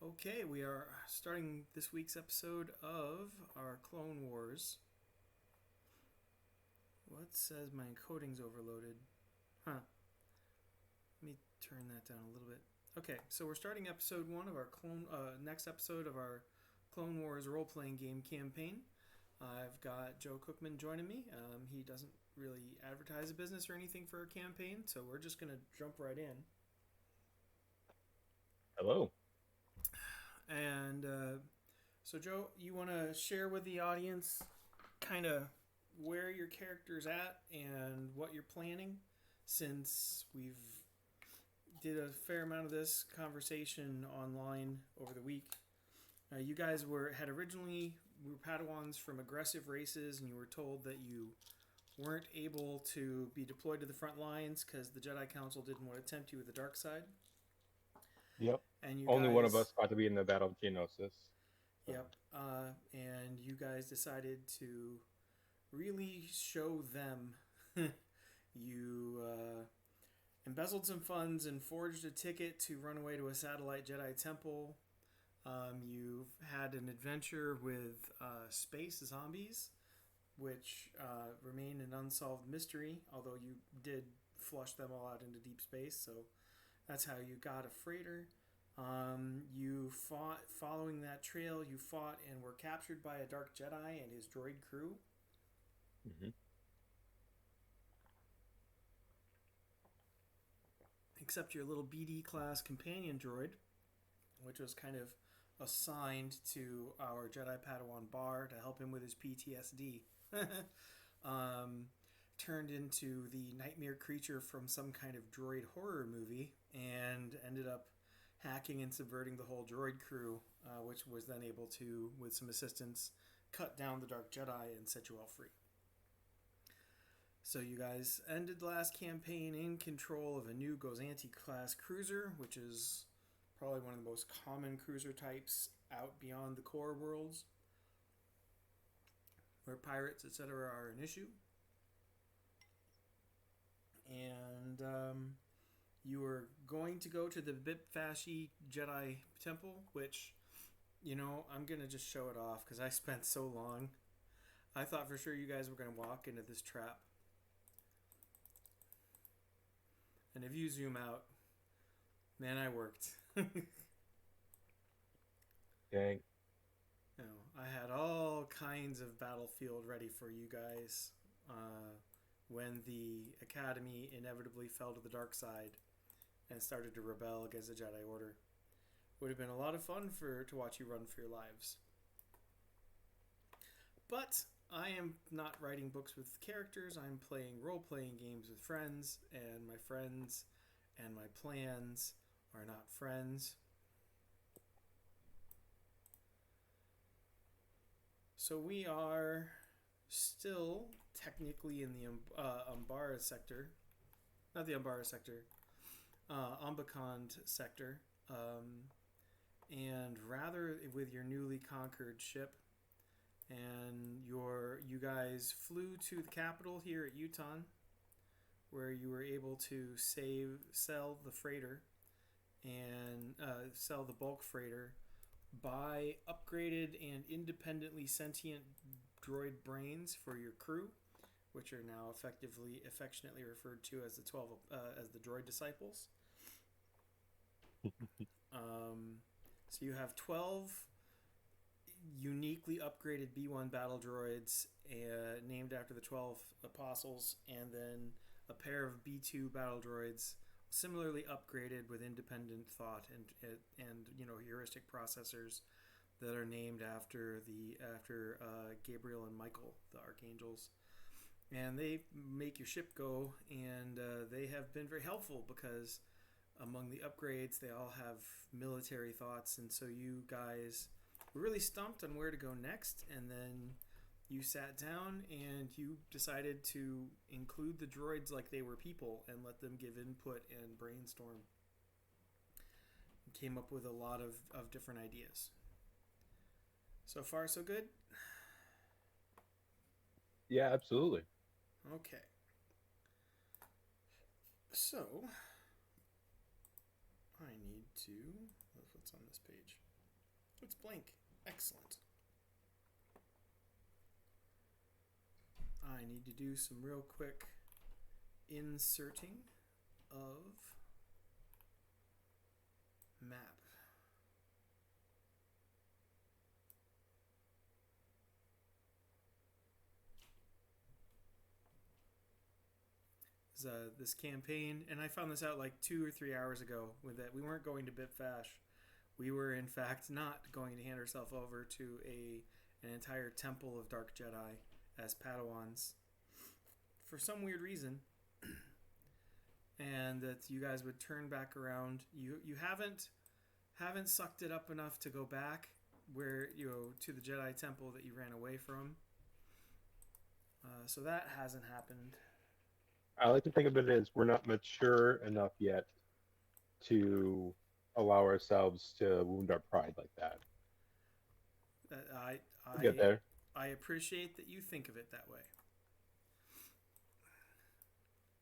Okay, we are starting this week's episode of our Clone Wars. What says my encoding's overloaded? Huh. Let me turn that down a little bit. Okay, so we're starting episode 1 of our next episode of our Clone Wars role-playing game campaign. I've got Joe Cookman joining me. He doesn't really advertise a business or anything for our campaign, so we're just going to jump right in. Hello. And so, Joe, you want to share with the audience kind of where your character's at and what you're planning, since we've did a fair amount of this conversation online over the week. You guys were padawans from aggressive races, and you were told that you weren't able to be deployed to the front lines because the Jedi Council didn't want to tempt you with the dark side. Yep. And you Only one of guys, us got to be in the Battle of Geonosis. yep, and you guys decided to really show them. You embezzled some funds and forged a ticket to run away to a satellite Jedi temple. You've had an adventure with space zombies, which remain an unsolved mystery, although you did flush them all out into deep space, so that's how you got a freighter. You fought, following that trail, you fought and were captured by a Dark Jedi and his droid crew. Mm-hmm. Except your little BD class companion droid, which was kind of assigned to our Jedi Padawan Bar to help him with his PTSD, turned into the nightmare creature from some kind of droid horror movie and ended up hacking and subverting the whole droid crew, which was then able to, with some assistance, cut down the Dark Jedi and set you all free. So you guys ended the last campaign in control of a new Gozanti class cruiser, which is probably one of the most common cruiser types out beyond the core worlds, where pirates, etc., are an issue. And you were going to go to the Bpfasshi Jedi temple, which, I'm going to just show it off because I spent so long. I thought for sure you guys were going to walk into this trap. And if you zoom out, man, I worked. Dang. I had all kinds of battlefield ready for you guys when the Academy inevitably fell to the dark side and started to rebel against the Jedi Order. Would have been a lot of fun to watch you run for your lives. But I am not writing books with characters. I'm playing role-playing games with friends, and my friends and my plans are not friends. So we are still technically in the Umbara sector. Not the Umbara sector. Umbakand sector. And rather with your newly conquered ship, and you guys flew to the capital here at Utah, where you were able to sell the freighter and sell the bulk freighter, buy upgraded and independently sentient droid brains for your crew, which are now affectionately referred to as the droid disciples. So you have 12 uniquely upgraded B1 battle droids named after the 12 apostles, and then a pair of B2 battle droids similarly upgraded with independent thought and heuristic processors that are named after Gabriel and Michael, the archangels. And they make your ship go, and they have been very helpful because among the upgrades they all have military thoughts, and so you guys were really stumped on where to go next, and then you sat down and you decided to include the droids like they were people and let them give input and brainstorm. Came up with a lot of different ideas. So far, so good? Yeah, absolutely. Okay. So, I need to... What's on this page? It's blank. Excellent. I need to do some real quick inserting of map. This campaign, and I found this out like 2 or 3 hours ago, with that we weren't going to Bpfasshi. We were in fact not going to hand ourselves over to an entire temple of Dark Jedi as padawans for some weird reason, and that you guys would turn back around. You haven't sucked it up enough to go back where to the Jedi temple that you ran away from. So that hasn't happened. I like to think of it as we're not mature enough yet to allow ourselves to wound our pride like that. We'll get there. I appreciate that you think of it that way.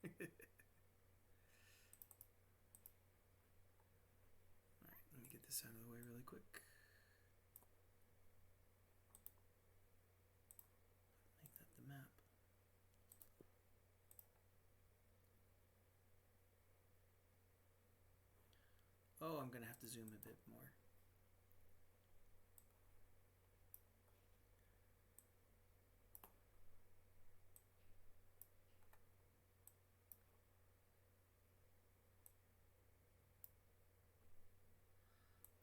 Alright, let me get this out of the way really quick. Make that the map. Oh, I'm going to have to zoom a bit more.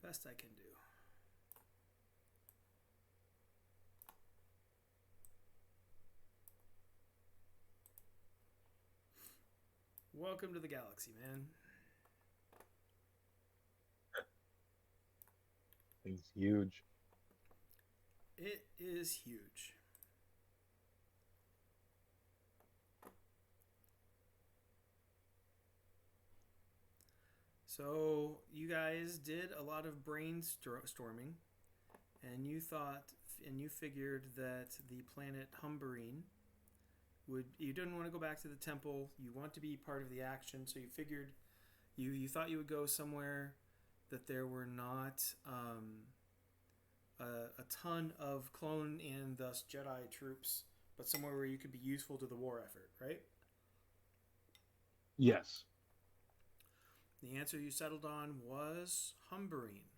Best I can do. Welcome to the galaxy, man. Thing's huge. It is huge. So you guys did a lot of brainstorming, and you figured that the planet Humbarine you didn't want to go back to the temple. You want to be part of the action, so you figured you thought you would go somewhere that there were not a ton of clone and thus Jedi troops, but somewhere where you could be useful to the war effort, right? Yes. The answer you settled on was Humbarine.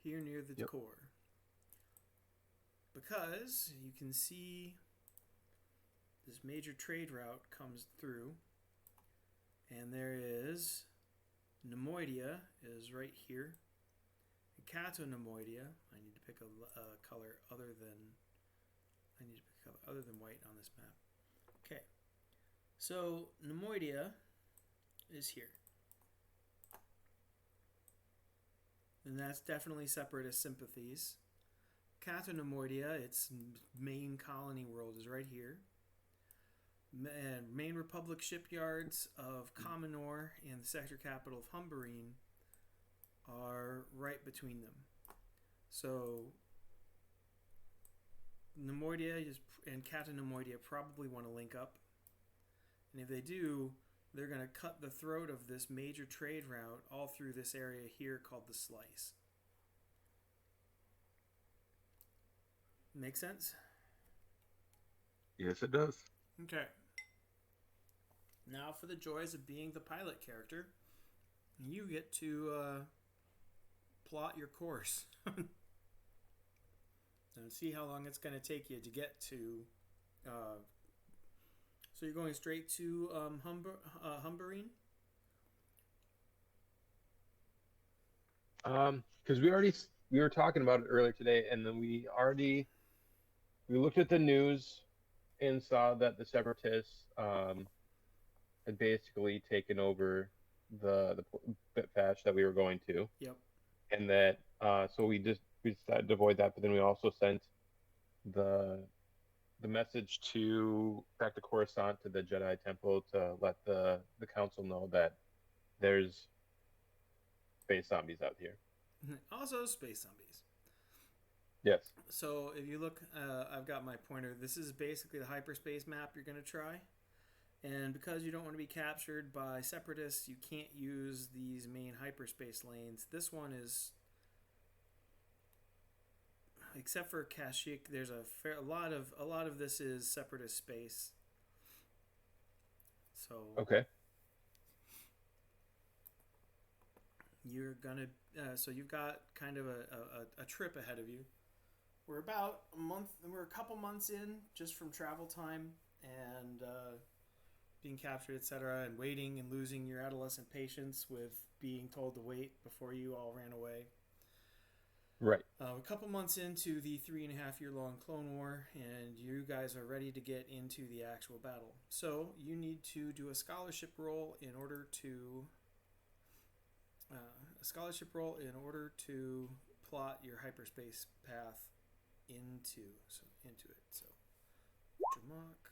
Here near the core. Because you can see this major trade route comes through, and there is Nemoidia is right here. And Cato Nemoidia, I need to pick a color other than white on this map. Okay, so Nemoidia is here. And that's definitely separatist sympathies. Cato Nemoidia, its main colony world, is right here. And main Republic shipyards of Commonor and the sector capital of Humbarine are right between them. So Nemoidia and Cato Nemoidia probably want to link up. And if they do, they're going to cut the throat of this major trade route all through this area here called the Slice. Make sense? Yes, it does. Okay. Now for the joys of being the pilot character, you get to plot your course. And see how long it's going to take you to get to... so you're going straight to Humbarine? Because we were talking about it earlier today, and then we looked at the news and saw that the Separatists had basically taken over the Bpfasshi that we were going to. Yep. And that so we decided to avoid that, but then we also sent the message back to Coruscant to the Jedi Temple to let the council know that there's space zombies out here. Also space zombies. Yes. So if you look, I've got my pointer. This is basically the hyperspace map you're going to try. And because you don't want to be captured by separatists, you can't use these main hyperspace lanes. This one is, except for Kashyyyk, there's a lot of this is separatist space. So Okay. you're gonna so you've got kind of a trip ahead of you. We're a couple months in just from travel time and being captured, etc., and waiting and losing your adolescent patience with being told to wait before you all ran away. Right. A couple months into the 3.5 year long Clone War, and you guys are ready to get into the actual battle. So you need to do a scholarship roll in order to plot your hyperspace path into it. So Jamak,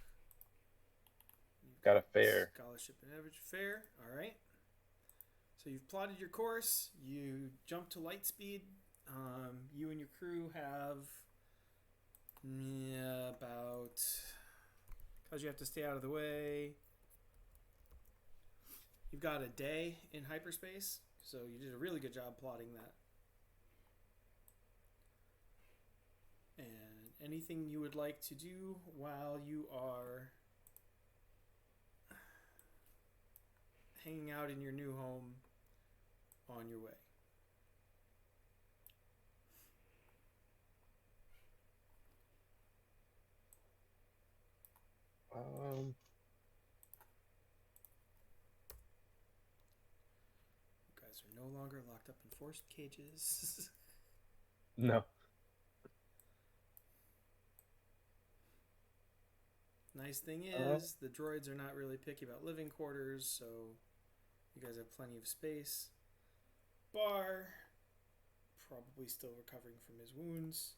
Got a fair. Scholarship and average fair. All right. So you've plotted your course. You jump to light speed. You and your crew have about, because you have to stay out of the way, you've got a day in hyperspace. So you did a really good job plotting that. And anything you would like to do while you are hanging out in your new home on your way. You guys are no longer locked up in forced cages. No. Nice thing is, the droids are not really picky about living quarters, so you guys have plenty of space. Bar, probably still recovering from his wounds.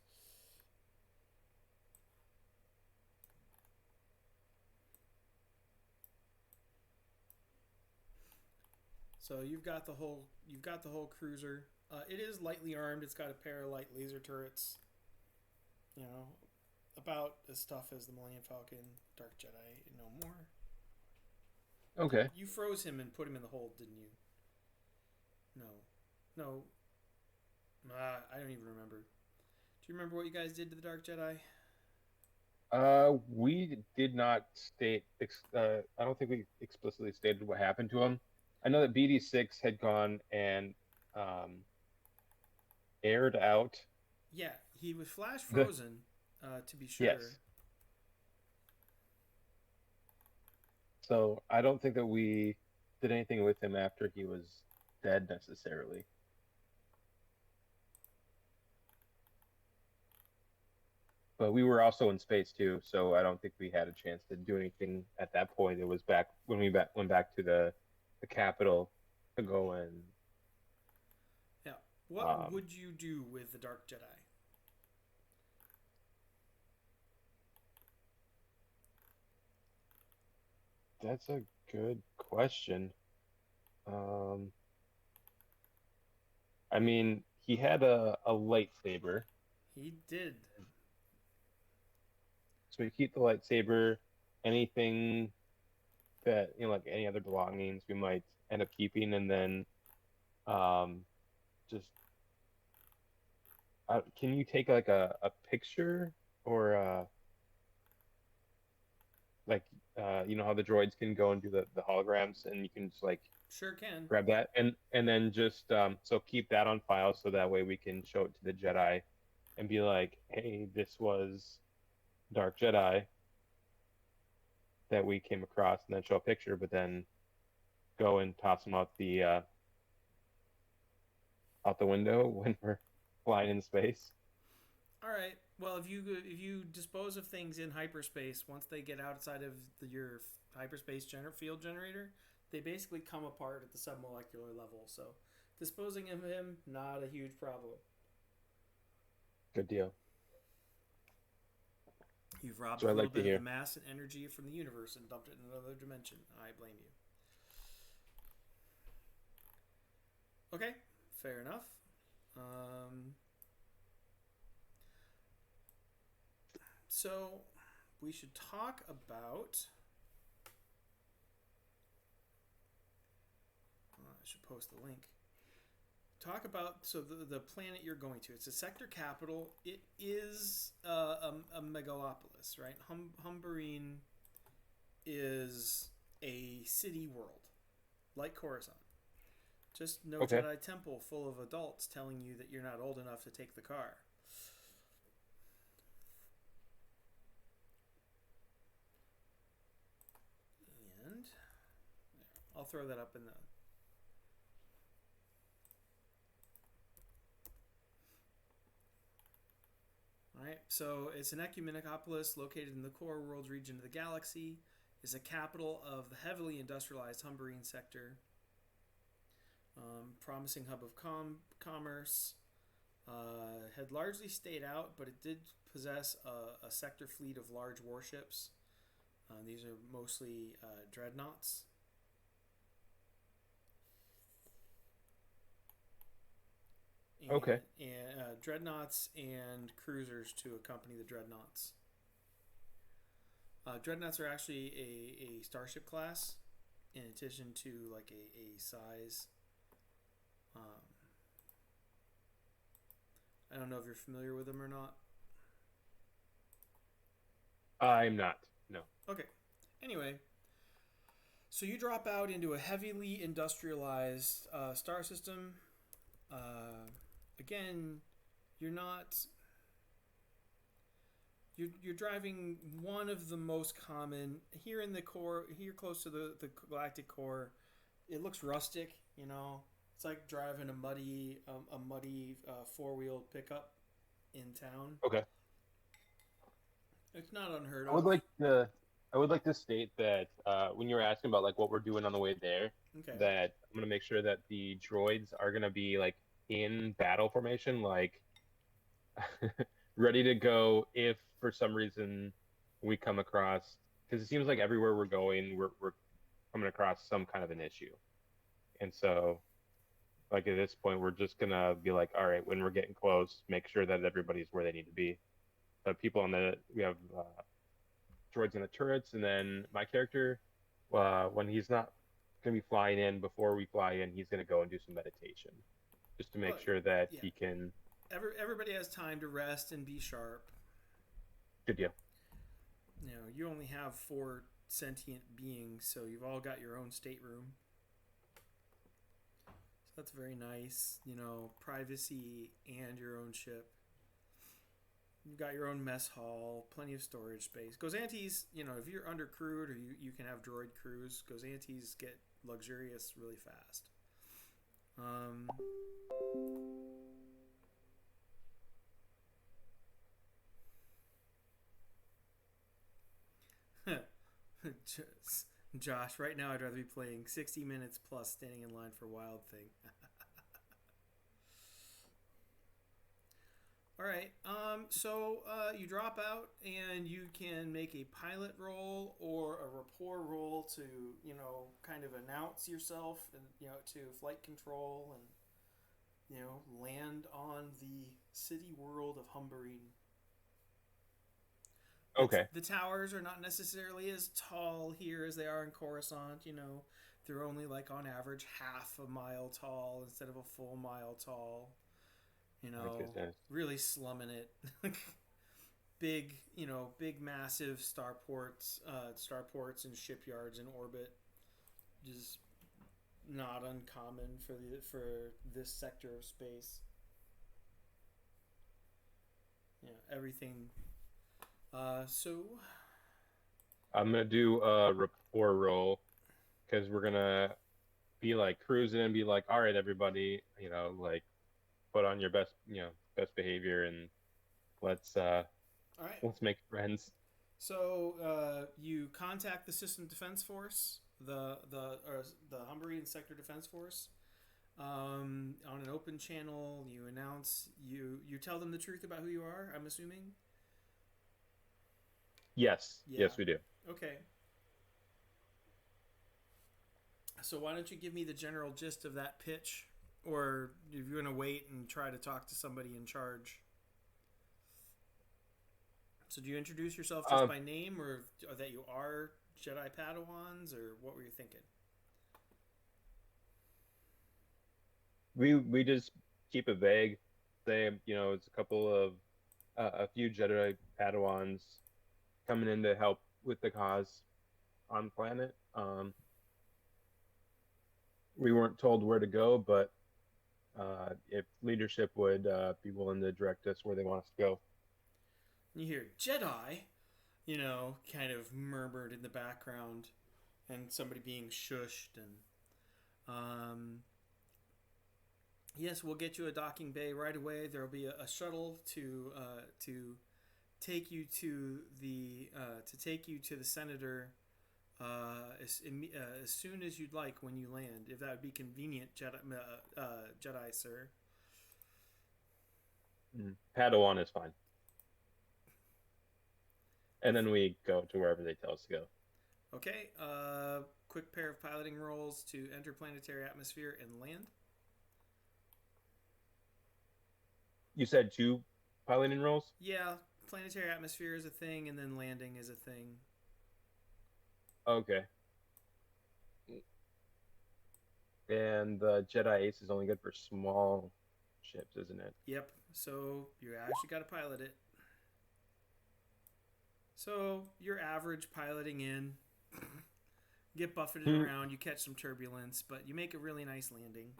So you've got the whole cruiser. It is lightly armed. It's got a pair of light laser turrets. You know, about as tough as the Millennium Falcon, Dark Jedi, no more. Okay. You froze him and put him in the hold, didn't you? No. I don't even remember. Do you remember what you guys did to the Dark Jedi? We did not state. I don't think we explicitly stated what happened to him. I know that BD6 had gone and aired out. Yeah, he was flash frozen, to be sure. Yes. So I don't think that we did anything with him after he was dead necessarily. But we were also in space too, so I don't think we had a chance to do anything at that point. It was back when we went back to the capital to go and. Yeah. What would you do with the Dark Jedi? That's a good question. I mean, he had a lightsaber. He did. So we keep the lightsaber. Anything that, like any other belongings we might end up keeping, and then just can you take like a picture or like you know how the droids can go and do the holograms, and you can just like sure can grab that and then just so keep that on file so that way we can show it to the Jedi and be like, hey, this was Dark Jedi that we came across, and then show a picture, but then go and toss them out the window when we're flying in space. All right. Well, if you dispose of things in hyperspace, once they get outside of your hyperspace field generator, they basically come apart at the submolecular level. So disposing of him, not a huge problem. Good deal. You've robbed a little bit of the mass and energy from the universe and dumped it in another dimension. I blame you. Okay, fair enough. So we should talk about should post the link. Talk about the planet you're going to. It's a sector capital. It is a megalopolis, right? Humbarine is a city world, like Coruscant. Just no Okay. Jedi temple full of adults telling you that you're not old enough to take the car. And I'll throw that up in the... Alright, so it's an ecumenicopolis located in the core world's region of the galaxy. It's a capital of the heavily industrialized Humbarine sector. Promising hub of commerce. Had largely stayed out, but it did possess a sector fleet of large warships. These are mostly dreadnoughts. Okay. And dreadnoughts and cruisers to accompany the dreadnoughts. Dreadnoughts are actually a starship class, in addition to like a size. I don't know if you're familiar with them or not. I'm not. No. Okay. Anyway, so you drop out into a heavily industrialized star system. Again, you're not. You're driving one of the most common here in the core. Here, close to the galactic core, it looks rustic. You know, it's like driving a muddy 4-wheeled pickup in town. Okay. It's not unheard I of. would like to state that when you were asking about like what we're doing on the way there, Okay. that I'm gonna make sure that the droids are gonna be like in battle formation, like ready to go if for some reason we come across, because it seems like everywhere we're going, we're coming across some kind of an issue, and so like at this point we're just gonna be like, all right, when we're getting close, make sure that everybody's where they need to be. People on we have droids in the turrets, and then my character, when he's not going to be flying in, before we fly in, he's going to go and do some meditation, just to make sure that he can. Everybody has time to rest and be sharp. Good deal. You know, you only have 4 sentient beings, so you've all got your own stateroom. So that's very nice. You know, privacy and your own ship. You've got your own mess hall, plenty of storage space. Gozantes, you know, if you're undercrewed or you can have droid crews, Gozantes get luxurious really fast. Josh, right now I'd rather be playing 60 minutes plus standing in line for Wild Thing. All right, so you drop out and you can make a pilot roll or a rapport roll to, you know, kind of announce yourself and, you know, to flight control and, you know, land on the city world of Humbarine. Okay. The towers are not necessarily as tall here as they are in Coruscant, you know. They're only like on average half a mile tall instead of a full mile tall. You know, really slumming it. Big, you know, big massive starports and shipyards in orbit. Just not uncommon for this sector of space. Yeah, everything. So I'm gonna do a rapport roll because we're gonna be like cruising and be like, all right, everybody, you know, like put on your best behavior and let's all right. Let's make friends. So you contact the System Defense Force, the Humbarine Sector Defense Force, on an open channel. You announce you tell them the truth about who you are. I'm assuming. Yes. Yeah. Yes, we do. Okay. So why don't you give me the general gist of that pitch, or if you're gonna wait and try to talk to somebody in charge? So do you introduce yourself just by name, or that you are Jedi Padawans, or what were you thinking? We just keep it vague. Say, it's a few Jedi Padawans coming in to help with the cause on planet. We weren't told where to go, but if leadership would be willing to direct us where they want us to go. You hear Jedi, kind of murmured in the background, and somebody being shushed, and yes, we'll get you a docking bay right away. There'll be a shuttle to take you to the senator as soon as you'd like when you land, if that would be convenient, Jedi sir. Padawan is fine. And then we go to wherever they tell us to go. Okay. Quick pair of piloting rolls to enter planetary atmosphere and land. You said 2 piloting rolls? Yeah, planetary atmosphere is a thing, and then landing is a thing. Okay. And the Jedi Ace is only good for small ships, isn't it? Yep. So you actually got to pilot it. So you're average piloting in. Get buffeted around, you catch some turbulence, but you make a really nice landing.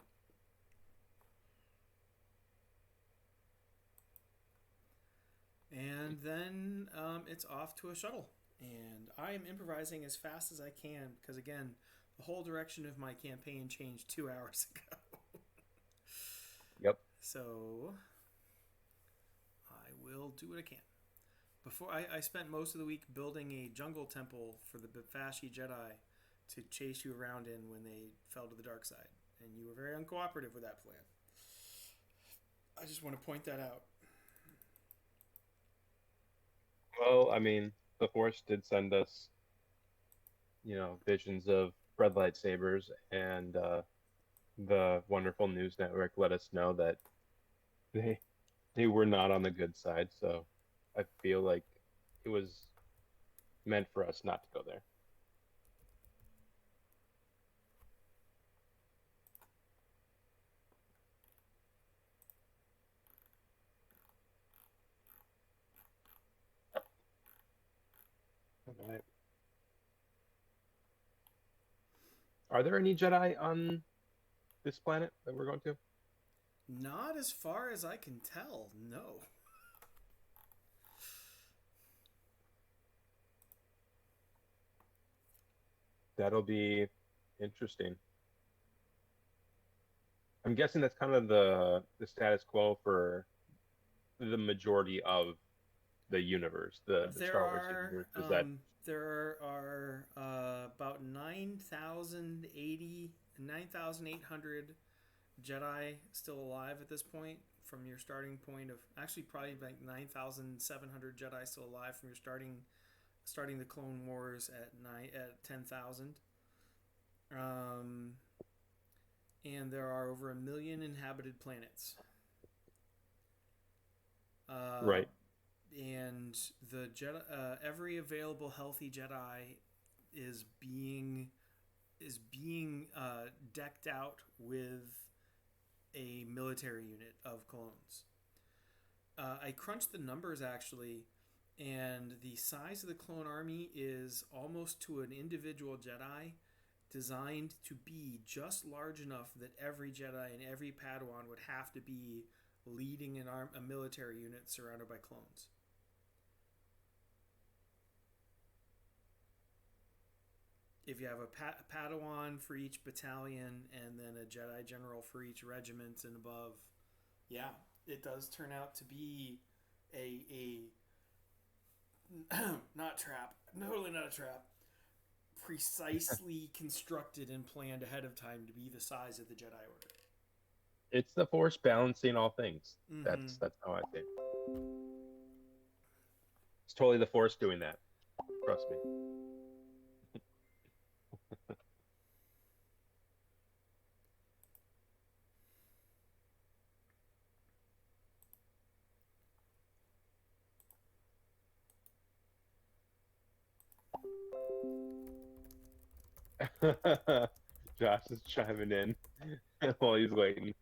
And then it's off to a shuttle. And I am improvising as fast as I can because, again, the whole direction of my campaign changed 2 hours ago. Yep. So I will do what I can. Before I spent most of the week building a jungle temple for the Bpfasshi Jedi to chase you around in when they fell to the dark side. And you were very uncooperative with that plan. I just want to point that out. Well, I mean, the Force did send us, visions of red lightsabers, and the wonderful news network let us know that they were not on the good side. So I feel like it was meant for us not to go there. All right. Are there any Jedi on this planet that we're going to? Not as far as I can tell, no. That'll be interesting. I'm guessing that's kind of the status quo for the majority of the universe, the Star Wars universe. Is that there are about 9,800 Jedi still alive at this point from your starting point of actually probably like 9,700 Jedi still alive from your starting the Clone Wars at 10,000. And there are over 1 million inhabited planets. right? And the Jedi, every available healthy Jedi is being decked out with a military unit of clones. I crunched the numbers actually, and the size of the clone army is almost to an individual Jedi, designed to be just large enough that every Jedi and every Padawan would have to be leading a military unit surrounded by clones. If you have a Padawan for each battalion and then a Jedi general for each regiment and above, yeah, it does turn out to be a not trap, totally not a trap, precisely constructed and planned ahead of time to be the size of the Jedi Order. It's the Force balancing all things. Mm-hmm. That's how I think. It's totally the Force doing that. Trust me. Josh is chiming in while he's waiting.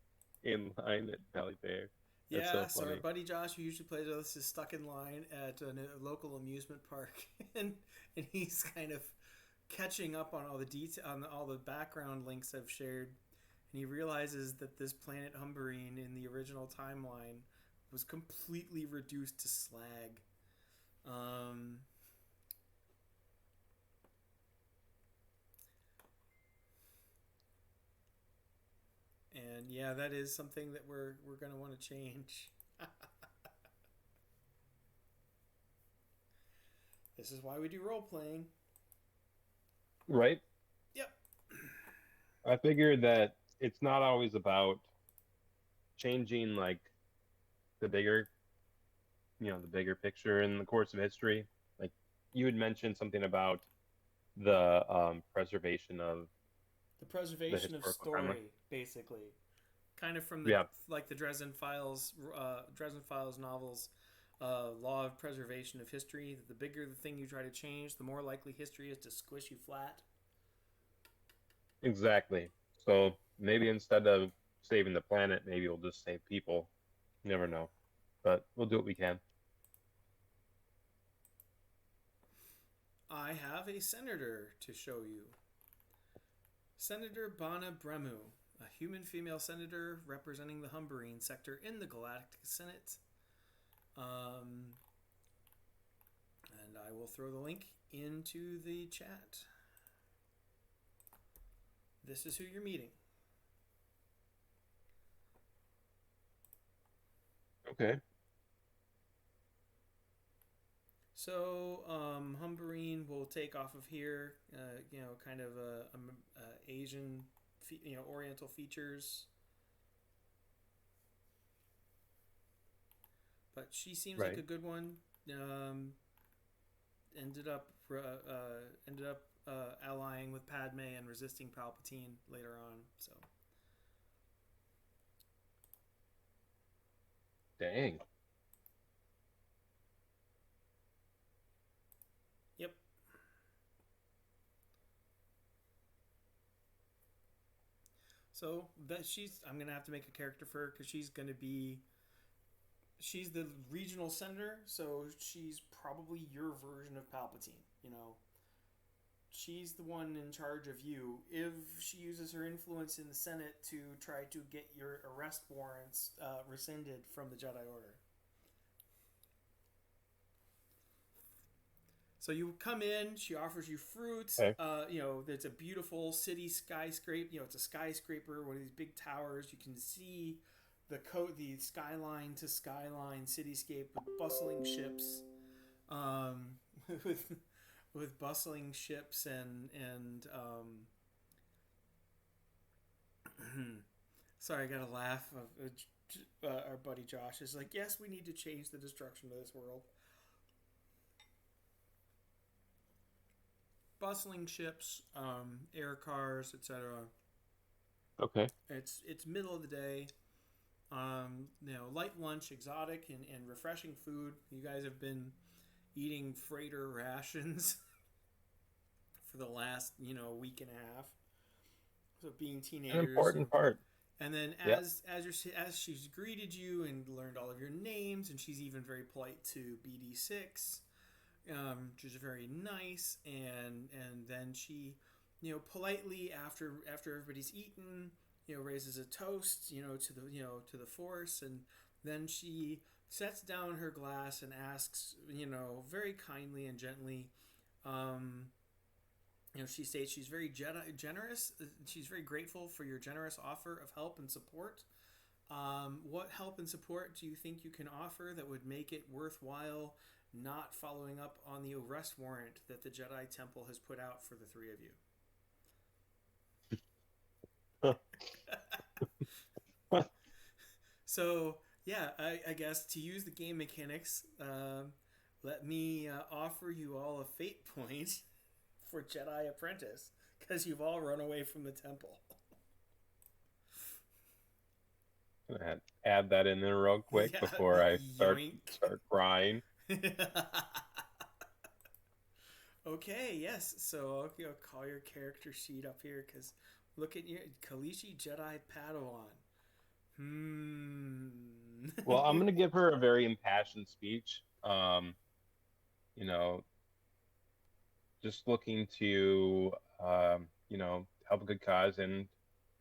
in line at Valley Fair. That's Yeah, so so our funny. buddy Josh, who usually plays with us, is stuck in line at a local amusement park, and he's kind of catching up on all the detail on all the background links I've shared, and he realizes that this planet Humbarine in the original timeline was completely reduced to slag. Um, and yeah, that is something that we're gonna want to change. This is why we do role playing. Right? Yep. I figured that it's not always about changing like the bigger, the bigger picture in the course of history. Like you had mentioned something about the preservation of The the preservation of historical timeline. story, basically, kind of from the Yeah, like the Dresden Files novels. Law of preservation of history. The bigger the thing you try to change, the more likely history is to squish you flat. exactly. So maybe instead of saving the planet, maybe we'll just save people. You never know. But we'll do what we can. I have a senator to show you. Senator Bana Bremu, a human female senator representing the Humbarine sector in the Galactic Senate. Um, and I will throw the link into the chat. This is who you're meeting. Okay. So, Humbarine will take off of here. Kind of Asian, Oriental features. But she seems like Right. a good one. Ended up allying with Padme and resisting Palpatine later on. So. Dang. Yep. So that I'm gonna have to make a character for her because she's the regional senator, so she's probably your version of Palpatine. She's the one in charge of you. If she uses her influence in the Senate to try to get your arrest warrants rescinded from the Jedi Order. So you come in, she offers you fruits. Okay. It's a beautiful city skyscraper. It's a skyscraper, one of these big towers. You can see the skyline to skyline cityscape with bustling ships, with bustling ships and sorry, I got a laugh. Our buddy Josh is like, yes, we need to change the destruction of this world. Bustling ships, air cars, etc. Okay. It's middle of the day. Light lunch, exotic and refreshing food. You guys have been eating freighter rations for the last week and a half. So being An teenagers, important part. and then Yeah. as she's greeted you and learned all of your names, and she's even very polite to BD6. Which is very nice, and then she, politely after everybody's eaten, raises a toast, to the Force, and then she sets down her glass and asks, very kindly and gently, she states she's very generous. She's very grateful for your generous offer of help and support. What help and support do you think you can offer that would make it worthwhile not following up on the arrest warrant that the Jedi Temple has put out for the three of you? So, yeah, I guess to use the game mechanics, let me offer you all a fate point for Jedi Apprentice, because you've all run away from the temple. Add that in there real quick Yeah, before I start yoink. crying. Okay, yes. So I'll call your character sheet up here because look at your Kalishi Jedi Padawan. Well, I'm going to give her a very impassioned speech. You know, just looking to, help a good cause. And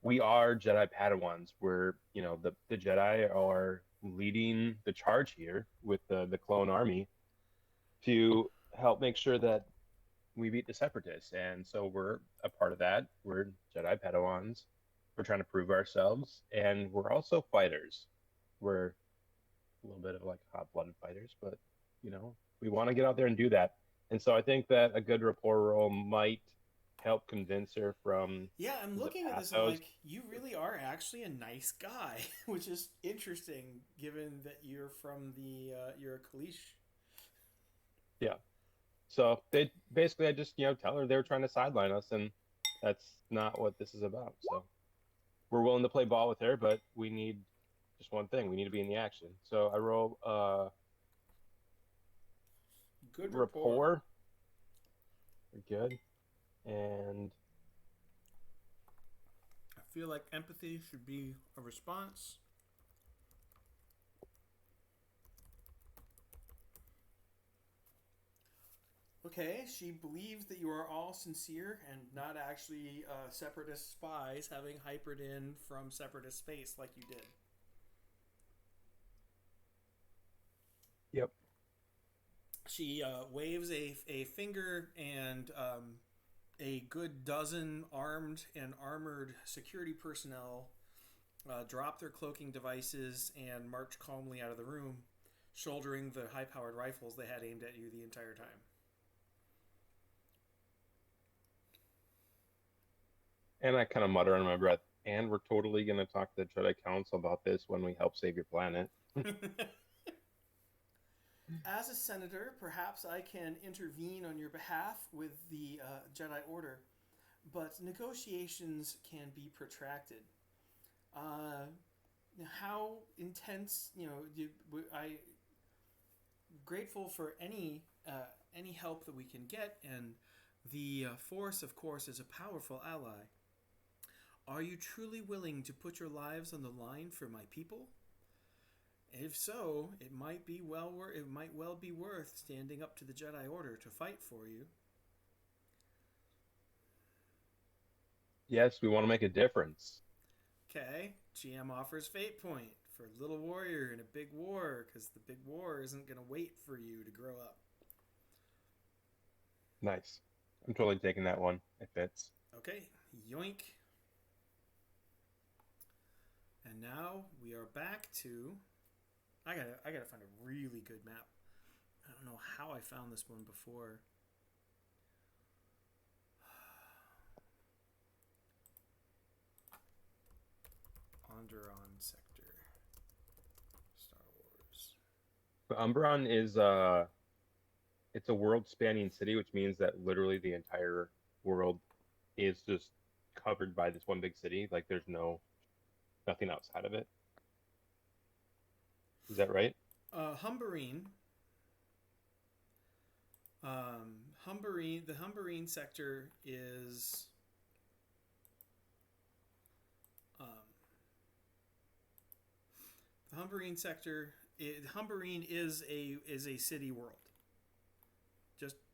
we are Jedi Padawans. We're, the Jedi are leading the charge here with the clone army to help make sure that we beat the Separatists. And so we're a part of that. We're Jedi Padawans. We're trying to prove ourselves. And we're also fighters. We're a little bit of like hot-blooded fighters, but, we want to get out there and do that. And so I think that a good rapport role might help convince her from Yeah, I'm the looking at this. I'm pathos. like, you really are actually a nice guy, which is interesting given that you're from you're a Kalish. Yeah. So they basically, I just, tell her they were trying to sideline us, and that's not what this is about. So we're willing to play ball with her, but we need just one thing. We need to be in the action. So I roll Good rapport. rapport. Good. And I feel like empathy should be a response. Okay, she believes that you are all sincere and not actually separatist spies having hypered in from separatist space like you did. yep. She waves a finger, and a good dozen armed and armored security personnel drop their cloaking devices and march calmly out of the room, shouldering the high-powered rifles they had aimed at you the entire time. And I kind of mutter under my breath, and we're totally going to talk to the Jedi Council about this when we help save your planet. As a senator, perhaps I can intervene on your behalf with the Jedi Order, but negotiations can be protracted. How intense, I grateful for any help that we can get, and the Force, of course, is a powerful ally. Are you truly willing to put your lives on the line for my people? If so, it might well be worth standing up to the Jedi Order to fight for you. Yes, we want to make a difference. Okay, GM offers fate point for little warrior in a big war, because the big war isn't going to wait for you to grow up. Nice. I'm totally taking that one. It fits. Okay, yoink. And now we are back to... I gotta find a really good map. I don't know how I found this one before. Onderon Sector. Star Wars. But Umberon is it's a world-spanning city, which means that literally the entire world is just covered by this one big city. Like there's nothing outside of it. Is that right? Humbarine. The Humbarine sector is the Humbarine sector. Humbarine is a city world.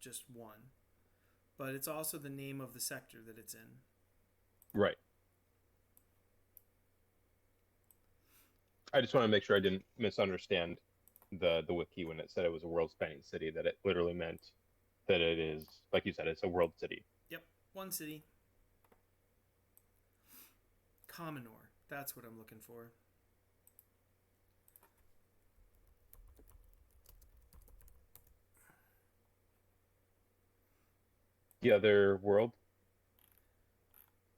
Just one, but it's also the name of the sector that it's in. Right. I just want to make sure I didn't misunderstand the wiki when it said it was a world-spanning city, that it literally meant that it is, like you said, it's a world city. Yep, one city. Commonor. That's what I'm looking for. The other world?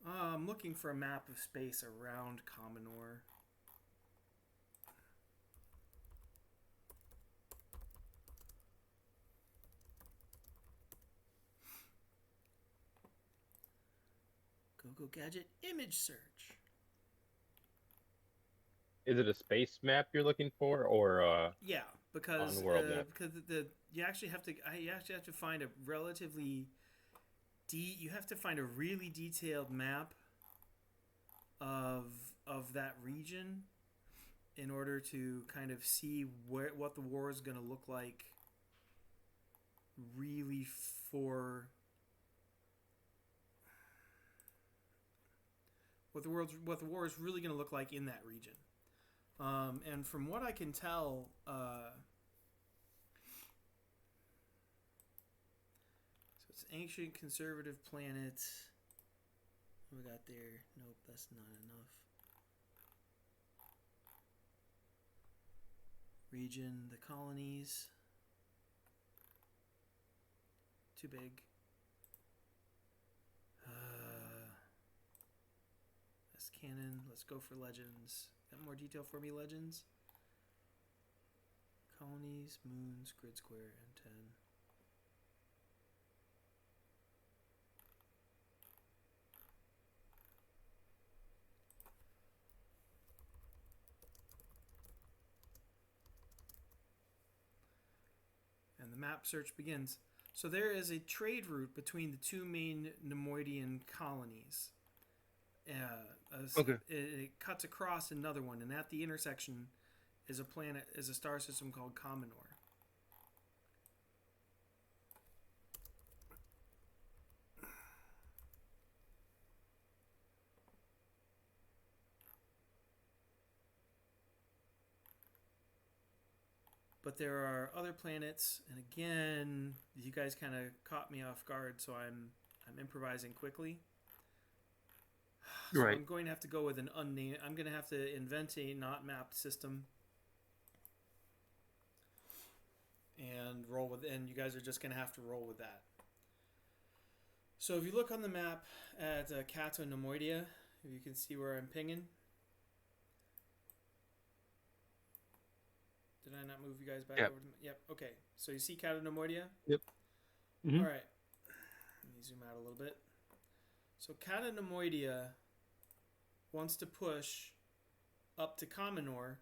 I'm looking for a map of space around Commonor. Go Gadget image search. Is it a space map you're looking for, or Yeah, because on-world map? because you actually have to find a relatively you have to find a really detailed map of that region in order to kind of see what the war is going to look like really for what the war is really going to look like in that region. And from what I can tell, so it's ancient conservative planet. What we got there? Nope, that's not enough. Region, the colonies. Too big. That's canon. Let's go for legends. Got more detail for me, legends? Colonies, moons, grid square, and 10. And the map search begins. So there is a trade route between the two main Nemoidian colonies. Okay. It cuts across another one, and at the intersection is a star system called Cominor. But there are other planets, and again, you guys kind of caught me off guard, so I'm improvising quickly. So Right. I'm going to have to go with an unnamed. I'm going to have to invent a not mapped system and roll with. And you guys are just going to have to roll with that. So if you look on the map at Cato Nemoidia, if you can see where I'm pinging. Did I not move you guys back Yep. over? Yep. Okay. So you see Cato Nemoidia? Yep. Mm-hmm. All right. Let me zoom out a little bit. So Cato Nemoidia wants to push up to Cominor,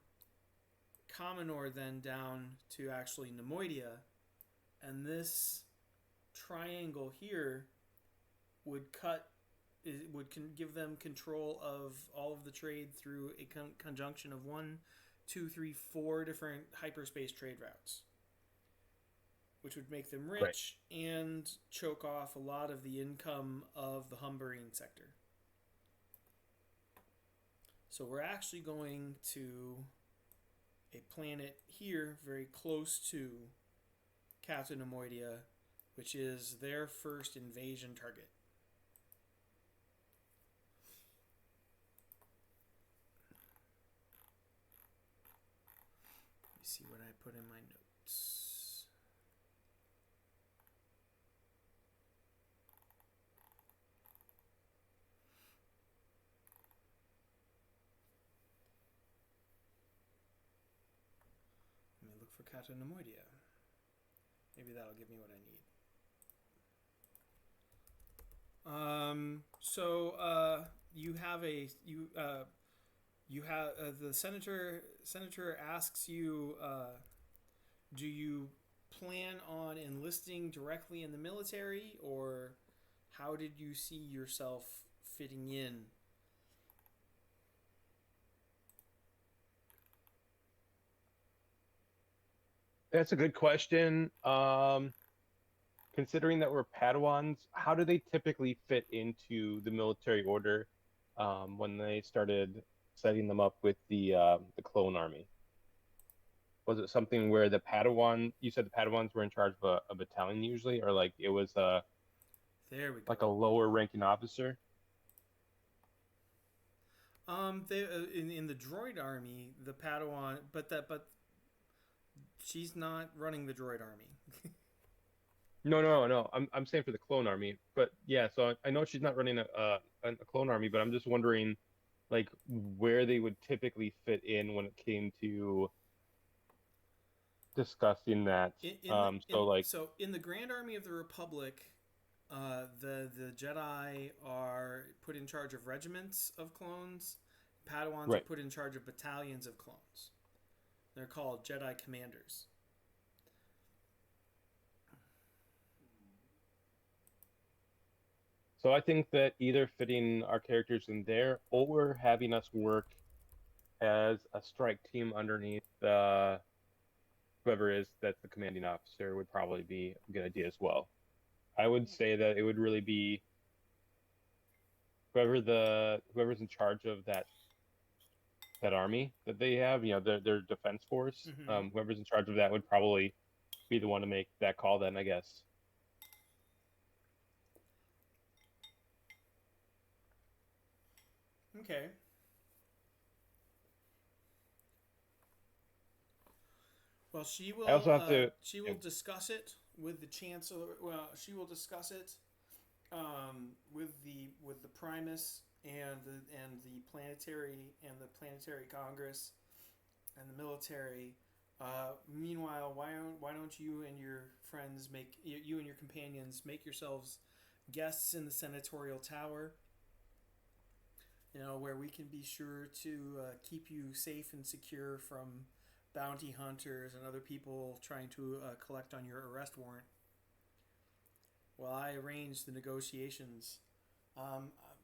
then down to actually Nemoidia, and this triangle here would give them control of all of the trade through a conjunction of 1, 2, 3, 4 different hyperspace trade routes, which would make them rich and choke off a lot of the income of the Humbarine sector. So we're actually going to a planet here very close to Cato Nemoidia, which is their first invasion target. Let me see what I put in my notes. For Cato Nemoidia. Maybe that'll give me what I need. You have the senator asks you, do you plan on enlisting directly in the military, or how did you see yourself fitting in? That's a good question. Considering that we're Padawans, how do they typically fit into the military order when they started setting them up with the clone army? Was it something where the Padawan? You said the Padawans were in charge of a battalion usually, or like it was there we go. like a lower ranking officer? They in the droid army, the Padawan, but she's not running the droid army. No. I'm saying for the clone army, but yeah. So I know she's not running a clone army, but I'm just wondering, like, where they would typically fit in when it came to discussing that. So in the Grand Army of the Republic, the Jedi are put in charge of regiments of clones. Padawans are put in charge of battalions of clones. They're called Jedi commanders. So I think that either fitting our characters in there or having us work as a strike team underneath whoever is that's the commanding officer would probably be a good idea as well. I would say that it would really be whoever's in charge of that army that they have, their defense force. Mm-hmm. Whoever's in charge of that would probably be the one to make that call. Then I guess. Okay. Well, I also have to. she will discuss it with the chancellor. Well, she will discuss it with the Primus and the planetary Congress and the military. Meanwhile, why don't you and your friends you and your companions make yourselves guests in the senatorial tower? You know, where we can be sure to keep you safe and secure from bounty hunters and other people trying to collect on your arrest warrant. While I arrange the negotiations,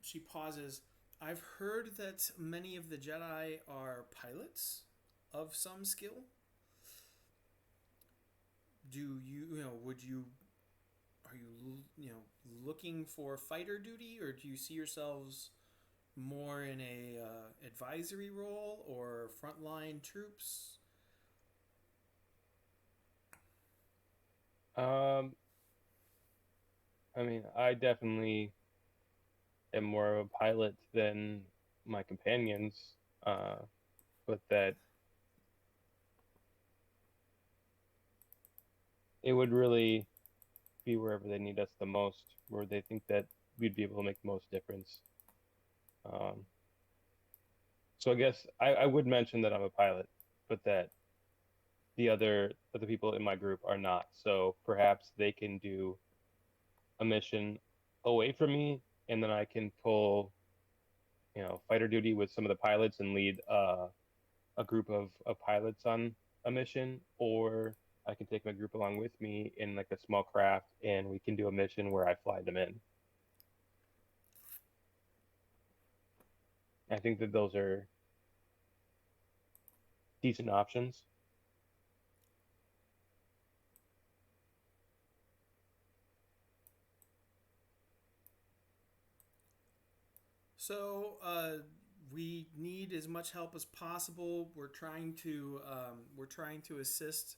she pauses. I've heard that many of the Jedi are pilots of some skill. Do you, you know, would you, are you, looking for fighter duty, or do you see yourselves more in a advisory role or frontline troops? Um, I mean, I definitely am more of a pilot than my companions, uh, but that it would really be wherever they need us the most, where they think that we'd be able to make the most difference. Um, so I guess I would mention that I'm a pilot, but that the other people in my group are not. So perhaps they can do a mission away from me, and then I can pull, fighter duty with some of the pilots and lead a group of pilots on a mission, or I can take my group along with me in like a small craft, and we can do a mission where I fly them in. I think that those are decent options. So we need as much help as possible. We're trying to assist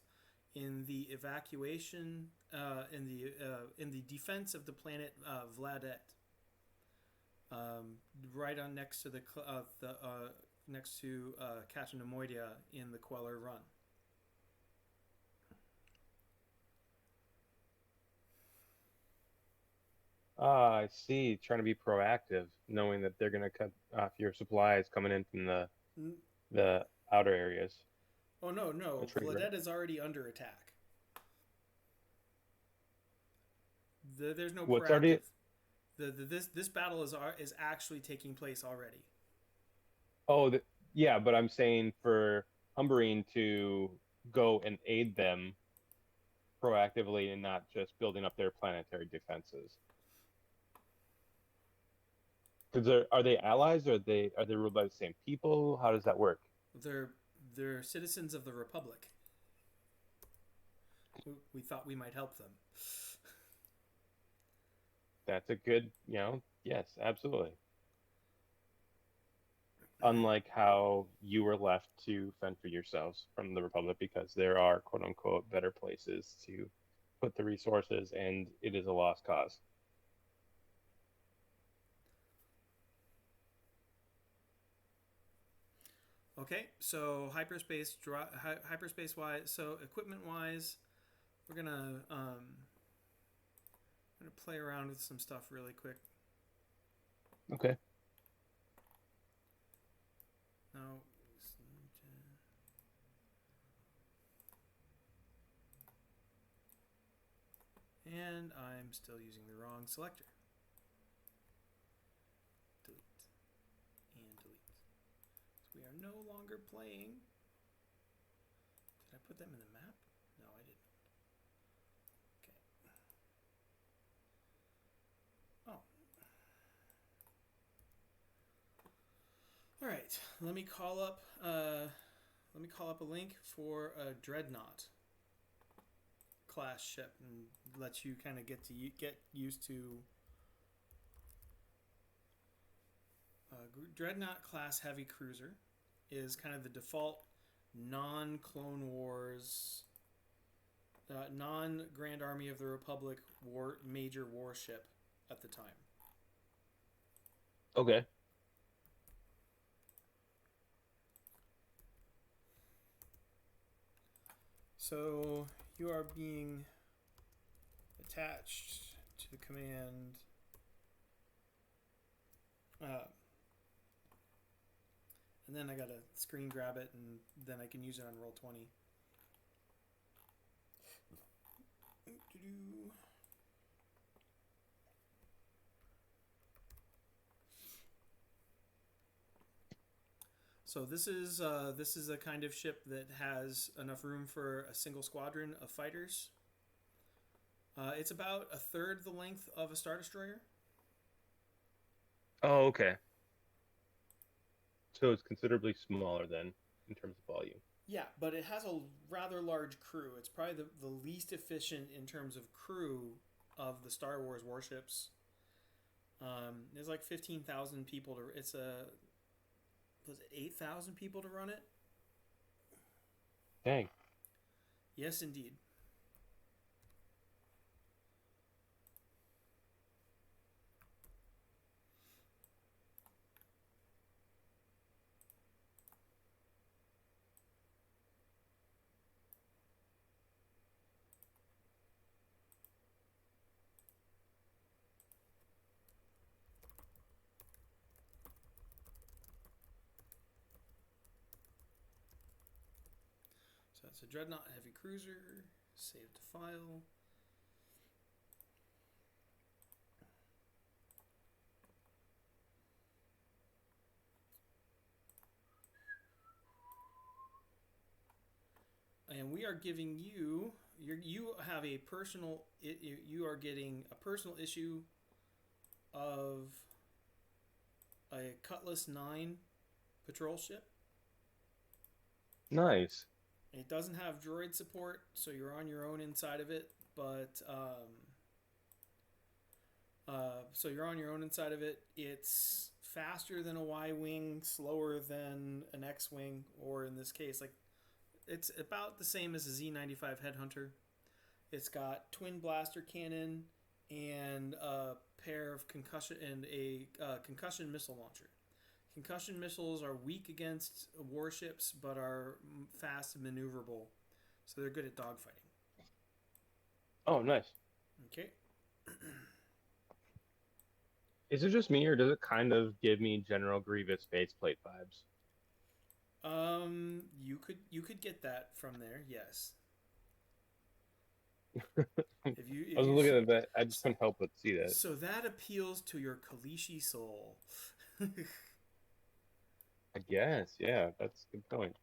in the evacuation in the defense of the planet Vladet. Right on next to next to Catanamoidia in the Queller Run. Ah, I see. Trying to be proactive, knowing that they're going to cut off your supplies coming in from the outer areas. Oh no, A no, trade route. Vladet is already under attack. There's no What's already? proactive. This battle is actually taking place already. Oh, yeah, but I'm saying for Humbarine to go and aid them proactively and not just building up their planetary defenses. Because are they allies? Or are they ruled by the same people? How does that work? They're they're citizens of the Republic. We thought we might help them. That's a good, yes, absolutely. Unlike how you were left to fend for yourselves from the Republic, because there are quote unquote better places to put the resources, and it is a lost cause. Okay, so hyperspace wise, so equipment wise, we're gonna play around with some stuff really quick. Okay. Now, and I'm still using the wrong selector. Delete and delete. So we are no longer playing. Did I put them in the map? No, I didn't. Okay. Oh. All right. right. Let me call up a link for a dreadnought class ship and let you kind of get used to dreadnought class heavy cruiser is kind of the default non-Clone Wars, non-Grand Army of the Republic major warship at the time. Okay. So you are being attached to command. And then I gotta screen grab it, and then I can use it on Roll20. So this is a kind of ship that has enough room for a single squadron of fighters. It's about a third the length of a Star Destroyer. Oh, okay. So it's considerably smaller then in terms of volume. Yeah, but it has a rather large crew. It's probably the least efficient in terms of crew of the Star Wars warships. There's like 15,000 people to. Was it 8,000 people to run it? Dang. Yes, indeed. So that's a Dreadnought Heavy Cruiser. Save to file. And we are giving you, you have a personal, you are getting a personal issue of a Cutlass 9 patrol ship. Nice. It doesn't have droid support, so you're on your own inside of it, but so you're on your own inside of it. It's faster than a Y-wing, slower than an X-wing, or in this case, like it's about the same as a Z95 Headhunter. It's got twin blaster cannon and a pair of concussion missile launcher. Concussion missiles are weak against warships, but are fast and maneuverable, so they're good at dogfighting. Oh, nice. Okay. Is it just me, or does it kind of give me General Grievous faceplate vibes? You could get that from there, yes. I was looking at that. I just couldn't help but see that. So that appeals to your Kalishi soul. I guess, yeah, that's a good point.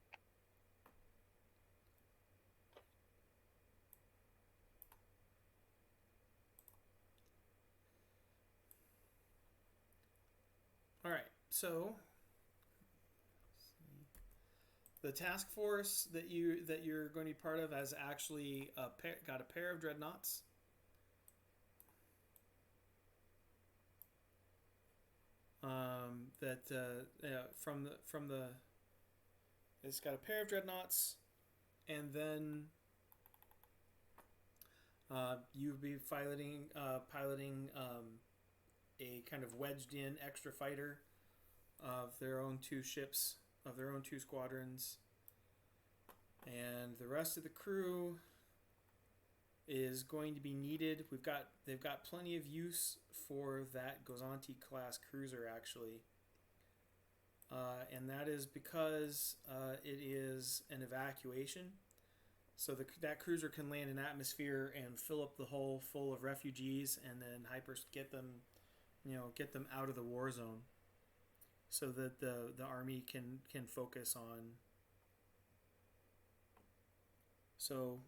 All right, so the task force that you're going to be part of has actually got a pair of dreadnoughts. It's got a pair of dreadnoughts, and then you'll be piloting a kind of wedged in extra fighter of their own two ships, of their own two squadrons, and the rest of the crew is going to be needed. They've got plenty of use for that Gozanti class cruiser actually, and that is because it is an evacuation. So that cruiser can land in atmosphere and fill up the hull full of refugees, and then get them out of the war zone, so that the army can focus on. So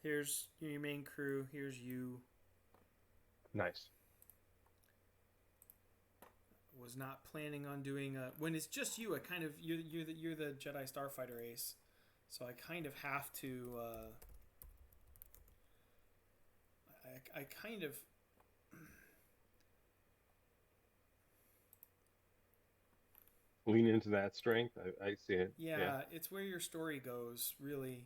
here's your main crew. Here's you. Nice. was not planning on doing when it's just you. I kind of you're the Jedi Starfighter ace, so I kind of have to. I kind of. Lean into that strength. I see it. Yeah, it's where your story goes, really.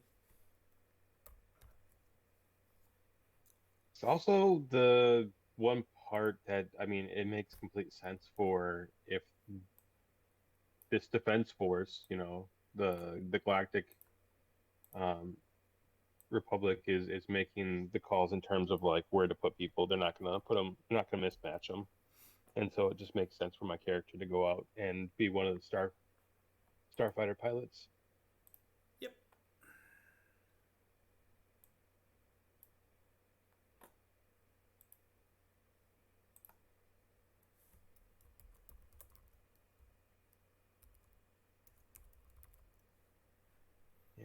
It's also the one part that, I mean, it makes complete sense for if this defense force, the Galactic um, Republic is making the calls in terms of like where to put people. They're not gonna put them. They're not gonna mismatch them, and so it just makes sense for my character to go out and be one of the starfighter pilots. Yep.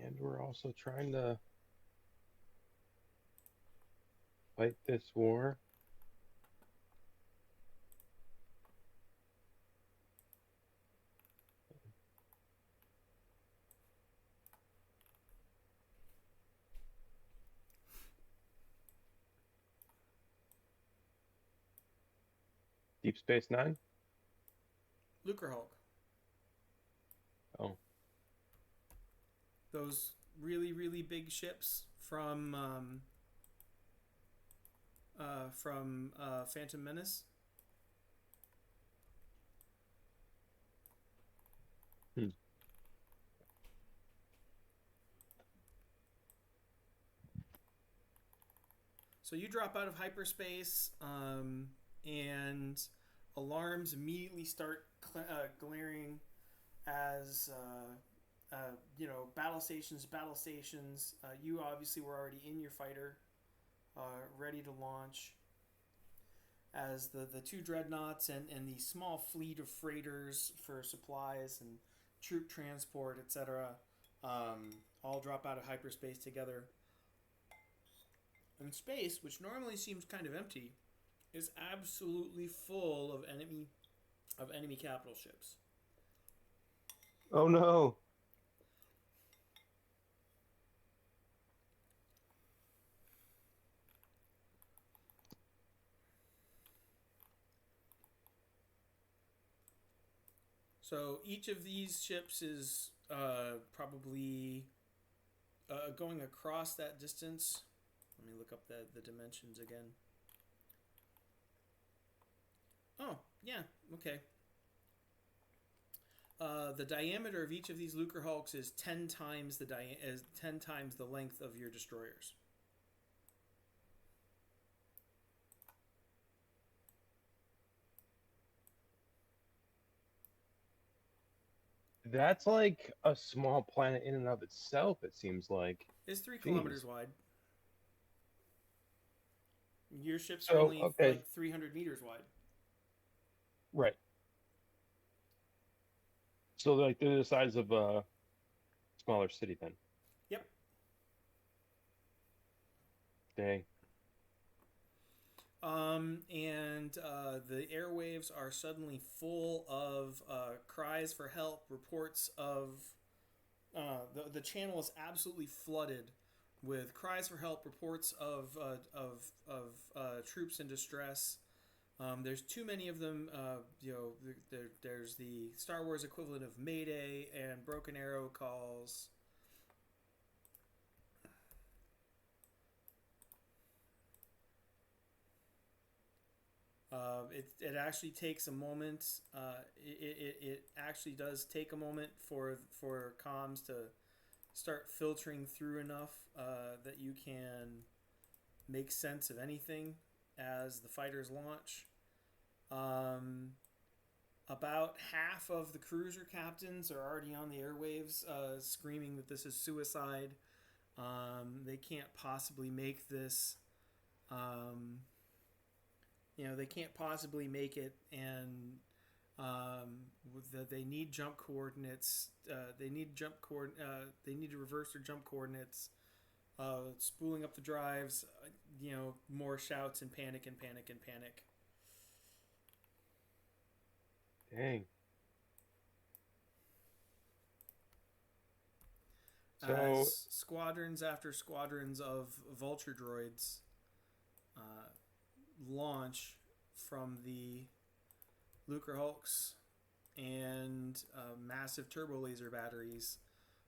And we're also trying to fight this war. Deep Space Nine? Lucrehulk. Oh. Those really, really big ships from Phantom Menace. Hmm. So you drop out of hyperspace, and alarms immediately start glaring as battle stations. You obviously were already in your fighter, ready to launch. As the two dreadnoughts and the small fleet of freighters for supplies and troop transport, etc., all drop out of hyperspace together. And space, which normally seems kind of empty, is absolutely full of enemy capital ships. Oh no. So each of these ships is probably going across that distance. Let me look up the dimensions again. Oh, yeah, okay. The diameter of each of these Lucrehulks is 10 times the length of your destroyers. That's like a small planet in and of itself, it seems like. It's 3 Jeez. kilometers wide. Your ships are So, only okay. like 300 meters wide. Right. So, like, they're the size of a smaller city then. Yep. Dang. And the airwaves are suddenly full of cries for help, reports of the channel is absolutely flooded with cries for help, reports of troops in distress. There's too many of them. There's the Star Wars equivalent of Mayday and Broken Arrow calls. It actually takes a moment. It actually does take a moment for comms to start filtering through enough that you can make sense of anything as the fighters launch. About half of the cruiser captains are already on the airwaves screaming that this is suicide. They can't possibly make this. They can't possibly make it, and they need jump coordinates. They need to reverse their jump coordinates. Spooling up the drives. More shouts and panic and panic and panic. Dang. So As squadrons after squadrons of vulture droids uh, launch from the Lucre Hulks and massive turbo laser batteries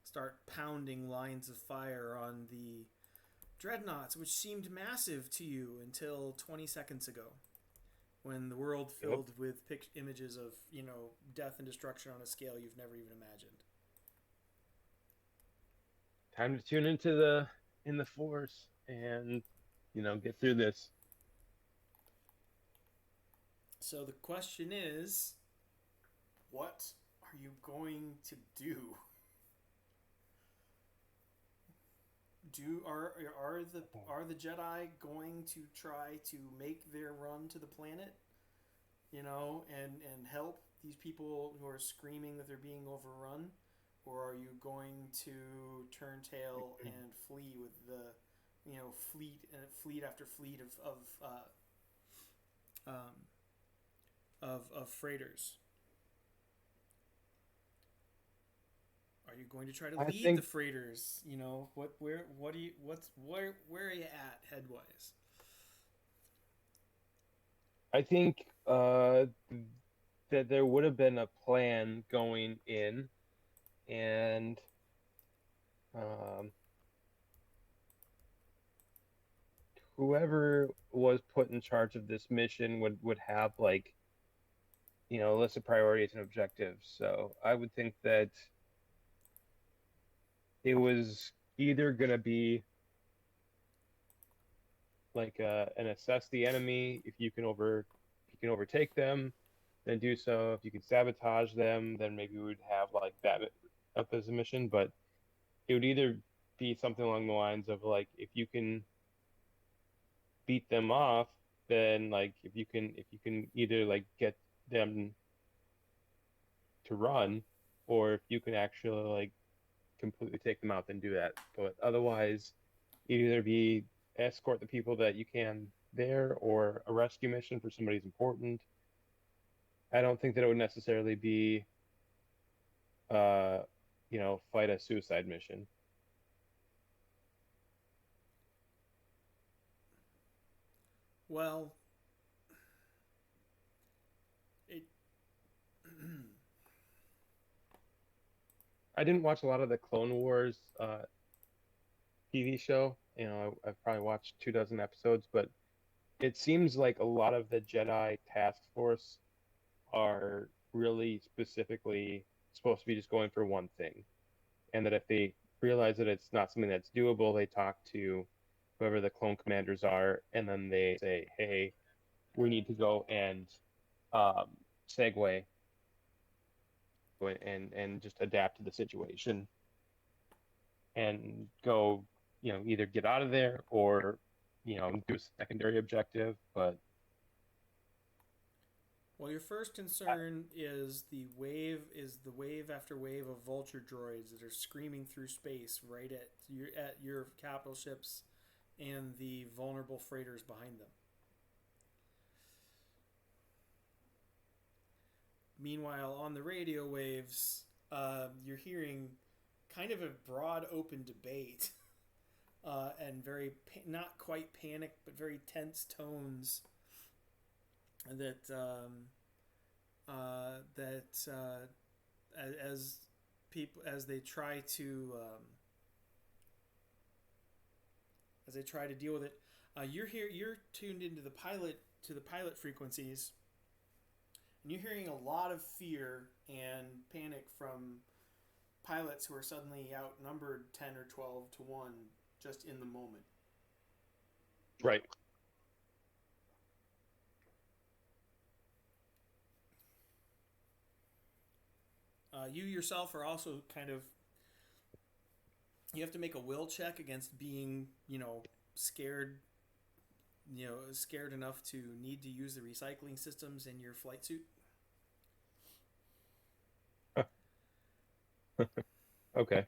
start pounding lines of fire on the dreadnoughts, which seemed massive to you until 20 seconds ago, when the world yep. filled with images of death and destruction on a scale you've never even imagined. Time to tune into the force and get through this. So the question is, what are you going to do? Are the Jedi going to try to make their run to the planet, and help these people who are screaming that they're being overrun, or are you going to turn tail and flee with the, fleet after fleet of freighters? Are you going to try to I lead the think freighters? Where are you at headwise? I think that there would have been a plan going in, and um, whoever was put in charge of this mission would have like a list of priorities and objectives. So I would think that it was either going to be like an assess the enemy. If you can overtake them, then do so. If you can sabotage them, then maybe we would have like that up as a mission. But it would either be something along the lines of like, if you can beat them off, then like if you can either like get them to run, or if you can actually like completely take them out, then do that. But otherwise, either be escort the people that you can there, or a rescue mission for somebody who's important. I don't think that it would necessarily be uh fight a suicide mission. Well, it. I didn't watch a lot of the Clone Wars TV show. I've probably watched 24 episodes, but it seems like a lot of the Jedi task force are really specifically supposed to be just going for one thing, and that if they realize that it's not something that's doable, they talk to whoever the clone commanders are, and then they say, "Hey, we need to go and um, segue and just adapt to the situation and go, either get out of there or do a secondary objective." But Well, your first I, concern is the wave after wave of vulture droids that are screaming through space right at your capital ships and the vulnerable freighters behind them. Meanwhile, on the radio waves, you're hearing kind of a broad, open debate and very not quite panic, but very tense tones that as people as they try to deal with it. You're tuned into the pilot frequencies, and you're hearing a lot of fear and panic from pilots who are suddenly outnumbered 10 or 12 to 1 just in the moment. right. You yourself are also kind of, you have to make a will check against being scared scared enough to need to use the recycling systems in your flight suit. Okay.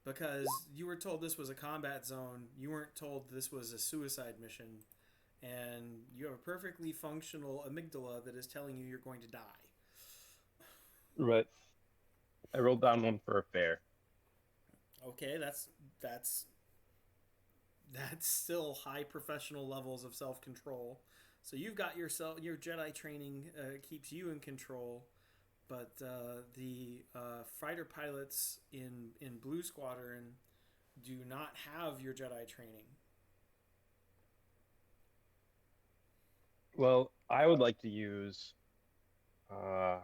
Because you were told this was a combat zone, you weren't told this was a suicide mission, and you have a perfectly functional amygdala that is telling you you're going to die. Right. I rolled down one for a fair. Okay, that's that's still high professional levels of self control. So you've got your Jedi training keeps you in control, but the fighter pilots in Blue Squadron do not have your Jedi training. Well, I would like to use, uh,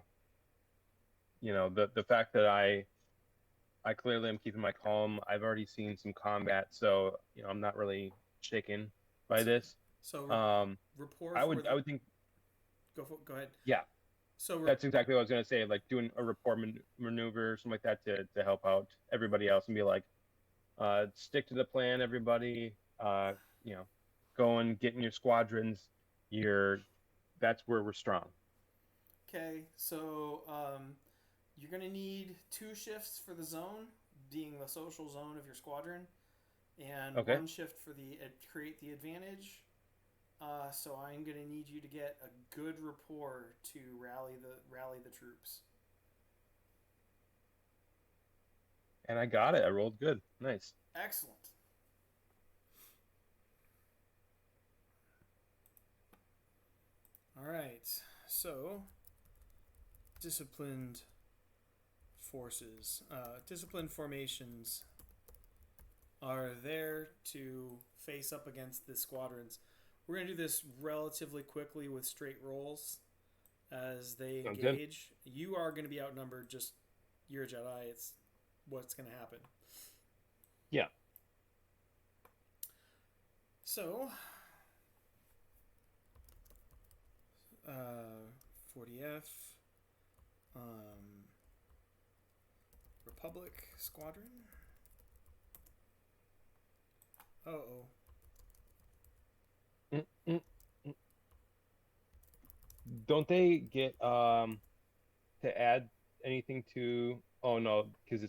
the fact that I clearly am keeping my calm. I've already seen some combat, so I'm not really shaken by this. So Um, rapport I for would the I would think, go ahead. yeah, So that's exactly what I was gonna say. Like doing a rapport maneuver, or something like that, to help out everybody else and be like, stick to the plan, everybody. You know, going, getting your squadrons. That's where we're strong. okay, so you're gonna need 2 shifts for the zone, being the social zone of your squadron, and Okay. 1 shift for the create the advantage. So I'm gonna need you to get a good rapport to rally the troops. And I got it. I rolled good. Nice. Excellent. All right. So disciplined disciplined formations are there to face up against the squadrons. We're going to do this relatively quickly with straight rolls as they Sounds good. engage. You are going to be outnumbered, just you're a Jedi. It's what's going to happen. Yeah. So, 40F, Republic Squadron. Oh. Mm-mm. Don't they get to add anything to? Oh no, because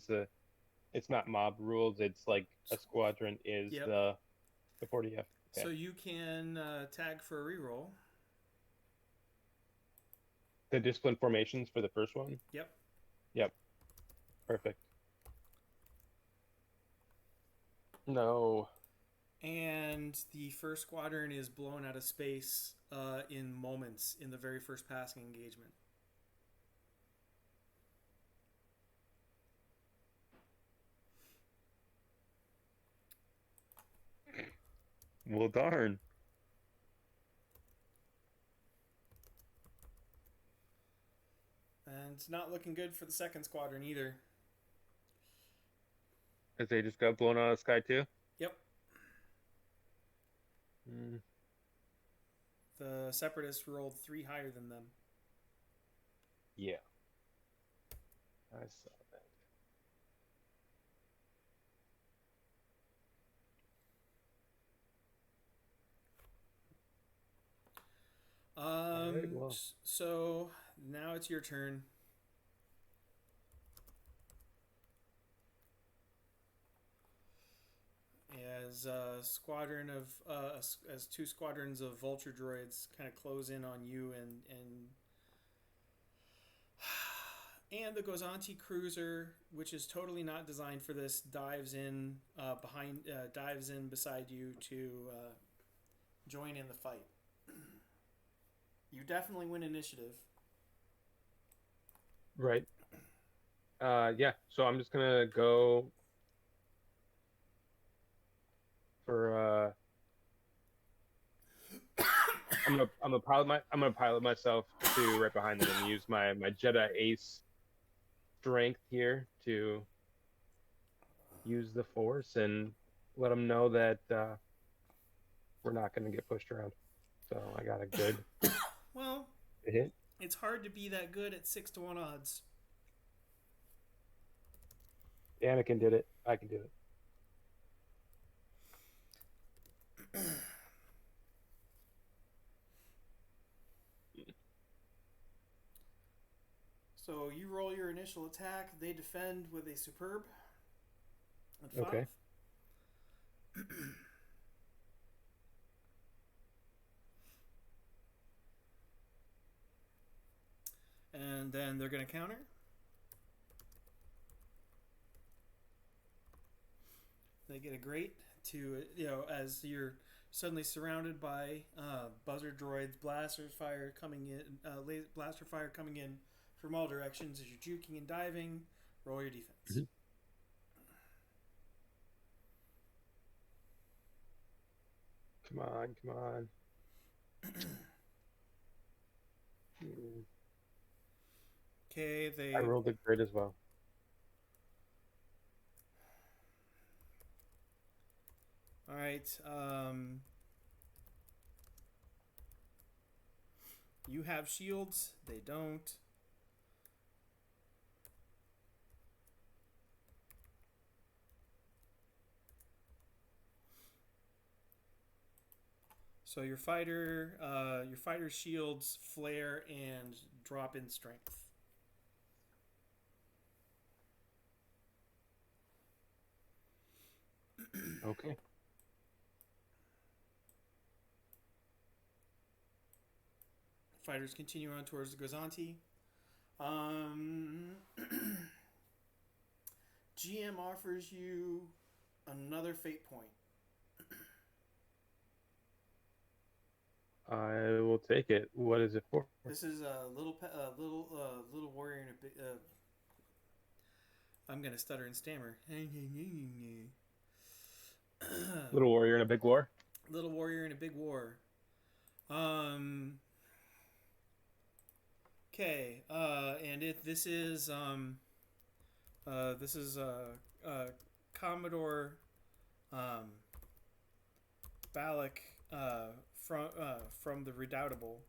it's not mob rules. It's like a squadron is Yep. the 40F. Okay. So you can tag for a reroll. The discipline formations for the first one. Yep. Yep. Perfect. No. And the first squadron is blown out of space in moments in the very first passing engagement. Well, darn. And it's not looking good for the second squadron either. Because they just got blown out of the sky too. Yep. Mm. The separatists rolled 3 higher than them. Yeah. I saw that. Alright, well. So now it's your turn. As a squadron of as 2 squadrons of vulture droids kind of close in on you, and the Gozanti cruiser, which is totally not designed for this, dives in beside you to join in the fight. You definitely win initiative. Right. Yeah. So I'm just gonna go for I'm gonna pilot myself to right behind them and use my Jedi Ace strength here to use the Force and let them know that we're not gonna get pushed around. So I got a good Well, hit. it's hard to be that good at 6-1 odds. Anakin did it. I can do it. So you roll your initial attack. They defend with a superb at 5. Okay. And then they're going to counter. They get a grate to, as you're suddenly surrounded by buzzer droids, blaster fire coming in from all directions as you're juking and diving. Roll your defense. Mhm. Come on, come on. Okay, I rolled a great as well. All right. You have shields. They don't. So your fighter's shields flare and drop in strength. Okay. Fighters continue on towards the Gozanti. GM offers you another fate point. I will take it. What is it for? This is a little warrior in a big. I'm gonna stutter and stammer. Little warrior in a big war. Little warrior in a big war. Okay. And this is Commodore Balak from the Redoubtable.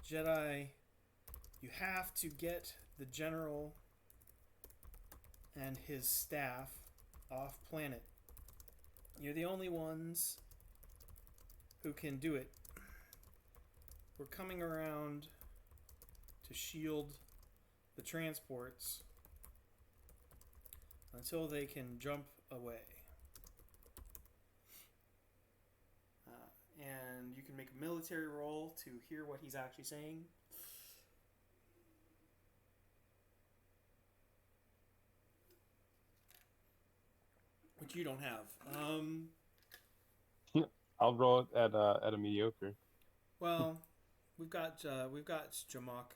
Jedi, you have to get the general and his staff off planet. You're the only ones who can do it. We're coming around to shield the transports until they can jump away. And you can make a military roll to hear what he's actually saying. Which you don't have. I'll roll it at a mediocre. Well, we've got Jamak,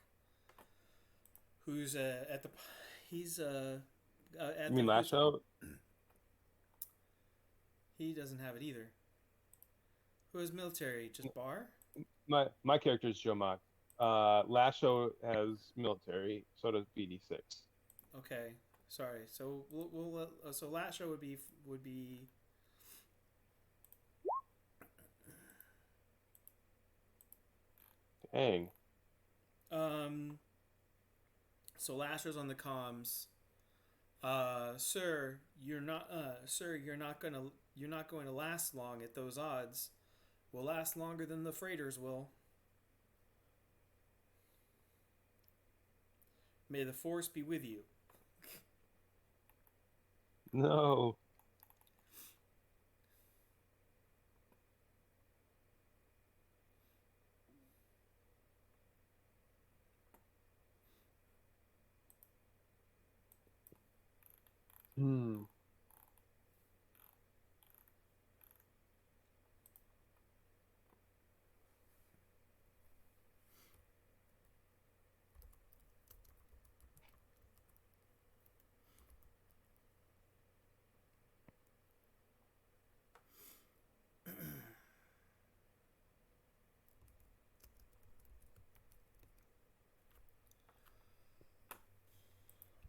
who's at the he's at You mean last show? He doesn't have it either. Who is military? Just Bar? My character is Joe Mock. Last show has military. So does BD6. Okay, sorry. So we'll so last show would be Dang. So Lasher's on the comms. Sir, you're not going to last long at those odds. Will last longer than the freighters will. May the force be with you. No. Hmm.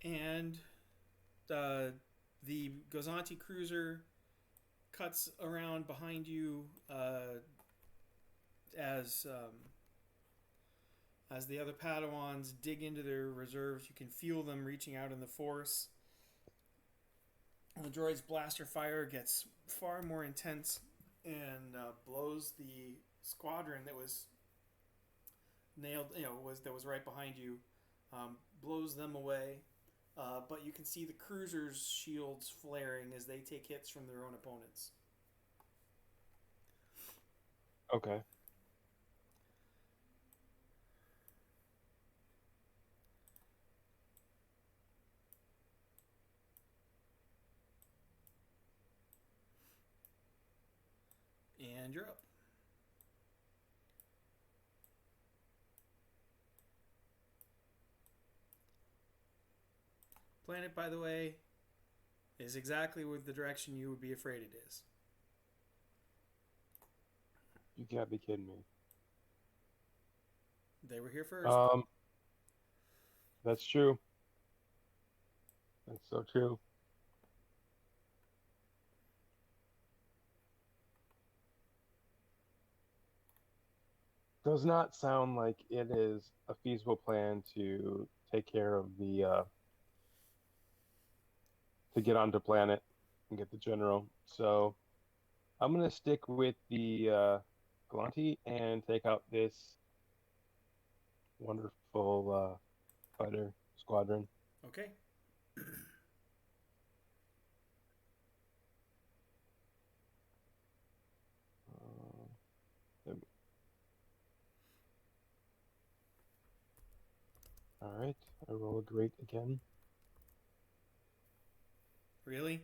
And the Gozanti cruiser cuts around behind you as the other Padawans dig into their reserves. You can feel them reaching out in the Force. And the droid's blaster fire gets far more intense and blows the squadron that was nailed, that was right behind you, blows them away. But you can see the cruiser's shields flaring as they take hits from their own opponents. Okay. And you're up. Planet, by the way, is exactly with the direction you would be afraid it is. You can't be kidding me. They were here first. That's true. That's so true. Does not sound like it is a feasible plan to take care of the to get onto planet and get the general. So I'm gonna stick with the Colony and take out this wonderful fighter squadron. Okay. All right, I roll a great again. Really?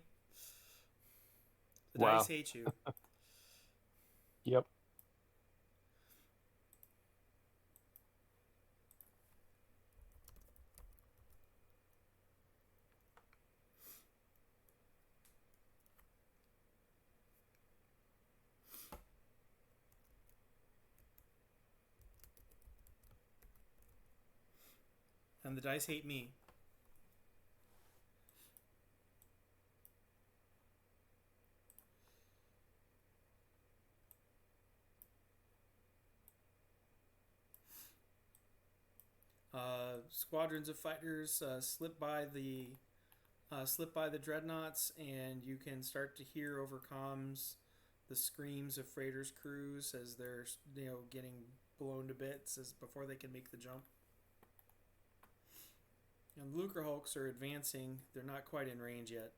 The Wow. dice hate you. Yep. And the dice hate me. Squadrons of fighters slip by the dreadnoughts, and you can start to hear over comms the screams of freighters' crews as they're getting blown to bits as before they can make the jump. And the Lucrehulks are advancing. They're not quite in range yet.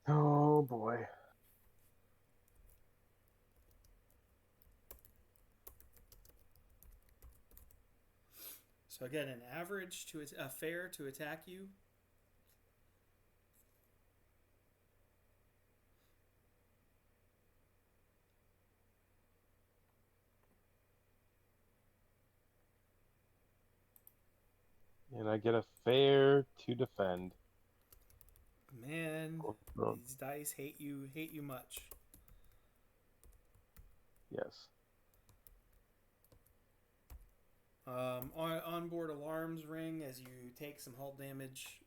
Oh boy. So again, an average to a fair to attack you. And I get a fair to defend. Man, these dice hate you much. Yes. Onboard alarms ring as you take some hull damage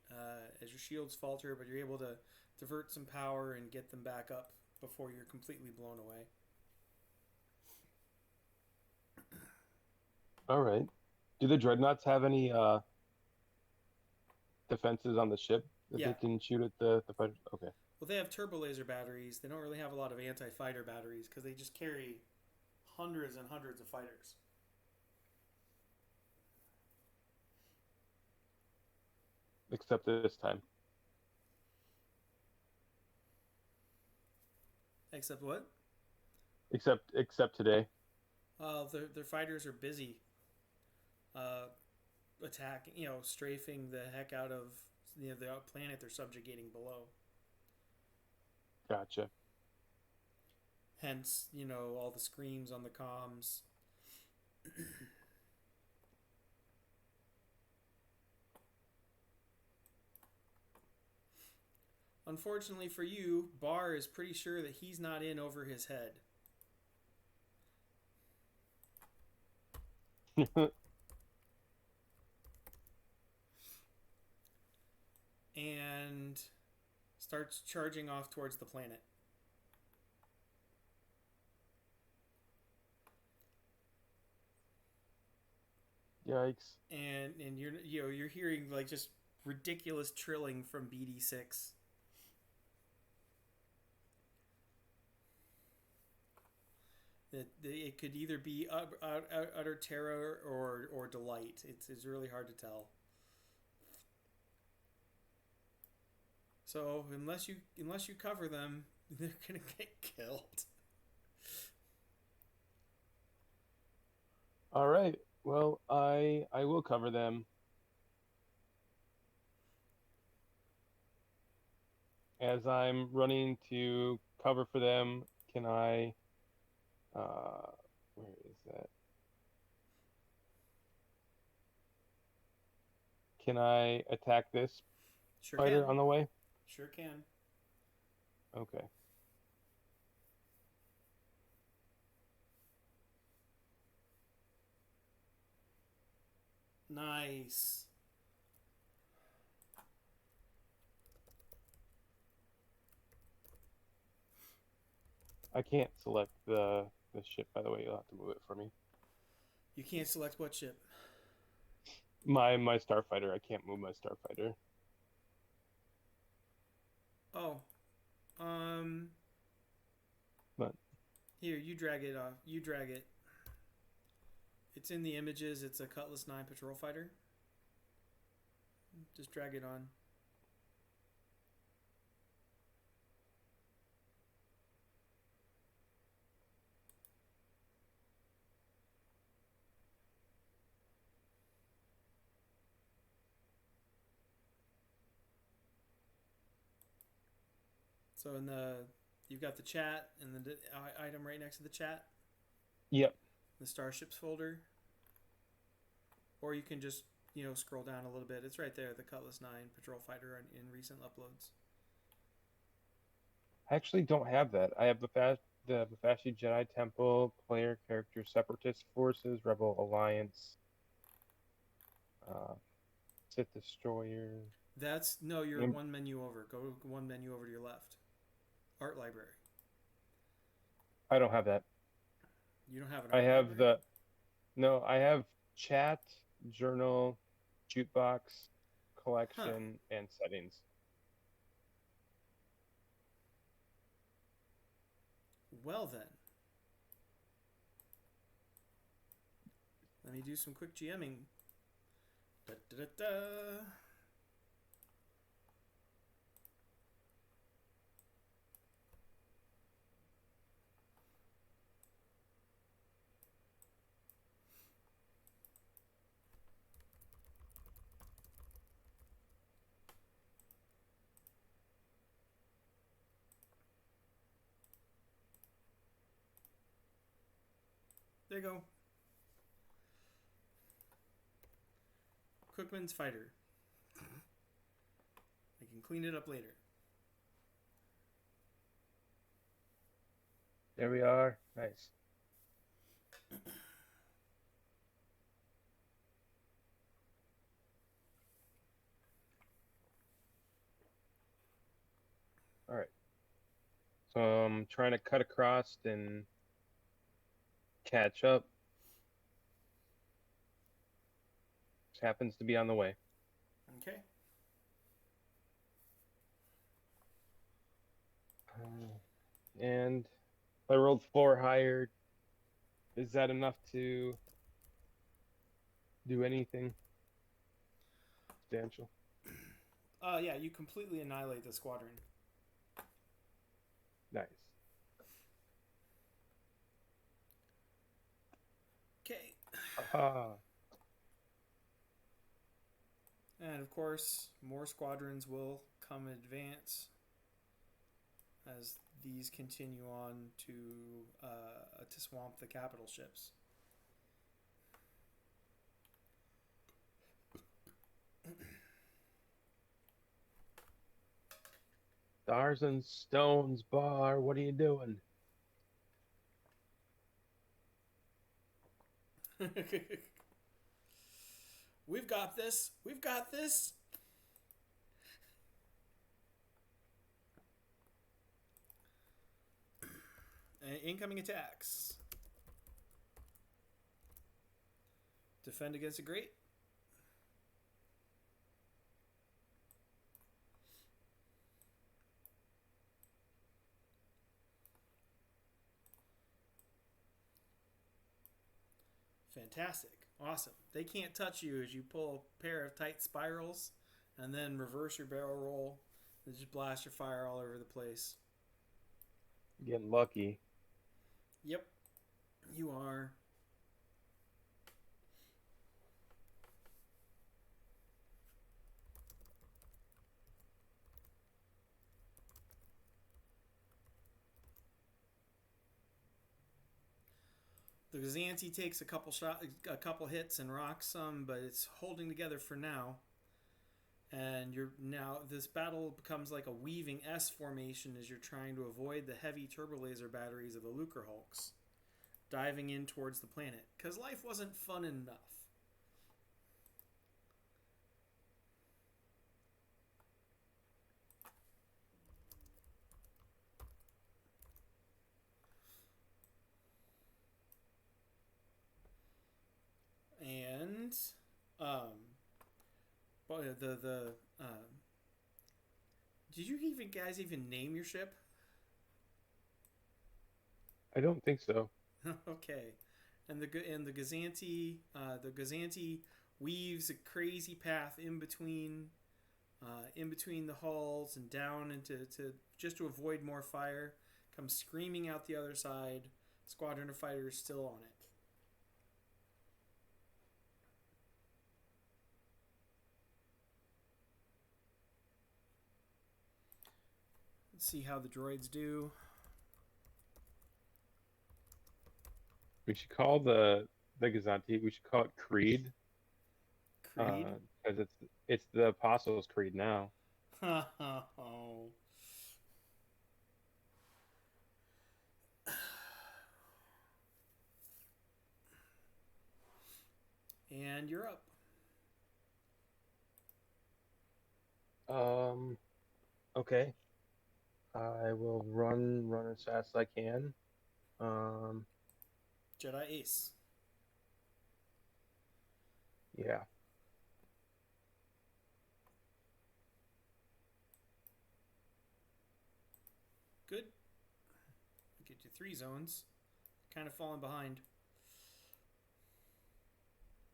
as your shields falter, but you're able to divert some power and get them back up before you're completely blown away. All right. Do the dreadnoughts have any defenses on the ship that they can shoot at the fighters? Okay. Well, they have turbo laser batteries. They don't really have a lot of anti-fighter batteries because they just carry hundreds and hundreds of fighters. Except this time. Except what? Except today. Their fighters are busy attacking, strafing the heck out of the planet they're subjugating below. Gotcha. Hence, all the screams on the comms. Unfortunately for you, Barr is pretty sure that he's not in over his head. And starts charging off towards the planet. Yikes. And you're hearing like just ridiculous trilling from BD6. It could either be utter terror or delight. It's really hard to tell. So unless you cover them, they're gonna get killed. All right. Well, I will cover them. As I'm running to cover for them, can I where is that? Can I attack this Sure fighter can. on the way? Sure can. Okay. Nice. I can't select the ship, by the way. You'll have to move it for me. You can't select what ship. My starfighter. I can't move my starfighter. Oh. Um. But Here, you drag it off. You drag it. It's in the images. It's a Cutlass 9 patrol fighter. Just drag it on. So in the you've got the chat and the item right next to the chat, yep. the starships folder, or you can just scroll down a little bit. It's right there, the Cutlass 9 patrol fighter in recent uploads. I actually don't have that. I have the Bpfasshi Jedi Temple, player character, Separatist Forces, Rebel Alliance, Sith Destroyer. That's no, you're Imp- one menu over. Go one menu over to your left. Art library. I don't have that. You don't have an I art have library? no, I have chat, journal, jukebox, Huh. collection, and settings. Well then. Let me do some quick GMing. Da, da, da, da. There you go. Cookman's fighter. I can clean it up later. There we are. Nice. All right. So I'm trying to cut across and catch up. Just happens to be on the way. Okay. And I rolled 4 higher. Is that enough to do anything substantial? Yeah, you completely annihilate the squadron. Nice. Okay. Aha. And of course, more squadrons will come in advance as these continue on to swamp the capital ships. Stars and Stones Bar, what are you doing? We've got this. We've got this. Incoming attacks. Defend against a great. Fantastic. Awesome. They can't touch you as you pull a pair of tight spirals and then reverse your barrel roll and just blast your fire all over the place. Getting lucky. Yep. You are. The Gazanti takes a couple hits and rocks some, but it's holding together for now. And this battle becomes like a weaving S formation as you're trying to avoid the heavy turbolaser batteries of the Lucre Hulks, diving in towards the planet. Because life wasn't fun enough. And did you guys even name your ship? I don't think so. Okay, and the Gazanti weaves a crazy path in between the hulls and down into just to avoid more fire. Comes screaming out the other side. Squadron of fighters still on it. Let's see how the droids do. We should call the Gazanti. We should call it Creed. Creed. Because it's the Apostles' Creed now. Oh. And you're up. Okay. I will run as fast as I can. Jedi Ace. Yeah. Good. Get you 3 zones. Kind of falling behind.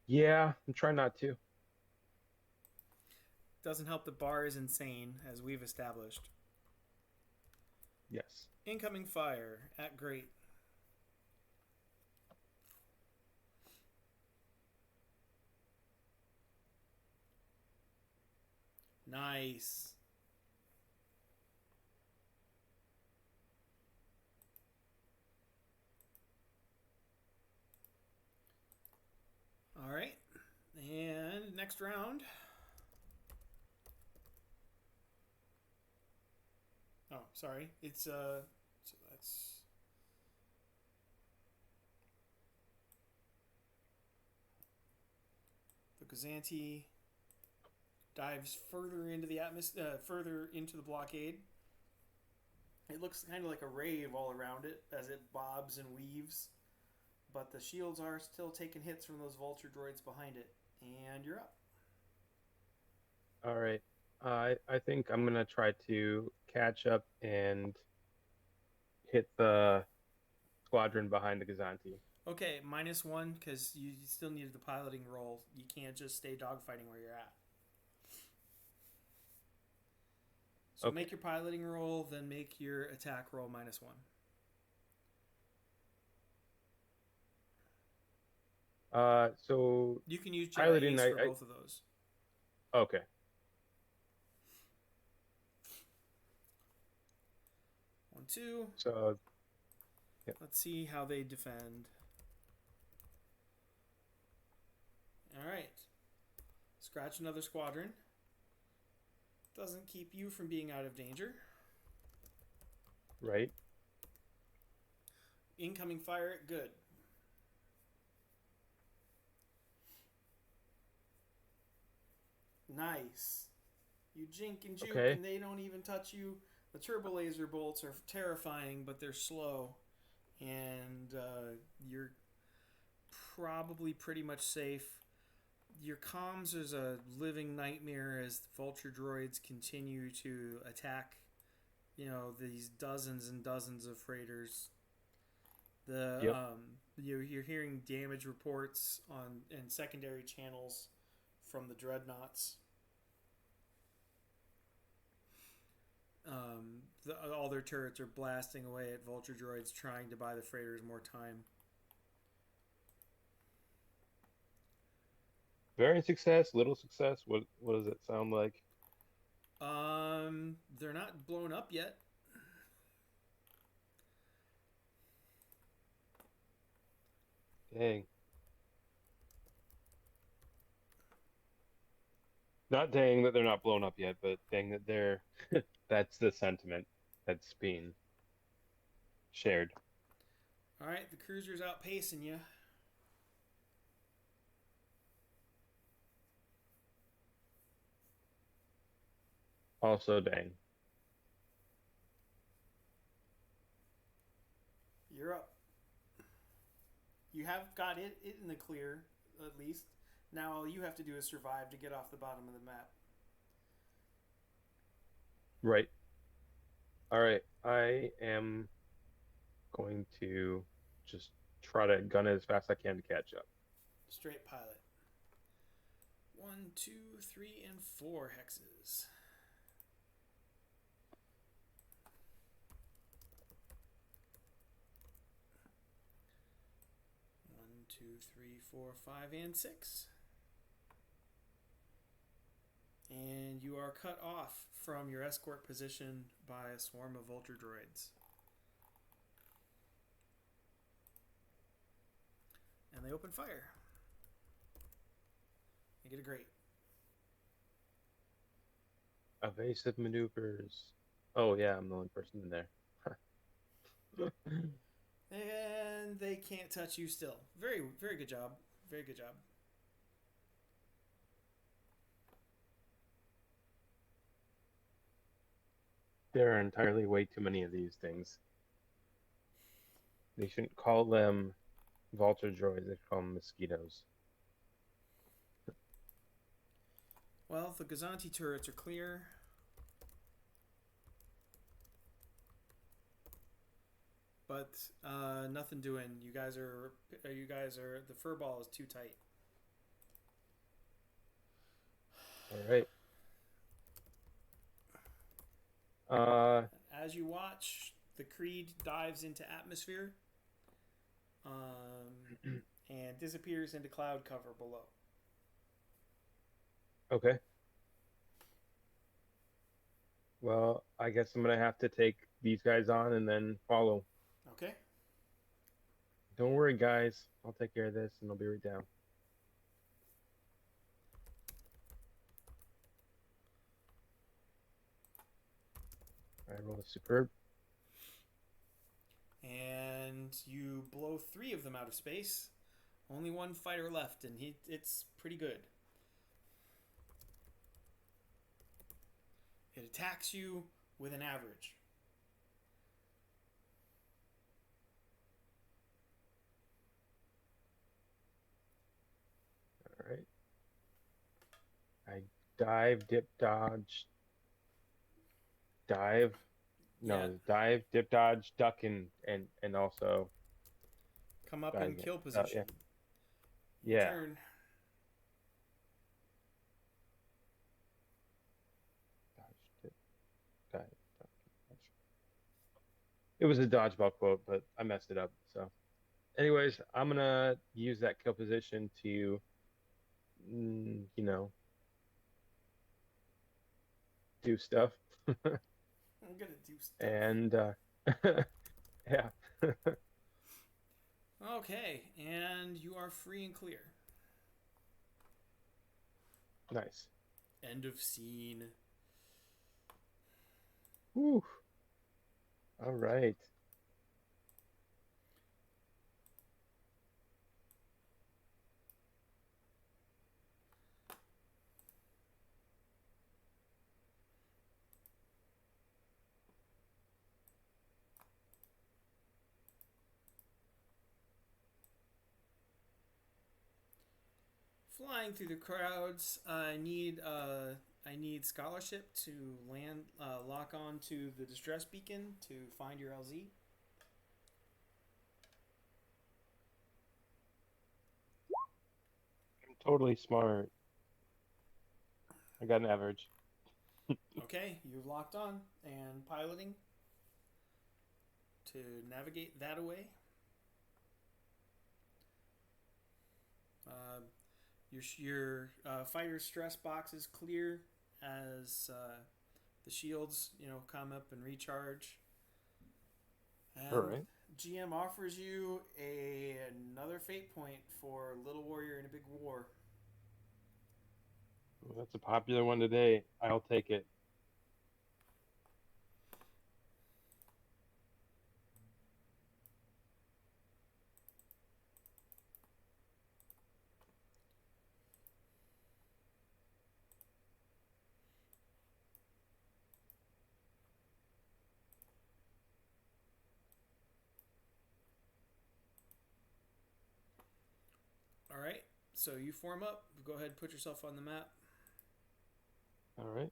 Yeah, I'm trying not to. Doesn't help the bar is insane, as we've established. Yes. Incoming fire at great. Nice. All right. And next round. Oh, sorry. It's so that's the Gazanti dives further into the further into the blockade. It looks kind of like a rave all around it as it bobs and weaves, but the shields are still taking hits from those vulture droids behind it. And you're up. All right. I think I'm gonna try to catch up and hit the squadron behind the Gazanti. Okay, -1 because you still needed the piloting roll. You can't just stay dogfighting where you're at. So Okay. make your piloting roll, then make your attack roll -1. So You can use Jedi piloting, Ace for both of those. Okay. 1, 2. So, yep. Let's see how they defend. All right. Scratch another squadron. Doesn't keep you from being out of danger. Right. Incoming fire, good. Nice. You jink and juke, Okay. and they don't even touch you. The turbo laser bolts are terrifying, but they're slow. And you're probably pretty much safe. Your comms is a living nightmare as the vulture droids continue to attack, these dozens and dozens of freighters. You're hearing damage reports in secondary channels from the dreadnoughts. All their turrets are blasting away at vulture droids trying to buy the freighters more time. Varying success, little success. What does it sound like? They're not blown up yet. Dang. Not dang that they're not blown up yet, but dang that they're. That's the sentiment that's being shared. All right, the cruiser's outpacing you. Also, dang. You're up. You have got it in the clear, at least. Now all you have to do is survive to get off the bottom of the map. Right. All right. I am going to just try to gun it as fast as I can to catch up. Straight pilot. 1, 2, 3, and 4 hexes. 1, 2, 3, 4, 5, and 6. And you are cut off from your escort position by a swarm of vulture droids. And they open fire. They get a great. Evasive maneuvers. Oh yeah, I'm the only person in there. And they can't touch you still. Very, very good job. Very good job. There are entirely way too many of these things. They shouldn't call them vulture droids, they should call them mosquitoes. Well, the Gazanti turrets are clear. But nothing doing. You guys are. The fur ball is too tight. All right. As you watch, the Creed dives into atmosphere and disappears into cloud cover below. Okay. Well, I guess I'm gonna have to take these guys on and then follow. Okay. Don't worry, guys. I'll take care of this and I'll be right down. I roll a superb. And you blow 3 of them out of space. Only 1 fighter left, and it's pretty good. It attacks you with an average. All right. I dive, dip, dodge, dive. No, Yeah. dive, dip, dodge, duck, and also Come up dive in again. kill position. Yeah. Turn. Dodge, dip, dive, duck, dodge. It was a dodgeball quote, but I messed it up. So, anyways, I'm gonna use that kill position to, do stuff. I'm gonna do stuff. And yeah. Okay, and you are free and clear. Nice. End of scene. Whew. All right. Flying through the crowds, I need scholarship to land, lock on to the distress beacon to find your LZ. I'm totally smart. I got an average. Okay, you've locked on and piloting to navigate that away. Your fighter stress box is clear as the shields, come up and recharge. And All right. GM offers you another fate point for Little Warrior in a Big War. Well, that's a popular one today. I'll take it. All right. So you form up. Go ahead and put yourself on the map. All right.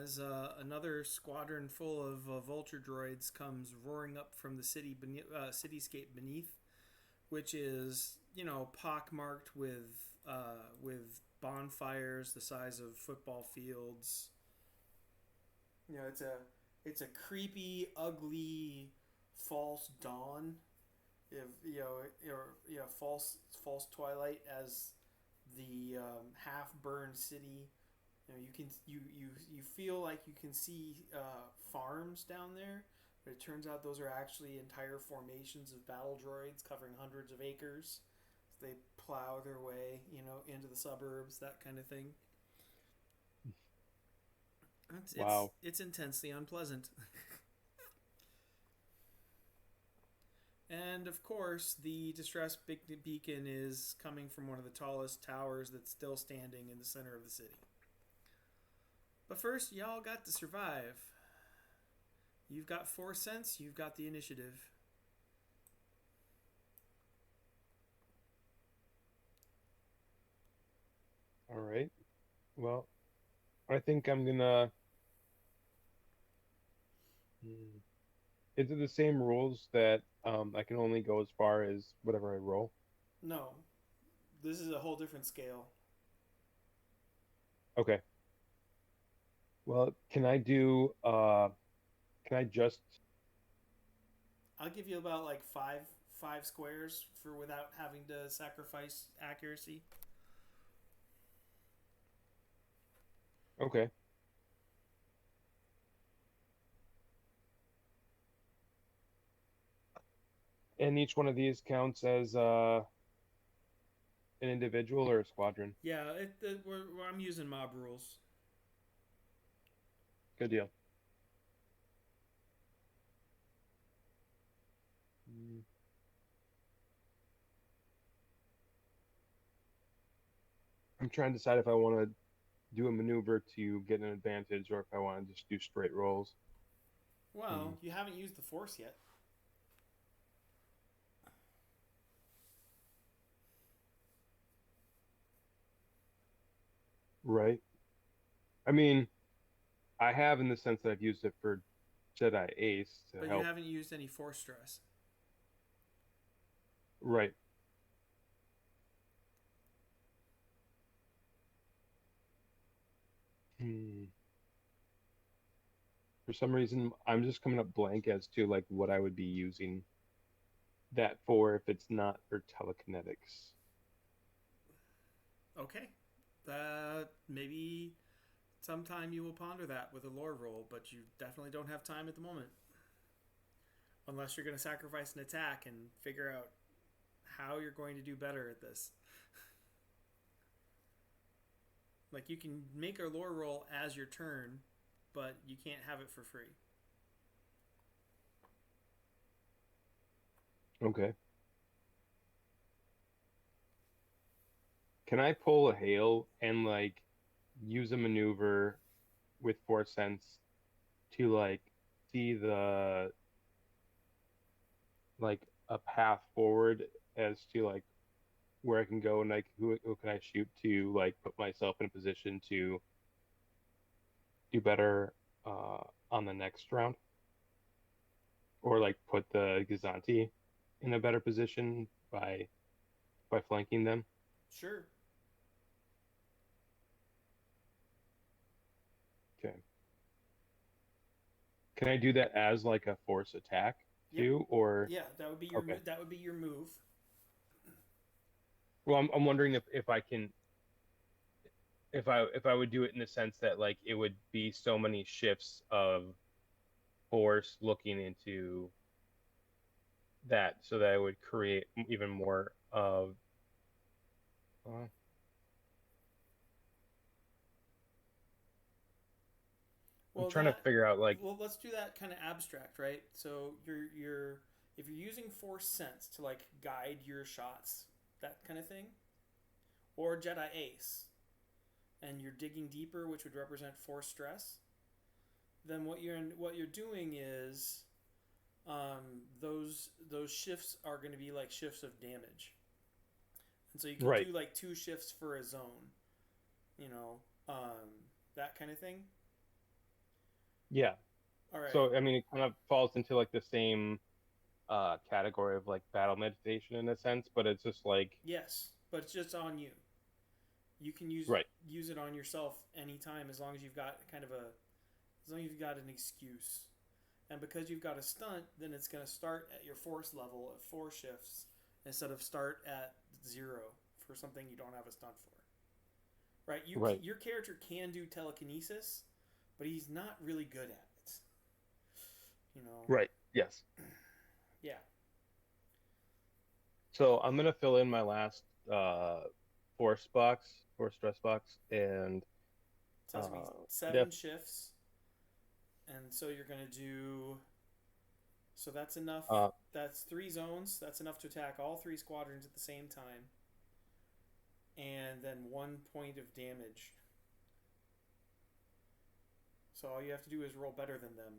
As another squadron full of vulture droids comes roaring up from the cityscape beneath, which is pockmarked with bonfires the size of football fields. It's a creepy, ugly, false dawn. If false twilight as the half burned city. You feel like you can see farms down there, but it turns out those are actually entire formations of battle droids covering hundreds of acres. So they plow their way, into the suburbs, that kind of thing. Wow. It's intensely unpleasant. And of course, the distress beacon is coming from one of the tallest towers that's still standing in the center of the city. But first, y'all got to survive. You've got 4 cents, you've got the initiative. All right. Well, I think I'm gonna. Is it the same rules that I can only go as far as whatever I roll? No, this is a whole different scale. Okay. Well, can I do? Can I just? I'll give you about like five squares for without having to sacrifice accuracy. Okay. And each one of these counts as an individual or a squadron. Yeah, I'm using mob rules. Good deal. Mm. I'm trying to decide if I want to do a maneuver to get an advantage or if I want to just do straight rolls. Well, you haven't used the force yet. Right. I mean, I have in the sense that I've used it for Jedi Ace to But you help. haven't used any force stress. Right. Hmm. For some reason, I'm just coming up blank as to like what I would be using that for if it's not for telekinetics. Okay. Maybe sometime you will ponder that with a lore roll, but you definitely don't have time at the moment. Unless you're going to sacrifice an attack and figure out how you're going to do better at this. Like, you can make a lore roll as your turn, but you can't have it for free. Okay. Can I pull a hail and like use a maneuver with 4 cents to like see the like a path forward as to like where I can go and like who can I shoot to like put myself in a position to do better on the next round, or like put the Gazanti in a better position by flanking them. Sure. Okay. Can I do that as like a force attack Yep. too, or Yeah, that would be okay? your move. Well, I'm wondering if I can if I would do it in the sense that like it would be so many shifts of force looking into that, so that I would create even more of. Uh, I'm Well, trying to figure out like let's do that kind of abstract, right? So you're if you're using force sense to like guide your shots, that kind of thing, or Jedi Ace, and you're digging deeper, which would represent force stress, then what you're doing is those shifts are going to be like shifts of damage, and so you can right. do like 2 shifts for a zone, you know, that kind of thing. Yeah. All right. So I mean, it kind of falls into like the same category of like battle meditation in a sense, but it's just like Yes, but it's just on you. You can right, use it on yourself anytime as long as you've got as long as you've got an excuse. And because you've got a stunt, then it's going to start at your force level at 4 shifts instead of start at 0 for something you don't have a stunt for. Right? right, Your character can do telekinesis, but he's not really good at it. You know. right. Yes. Yeah. So I'm gonna fill in my last force stress box, and So that's going to be def 7 shifts. And so you're going to do. So that's enough. uh That's 3 zones. That's enough to attack all 3 squadrons at the same time. And then 1 point of damage. So all you have to do is roll better than them.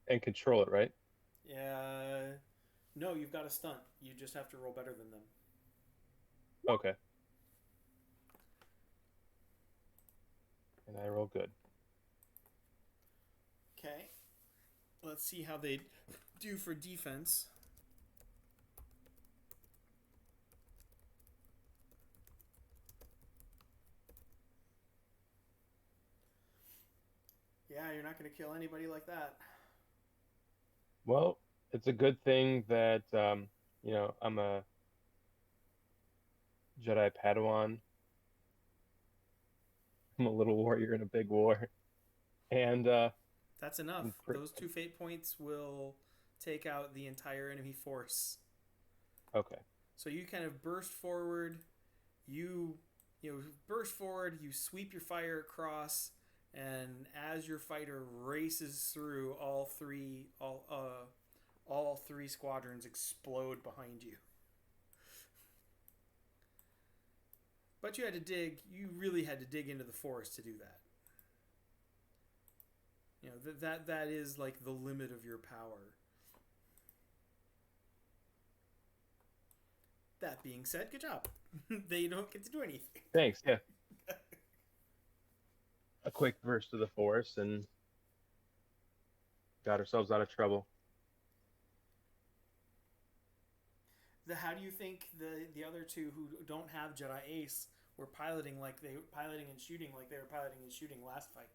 and control it, right? Yeah. No, you've got a stunt. You just have to roll better than them. Okay. And I roll good. Okay. Let's see how they do for defense. Yeah, you're not going to kill anybody like that. Well, it's a good thing that I'm a Jedi Padawan. I'm a little warrior in a big war, and That's enough. Those 2 fate points will take out the entire enemy force. okay. So you kind of burst forward. You burst forward. You sweep your fire across, and as your fighter races through, all three squadrons explode behind you. But you had to dig. You really had to dig into the forest to do that. You know that is like the limit of your power. That being said, good job. They don't get to do anything. Thanks. Yeah. A quick burst of the force and got ourselves out of trouble. How do you think the other 2 who don't have Jedi Ace were piloting and shooting like they were piloting and shooting last fight?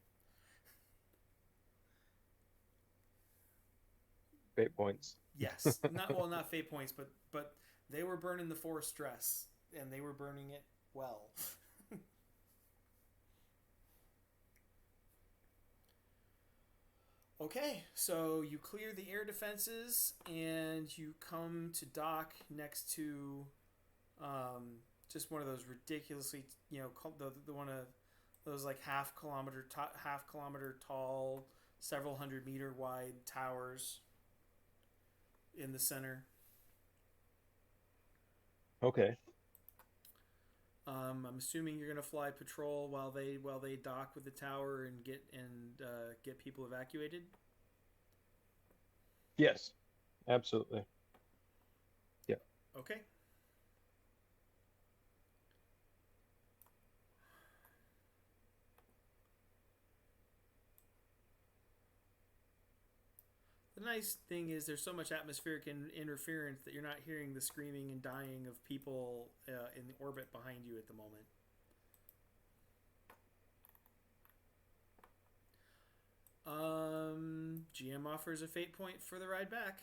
Fate points. Yes, not fate points, but they were burning the force stress and they were burning it well. Okay, so you clear the air defenses and you come to dock next to just one of those ridiculously, the one of those like half kilometer tall, several 100-meter wide towers in the center. Okay. I'm assuming you're gonna fly patrol while they dock with the tower and get people evacuated. Yes. Absolutely. Yeah. Okay. The nice thing is there's so much atmospheric interference that you're not hearing the screaming and dying of people in the orbit behind you at the moment. GM offers a fate point for the ride back.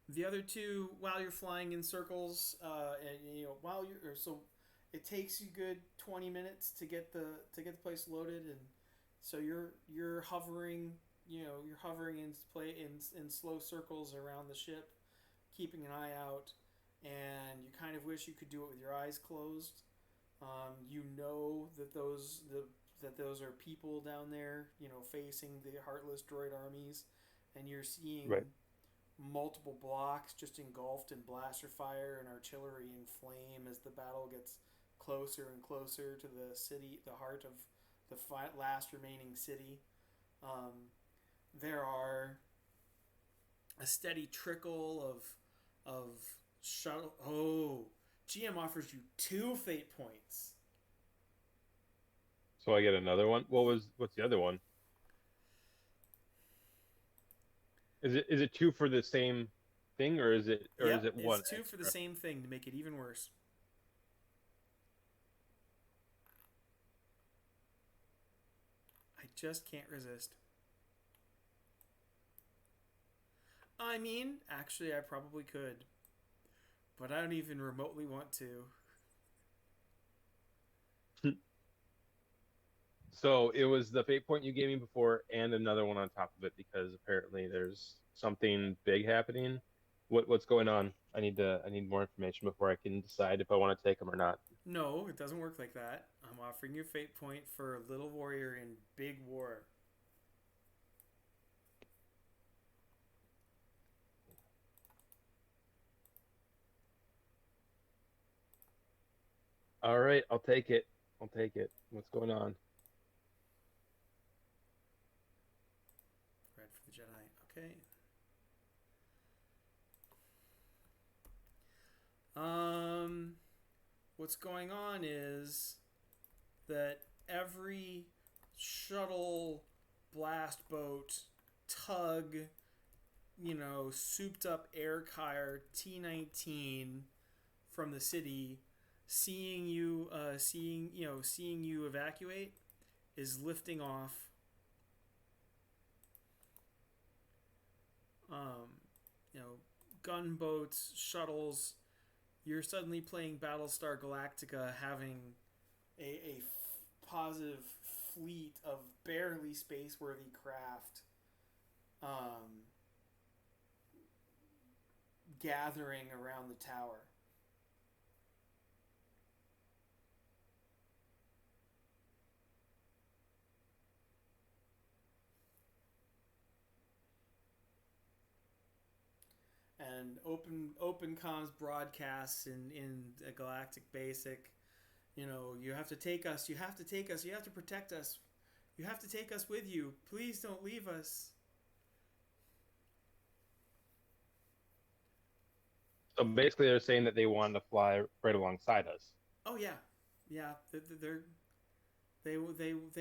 The other two, while you're flying in circles, and while you're so, it takes you good 20 minutes to get the place loaded, and so you're hovering, you're hovering in slow circles around the ship, keeping an eye out, and you kind of wish you could do it with your eyes closed. You know that those are people down there, facing the heartless droid armies, and you're seeing Right. multiple blocks just engulfed in blaster fire and artillery in flame as the battle gets closer and closer to the city, the heart of the last remaining city. There are a steady trickle of shuttle. Oh, GM offers you 2 fate points. So I get another one. What's the other one? Is it 2 for the same thing, or is it Yep, one it's 2 for the extra? same thing to make it even worse. I just can't resist. I mean, actually, I probably could, but I don't even remotely want to. So it was the fate point you gave me before, and another one on top of it because apparently there's something big happening. What's going on? I need more information before I can decide if I want to take them or not. No, it doesn't work like that. I'm offering you a fate point for Little Warrior in Big War. All right, I'll take it. I'll take it. What's going on? Red for the Jedi. Okay. What's going on is that every shuttle, blast boat, tug, souped up air car T-19 from the city, seeing you evacuate, is lifting off. You know, gunboats, shuttles. You're suddenly playing Battlestar Galactica, having a positive fleet of barely space-worthy craft gathering around the tower. And open comms broadcasts in a Galactic Basic. You have to take us. You have to take us. You have to protect us. You have to take us with you. Please don't leave us. So basically, they're saying that they wanted to fly right alongside us. Oh yeah, yeah. They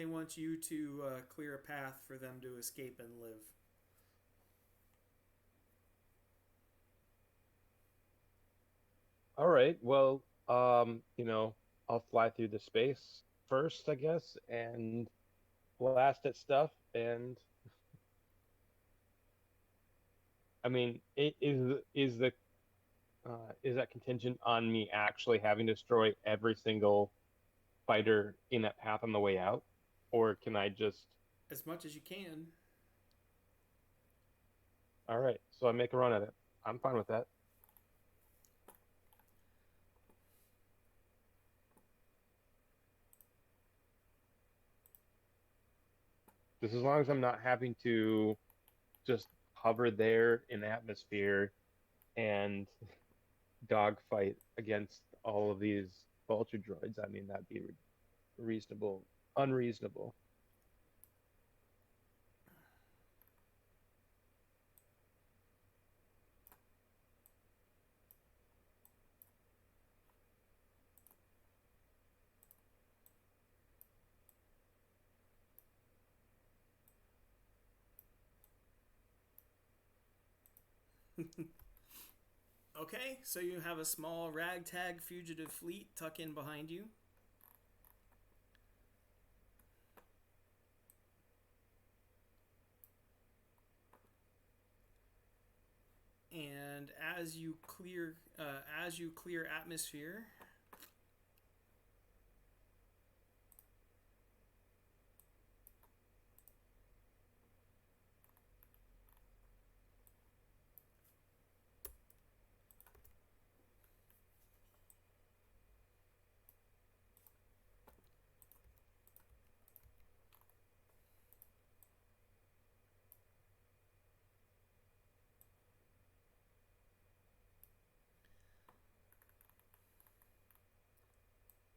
want you to clear a path for them to escape and live. All right. Well, I'll fly through the space first, I guess, and blast at stuff. And I mean, is that contingent on me actually having to destroy every single fighter in that path on the way out, or can I just? As much as you can. All right. So I make a run at it. I'm fine with that. Just as long as I'm not having to just hover there in the atmosphere and dogfight against all of these vulture droids. I mean, that'd be reasonable, unreasonable. Okay, so you have a small ragtag fugitive fleet tuck in behind you. And as you clear atmosphere,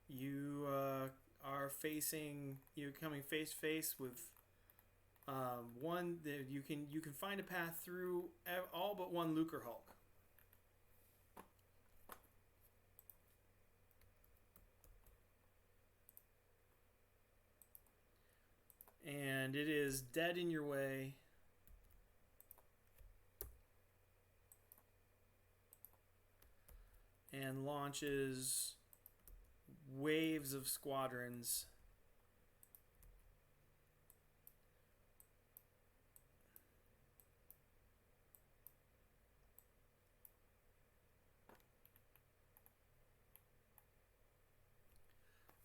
you are facing you're coming face to face with one that you can find a path through all but one Lucre Hulk. And it is dead in your way. And launches waves of squadrons.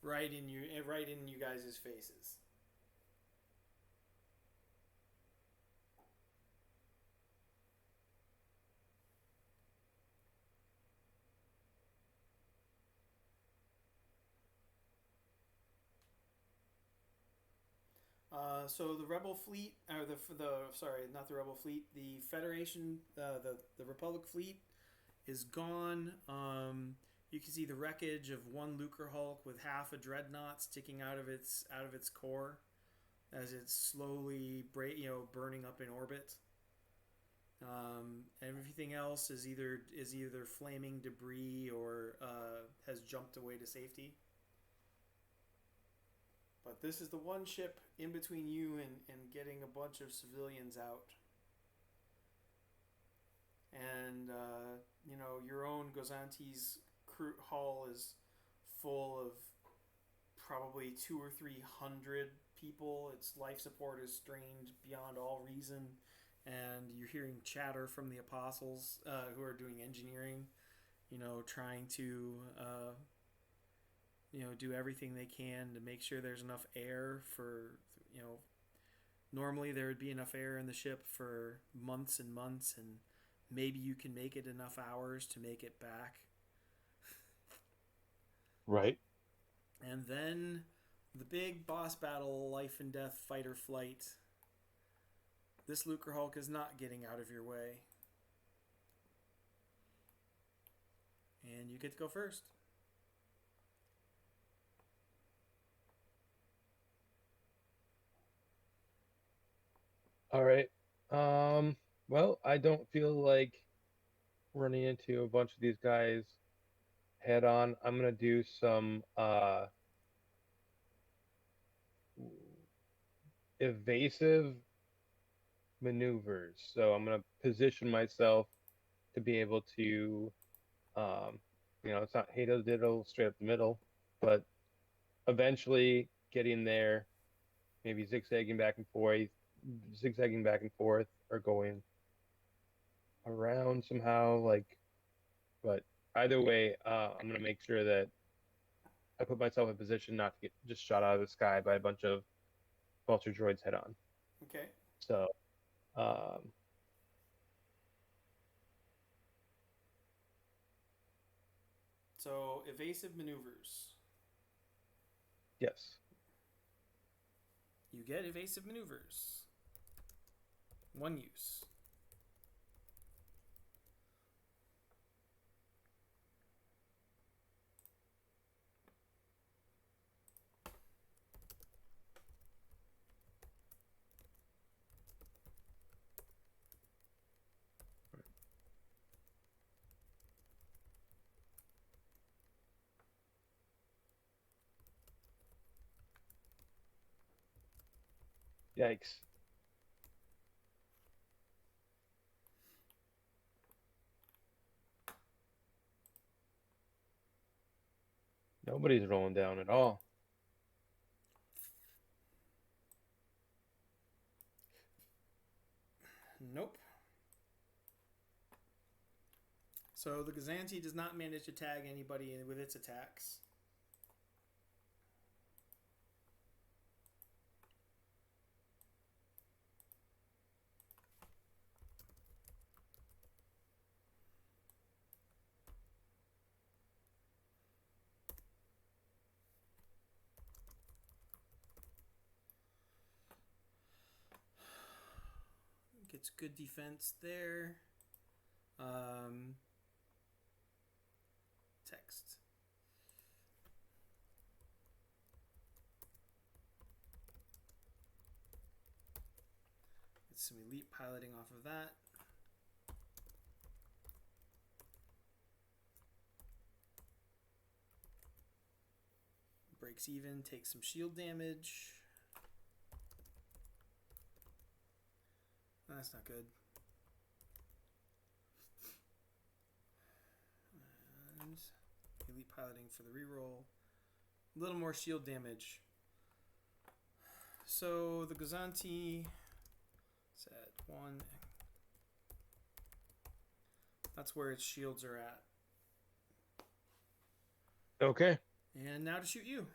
Right in you guys' faces. So the Rebel fleet, or not the Rebel fleet, the Federation, the Republic fleet is gone. You can see the wreckage of one Lucre Hulk with half a dreadnought sticking out of its core, as it's slowly burning up in orbit. Everything else is either flaming debris or has jumped away to safety. But this is the one ship in between you and getting a bunch of civilians out. And, your own Gozanti's crew hull is full of probably 200 or 300 people. Its life support is strained beyond all reason. And you're hearing chatter from the apostles who are doing engineering, trying to do everything they can to make sure there's enough air for, normally there would be enough air in the ship for months and months, and maybe you can make it enough hours to make it back. Right. And then the big boss battle, life and death, fight or flight. This Lucre Hulk is not getting out of your way. And you get to go first. All right. Well, I don't feel like running into a bunch of these guys head on. I'm gonna do some evasive maneuvers. So I'm gonna position myself to be able to, um, it's not Hato Diddle straight up the middle, but eventually getting there, maybe zigzagging back and forth, or going around somehow. But either way, I'm gonna make sure that I put myself in position not to get just shot out of the sky by a bunch of vulture droids head on. Okay. So, um, So, evasive maneuvers. yes. You get evasive maneuvers. One use. Yikes. Nobody's rolling down at all. Nope. So the Gazanti does not manage to tag anybody with its attacks. Gets good defense there. Text. Get some elite piloting off of that. Breaks even, takes some shield damage. That's not good. And elite piloting for the reroll. A little more shield damage. So the Gazanti is at 1. That's where its shields are at. Okay. And now to shoot you.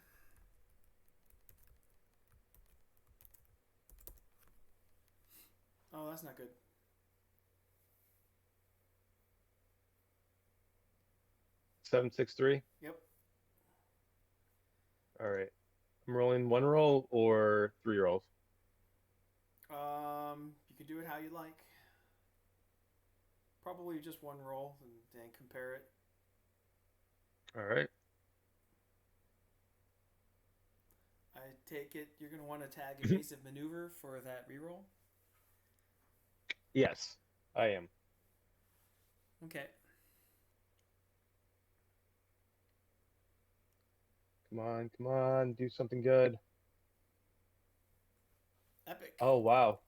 Oh, that's not good. Seven, 6, 3. Yep. All right. I'm rolling 1 roll or 3 rolls. You can do it how you like. Probably just 1 roll and compare it. All right. I take it you're going to want to tag Evasive Maneuver for that reroll? Yes, I am. Okay. Come on, do something good. Epic. Oh, wow.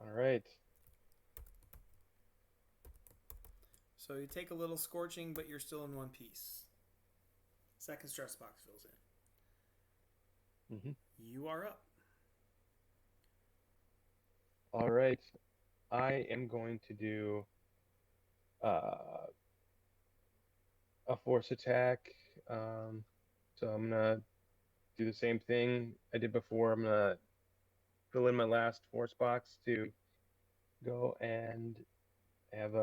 All right. So you take a little scorching, but you're still in 1 piece. Second stress box fills in. Mm-hmm. You are up. All right. I am going to do a force attack. So I'm going to do the same thing I did before. I'm going to fill in my last force box to go and have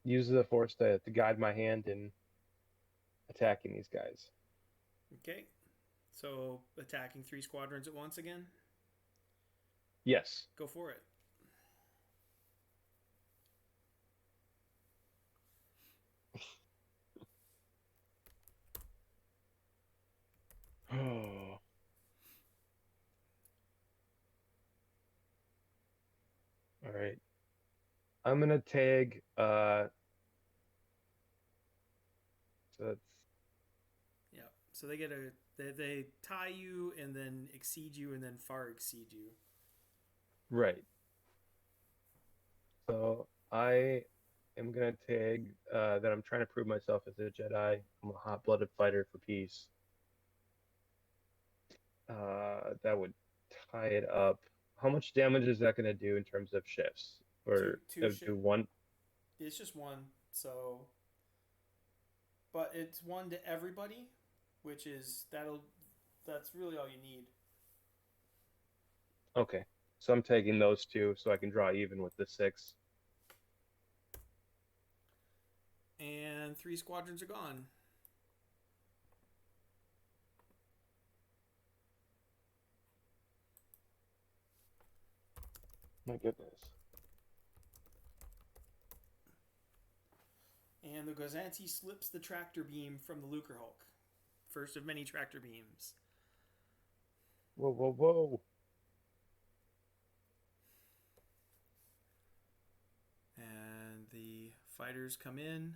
use the force to guide my hand in attacking these guys. Okay. So attacking 3 squadrons at once again? Yes. Go for it. Oh. All right. I'm gonna tag so that's Yeah. So they get they tie you and then exceed you and then far exceed you. right. So I am gonna tag that I'm trying to prove myself as a Jedi. I'm a hot-blooded fighter for peace. That would tie it up. How much damage is that gonna do in terms of shifts? Or Two do one? It's just 1. So but it's 1 to everybody, which is that's really all you need. Okay. So I'm taking those 2 so I can draw even with the 6. And 3 squadrons are gone. My goodness. And the Gozanti slips the tractor beam from the Lucre Hulk. First of many tractor beams. Whoa, whoa, whoa. And the fighters come in.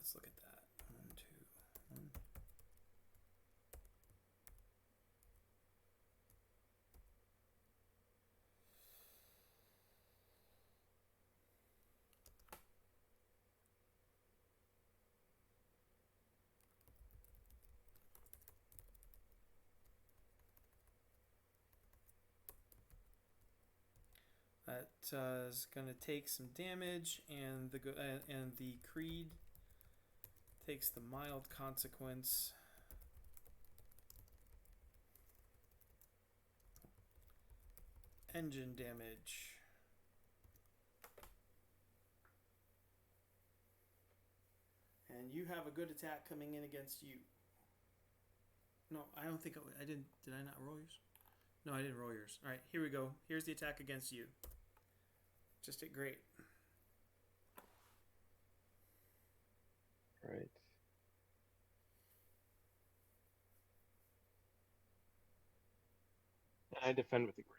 let's look at that. 1, 2, 1. That is going to take some damage, and the Creed takes the mild consequence. Engine damage. And you have a good attack coming in against you. No, I don't think I didn't. Did I not roll yours? No, I didn't roll yours. All right, here we go. Here's the attack against you. Just hit great. Right. I defend with the great.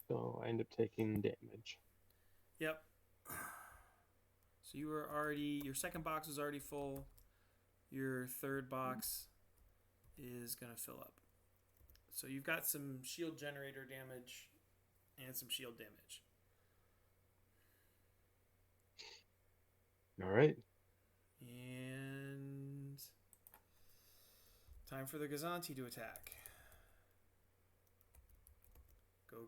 So I end up taking damage. Yep. So you were already, your second box was already full. Your third box is going to fill up. So you've got some shield generator damage and some shield damage. All right. And time for the Gazanti to attack.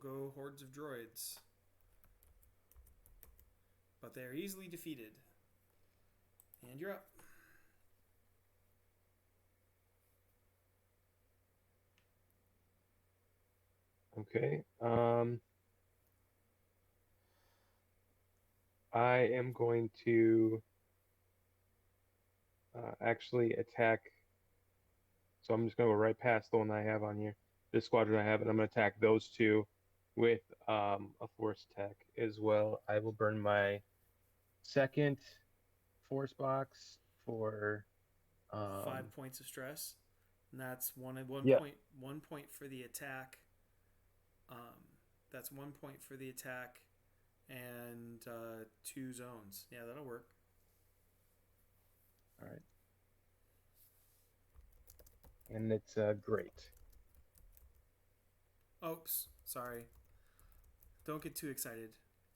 Go hordes of droids. But they are easily defeated. And you're up. Okay. I am going to actually attack. So I'm just going to go right past the one I have on here. This squadron I have, and I'm going to attack those two with a force attack as well. I will burn my second force box for 5 points of stress. And that's one yeah. point, 1 point for the attack. That's 1 point for the attack and 2 zones. Yeah, that'll work. All right. And it's great. Oops, sorry. Don't get too excited.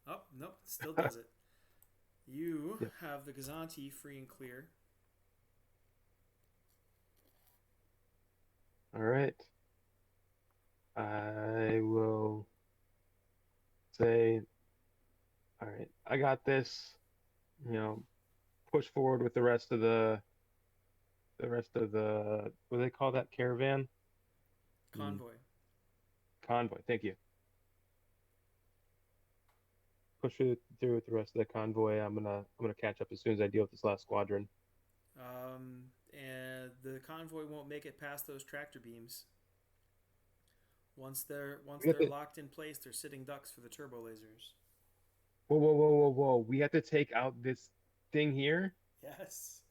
Oh, nope, still does it. You have the Gazanti free and clear. All right. I will say, all right, I got this. You know, push forward with the rest of the what do they call that, caravan? Convoy. Convoy. Thank you. Push it through with the rest of the convoy. I'm gonna catch up as soon as I deal with this last squadron. And the convoy won't make it past those tractor beams. Once they're locked in place, they're sitting ducks for the turbo lasers. Whoa! We have to take out this thing here. Yes.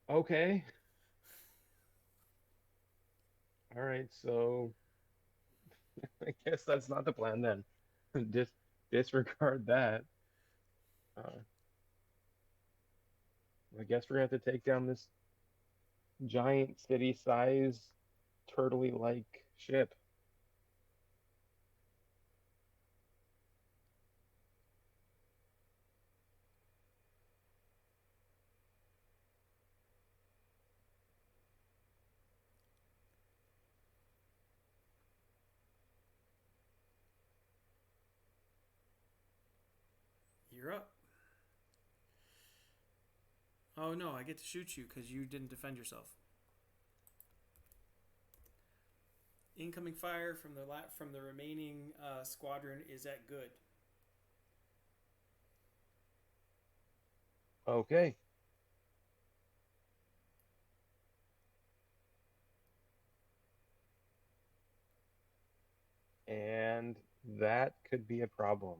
Okay. All right. So I guess that's not the plan then. Disregard that. I guess we're gonna have to take down this giant city-sized turtley-like ship. You're up. Oh no, I get to shoot you because you didn't defend yourself. Incoming fire from the remaining squadron is at good. Okay. And that could be a problem.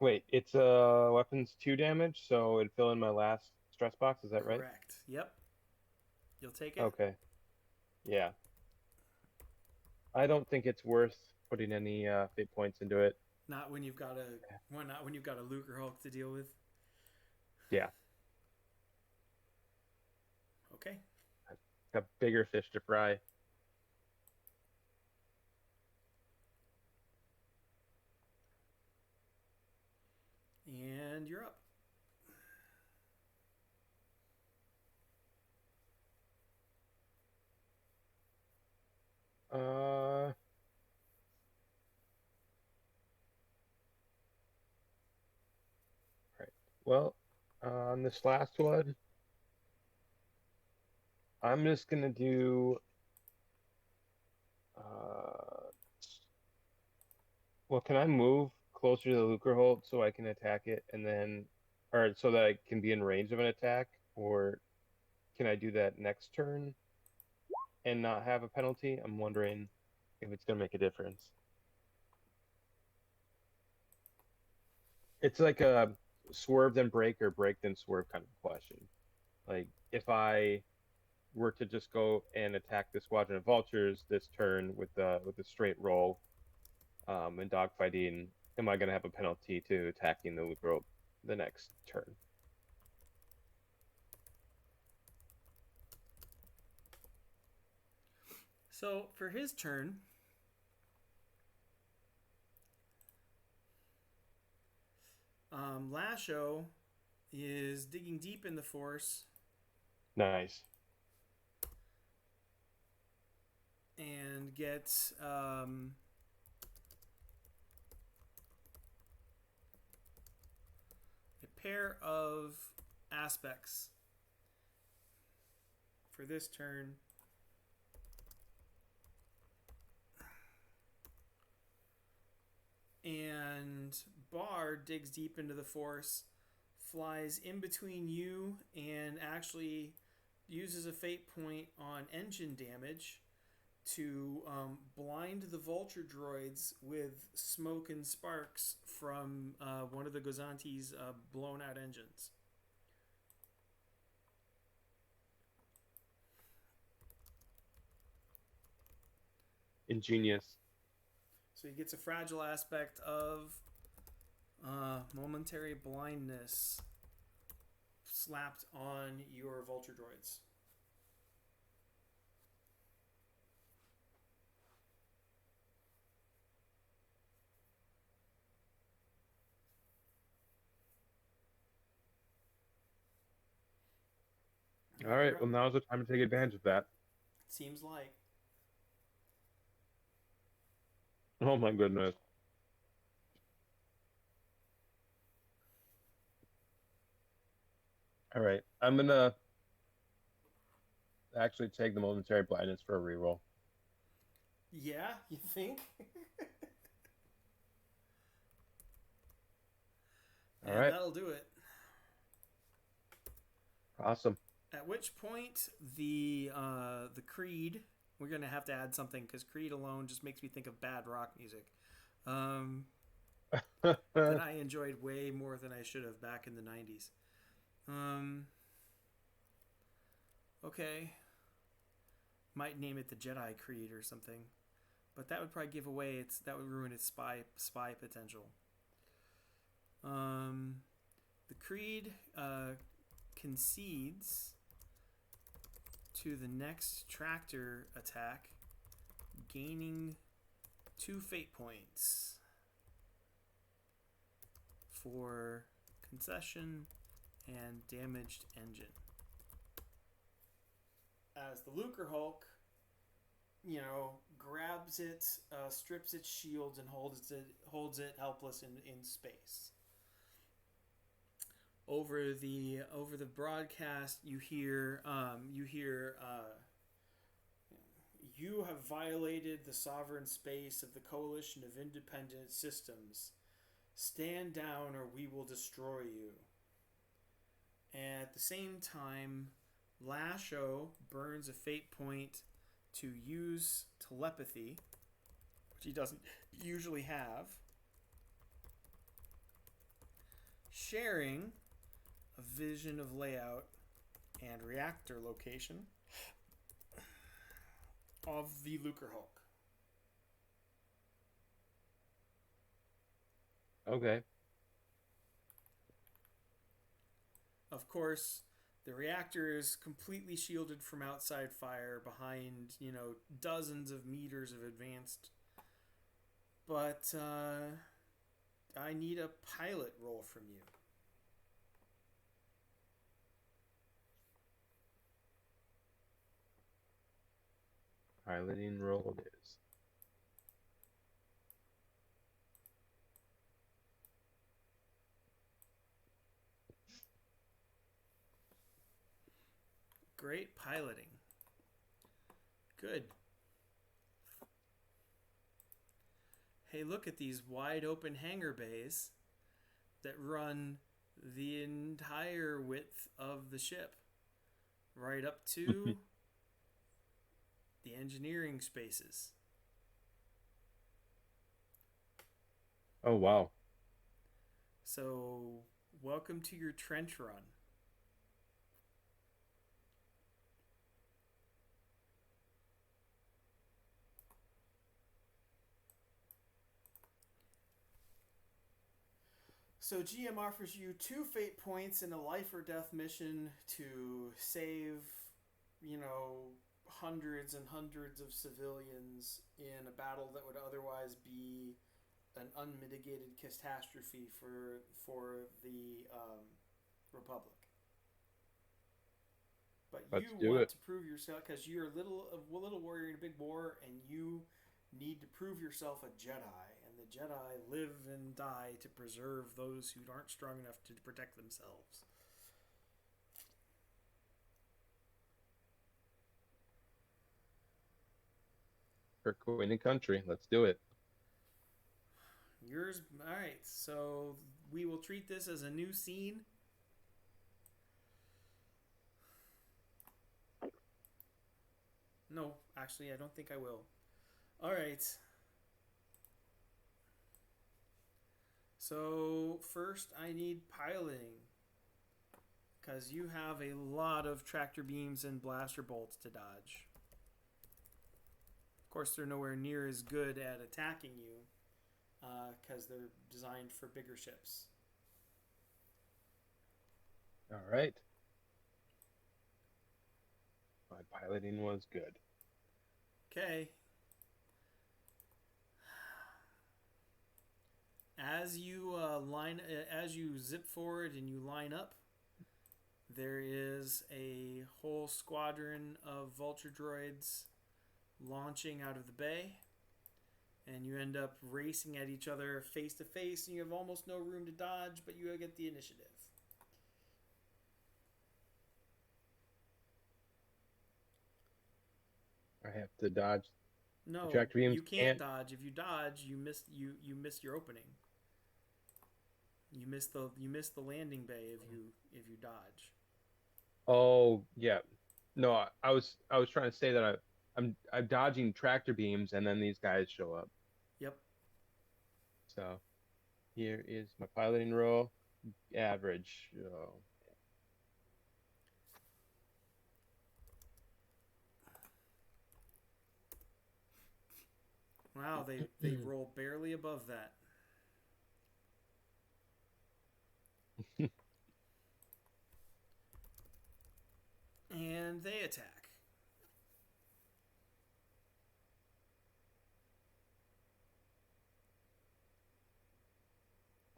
Wait, it's weapons 2 damage, so it'd fill in my last stress box, is that right? Correct. Yep. You'll take it? Okay. Yeah. I don't think it's worth putting any fate points into it. Not when you've got a not when you've got a Lucre Hulk to deal with. Yeah, Okay. got bigger fish to fry. And you're up. Uh, right. Well, on this last one, I'm just gonna do. Uh, well, can I move closer to the Lucre Hold so I can attack it, and then, or so that I can be in range of an attack, or can I do that next turn and not have a penalty? I'm wondering if it's gonna make a difference. It's like a swerve then break or break then swerve kind of question. Like if I were to just go and attack the squadron of vultures this turn with a straight roll, and dogfighting, am I going to have a penalty to attacking the loop rope the next turn? So for his turn, Lasho is digging deep in the force Nice. and gets a pair of aspects for this turn. And Bar digs deep into the force, flies in between you, and actually uses a fate point on engine damage to blind the vulture droids with smoke and sparks from one of the Gozanti's blown out engines. Ingenious. So he gets a fragile aspect of momentary blindness slapped on your vulture droids. All right. Well, now's the time to take advantage of that. Seems like. Oh my goodness. All right. I'm gonna actually take the momentary blindness for a reroll. Yeah, you think? All And right. that'll do it. Awesome. At which point the Creed, we're gonna have to add something because Creed alone just makes me think of bad rock music, that I enjoyed way more than I should have back in the '90s. Okay, might name it the Jedi Creed or something, but that would probably give away that would ruin its spy potential. The Creed concedes to the next tractor attack, gaining 2 fate points for concession and damaged engine. As the Lucre Hulk, grabs it, strips its shields, and holds it helpless in space. Over the broadcast, you hear you have violated the sovereign space of the coalition of independent systems. Stand down, or we will destroy you. And at the same time, Lasho burns a fate point to use telepathy, which he doesn't usually have, sharing a vision of layout and reactor location of the Lucre Hulk. Okay. Of course, the reactor is completely shielded from outside fire behind, dozens of meters of advanced. But I need a pilot roll from you. Piloting roll it is. Great piloting. Good. Hey, look at these wide open hangar bays that run the entire width of the ship, right up to the engineering spaces. Oh, wow. So, welcome to your trench run. So GM offers you 2 fate points in a life or death mission to save, hundreds and hundreds of civilians in a battle that would otherwise be an unmitigated catastrophe for the Republic. But Let's you do want it. to prove yourself because you're a little warrior in a big war, and you need to prove yourself a Jedi. And the Jedi live and die to preserve those who aren't strong enough to protect themselves. For Queen and Country. Let's do it. Yours, all right. So we will treat this as a new scene. No, actually, I don't think I will. All right. So first, I need piloting because you have a lot of tractor beams and blaster bolts to dodge. Of course, they're nowhere near as good at attacking you because they're designed for bigger ships. All right. My piloting was good. Okay. As you zip forward and you line up, there is a whole squadron of vulture droids launching out of the bay, and you end up racing at each other face to face, and you have almost no room to dodge, but you get the initiative. I have to dodge the No, tractor beams. you can't dodge. If you dodge, you miss your opening. You miss the landing bay if you dodge. Oh, yeah. No, I was trying to say that I'm dodging tractor beams and then these guys show up. Yep. So here is my piloting roll. Average. Oh. Wow, they roll barely above that. And they attack.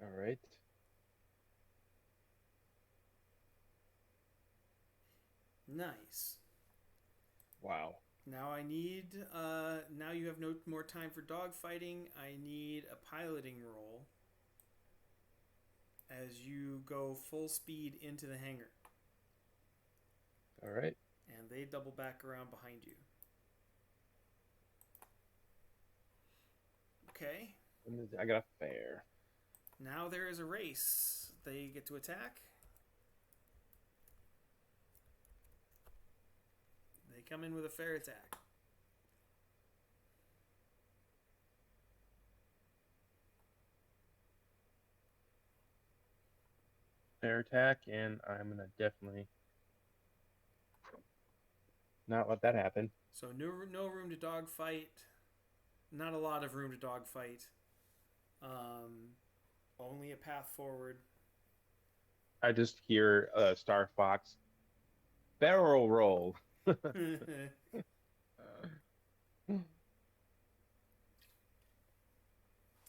All right. Nice. Wow. Now I need. Now you have no more time for dogfighting. I need a piloting roll as you go full speed into the hangar. All right. And they double back around behind you. Okay. I got a fair. Now there is a race. They get to attack. They come in with a fair attack. Fair attack, and I'm gonna definitely not let that happen. So no room to dogfight. Not a lot of room to dogfight. Only a path forward. I just hear Star Fox barrel roll.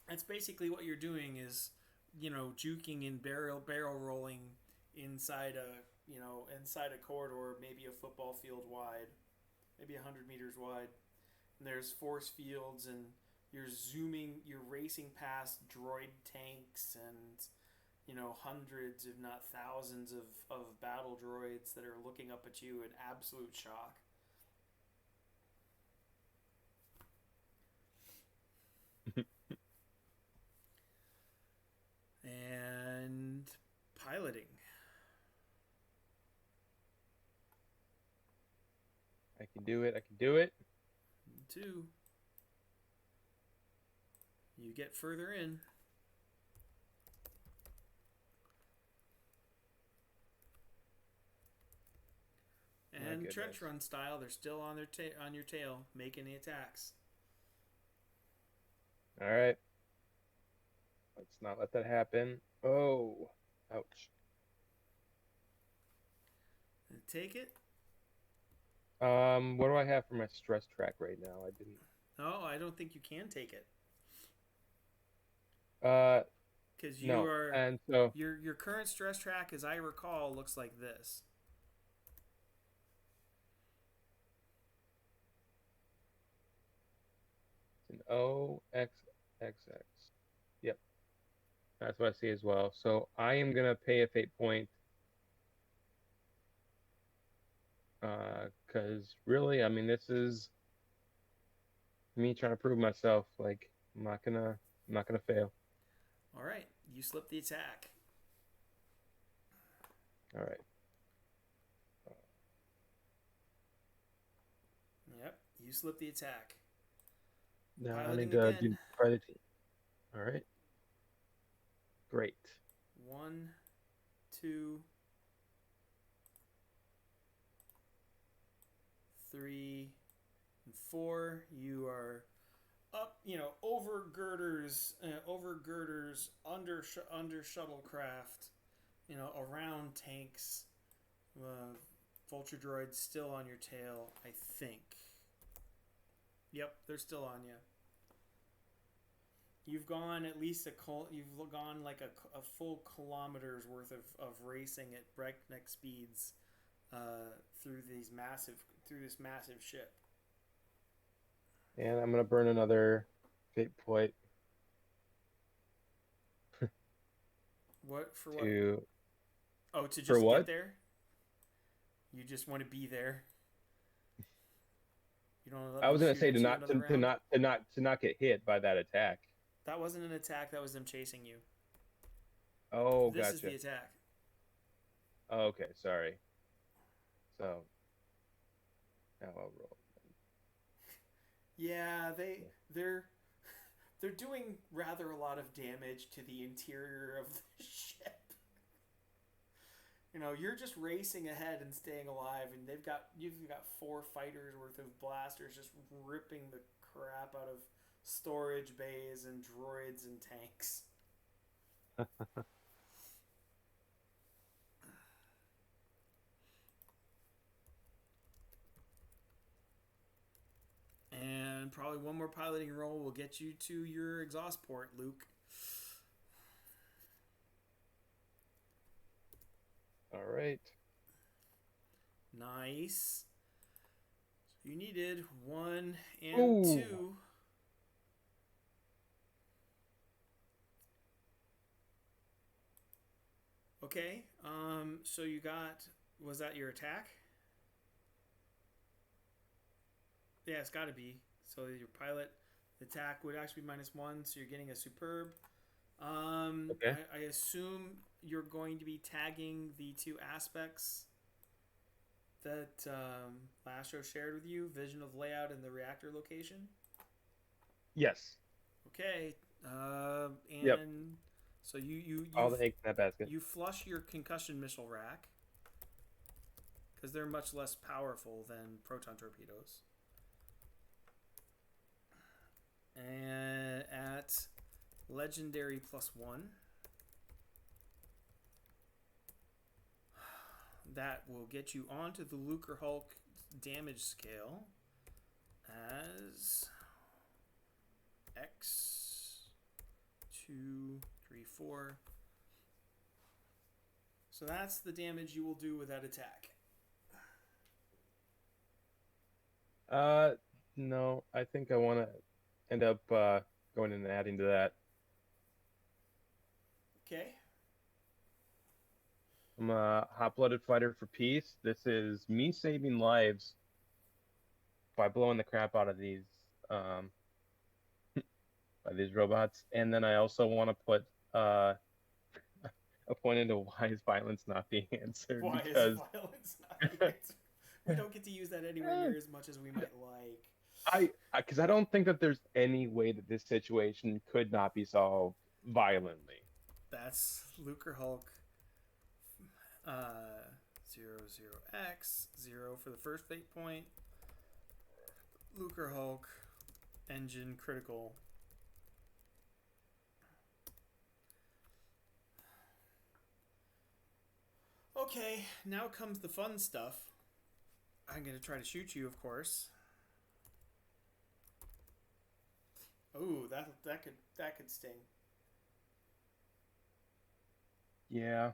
That's basically what you're doing is, juking and barrel rolling inside inside a corridor, maybe a football field wide, maybe 100 meters wide. And there's force fields, and you're racing past droid tanks and hundreds, if not thousands, of battle droids that are looking up at you in absolute shock. And piloting. I can do it. I can do it. 2. You get further in. And trench run style, they're still on on your tail, making the attacks. All right. Let's not let that happen. Oh, ouch. Take it. What do I have for my stress track right now? I didn't. Oh, I don't think you can take it. Because you no. are, and so your current stress track, as I recall, looks like this. it's an OXXX. Yep, that's what I see as well. So I am gonna pay a fate point. Because really, I mean, this is me trying to prove myself. Like, I'm not gonna fail. All right, you slip the attack. All right. Yep, you slip the attack. Now I Piloting need to again. do piloting. All right. Great. 1, 2, 3, and 4. You are up, over girders, under shuttlecraft, around tanks. Vulture droids still on your tail, I think. Yep, they're still on you. You've gone at least you've gone like a full kilometer's worth of racing at breakneck speeds through this massive ship. And I'm gonna burn another fate point. What for? What? To to just for what? get there. You just want to be there. You don't let I was them gonna shoot say at to you not another round. to not get hit by that attack. That wasn't an attack. That was them chasing you. Oh, This gotcha. is the attack. Oh, okay, sorry. So now I'll roll. Yeah, they're doing rather a lot of damage to the interior of the ship. You're just racing ahead and staying alive, and you've got 4 fighters worth of blasters just ripping the crap out of storage bays and droids and tanks. And probably one more piloting roll will get you to your exhaust port, Luke. All right. Nice. So you needed 1 and Ooh. 2. Okay. So you got, was that your attack? Yeah, it's got to be. So your pilot attack would actually be -1, so you're getting a superb. Okay. I assume you're going to be tagging the 2 aspects that Lastro shared with you, vision of layout and the reactor location. Yes. Okay. And yep. So you all the eggs in that basket. You flush your concussion missile rack because they're much less powerful than proton torpedoes. And at legendary +1, that will get you onto the Lucre Hulk damage scale as X 2, 3, 4. So that's the damage you will do with that attack. No, I think I want to end up going in and adding to that. Okay. I'm a hot-blooded fighter for peace. This is me saving lives by blowing the crap out of these by these robots, and then I also want to put a point into why is violence not being answered Why because is violence not being answered? We don't get to use that anywhere near as much as we might like. because I don't think that there's any way that this situation could not be solved violently. That's Lucre Hulk 00X 0 for the first fate point. Lucre Hulk engine critical. Okay, now comes the fun stuff. I'm going to try to shoot you, of course. Ooh, that could sting. Yeah.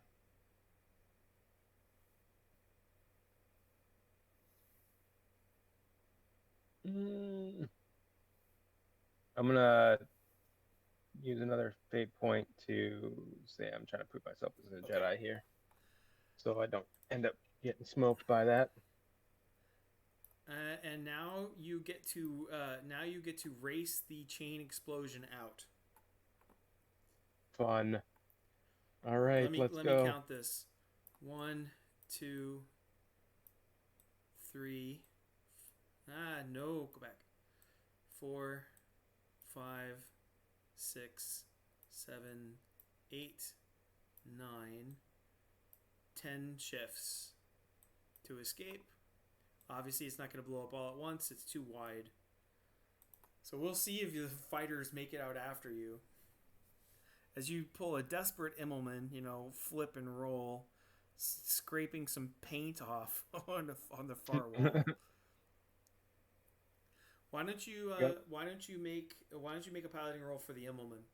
I'm gonna use another fate point to say I'm trying to prove myself as a Jedi here, so I don't end up getting smoked by that. And now you get to race the chain explosion out. Fun. All right, let's let go. me count this. 1, 2, 3. No, go back. 4, 5, 6, 7, 8, 9, 10 shifts to escape. Obviously, it's not going to blow up all at once. It's too wide. So we'll see if the fighters make it out after you. As you pull a desperate Immelman, flip and roll, scraping some paint off on the far wall. Why don't you make a piloting roll for the Immelman?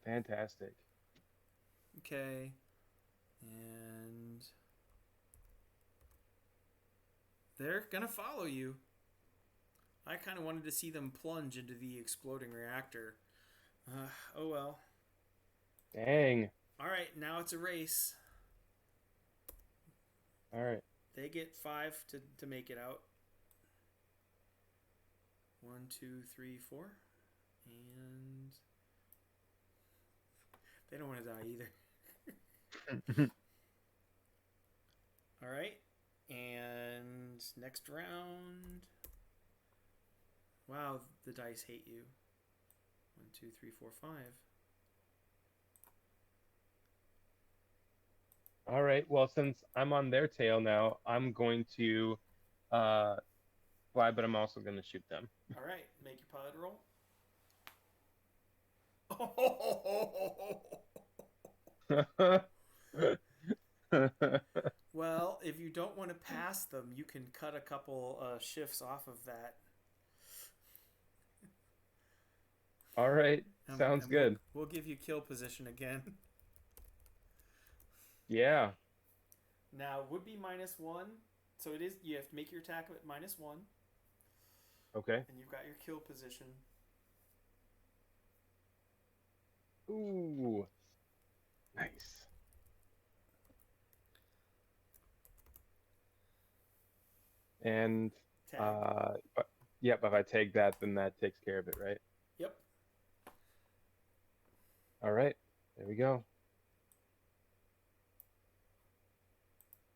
Fantastic. Okay. And they're gonna follow you. I kind of wanted to see them plunge into the exploding reactor. Oh well. Dang. All right, now it's a race. All right. They get 5 to make it out. 1, 2, 3, 4, and they don't want to die either. All right, and next round. Wow, the dice hate you. 1, 2, 3, 4, 5. All right. Well, since I'm on their tail now, I'm going to fly, but I'm also going to shoot them. All right, make your pilot roll. Well, if you don't want to pass them, you can cut a couple shifts off of that. All right. Sounds good. We'll give you kill position again. Yeah. Now, would be -1. So it is. You have to make your attack at -1. Okay. And you've got your kill position. Ooh. Nice. And yep, if I take that, then that takes care of it, right? Yep. All right. There we go.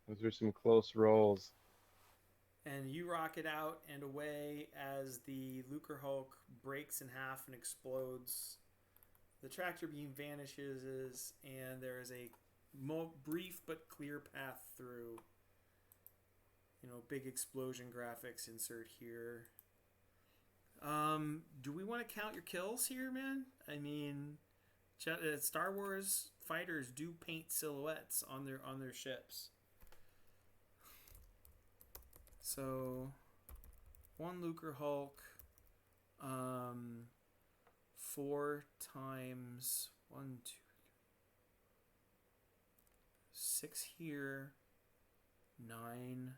Those are some close rolls. And you rocket out and away as the Lucre Hulk breaks in half and explodes. The tractor beam vanishes, and there is a brief but clear path through. Big explosion graphics insert here. Do we want to count your kills here, man? I mean, Star Wars fighters do paint silhouettes on their ships. So, one Lucre Hulk, 4 times 1, 2, 6 here, 9.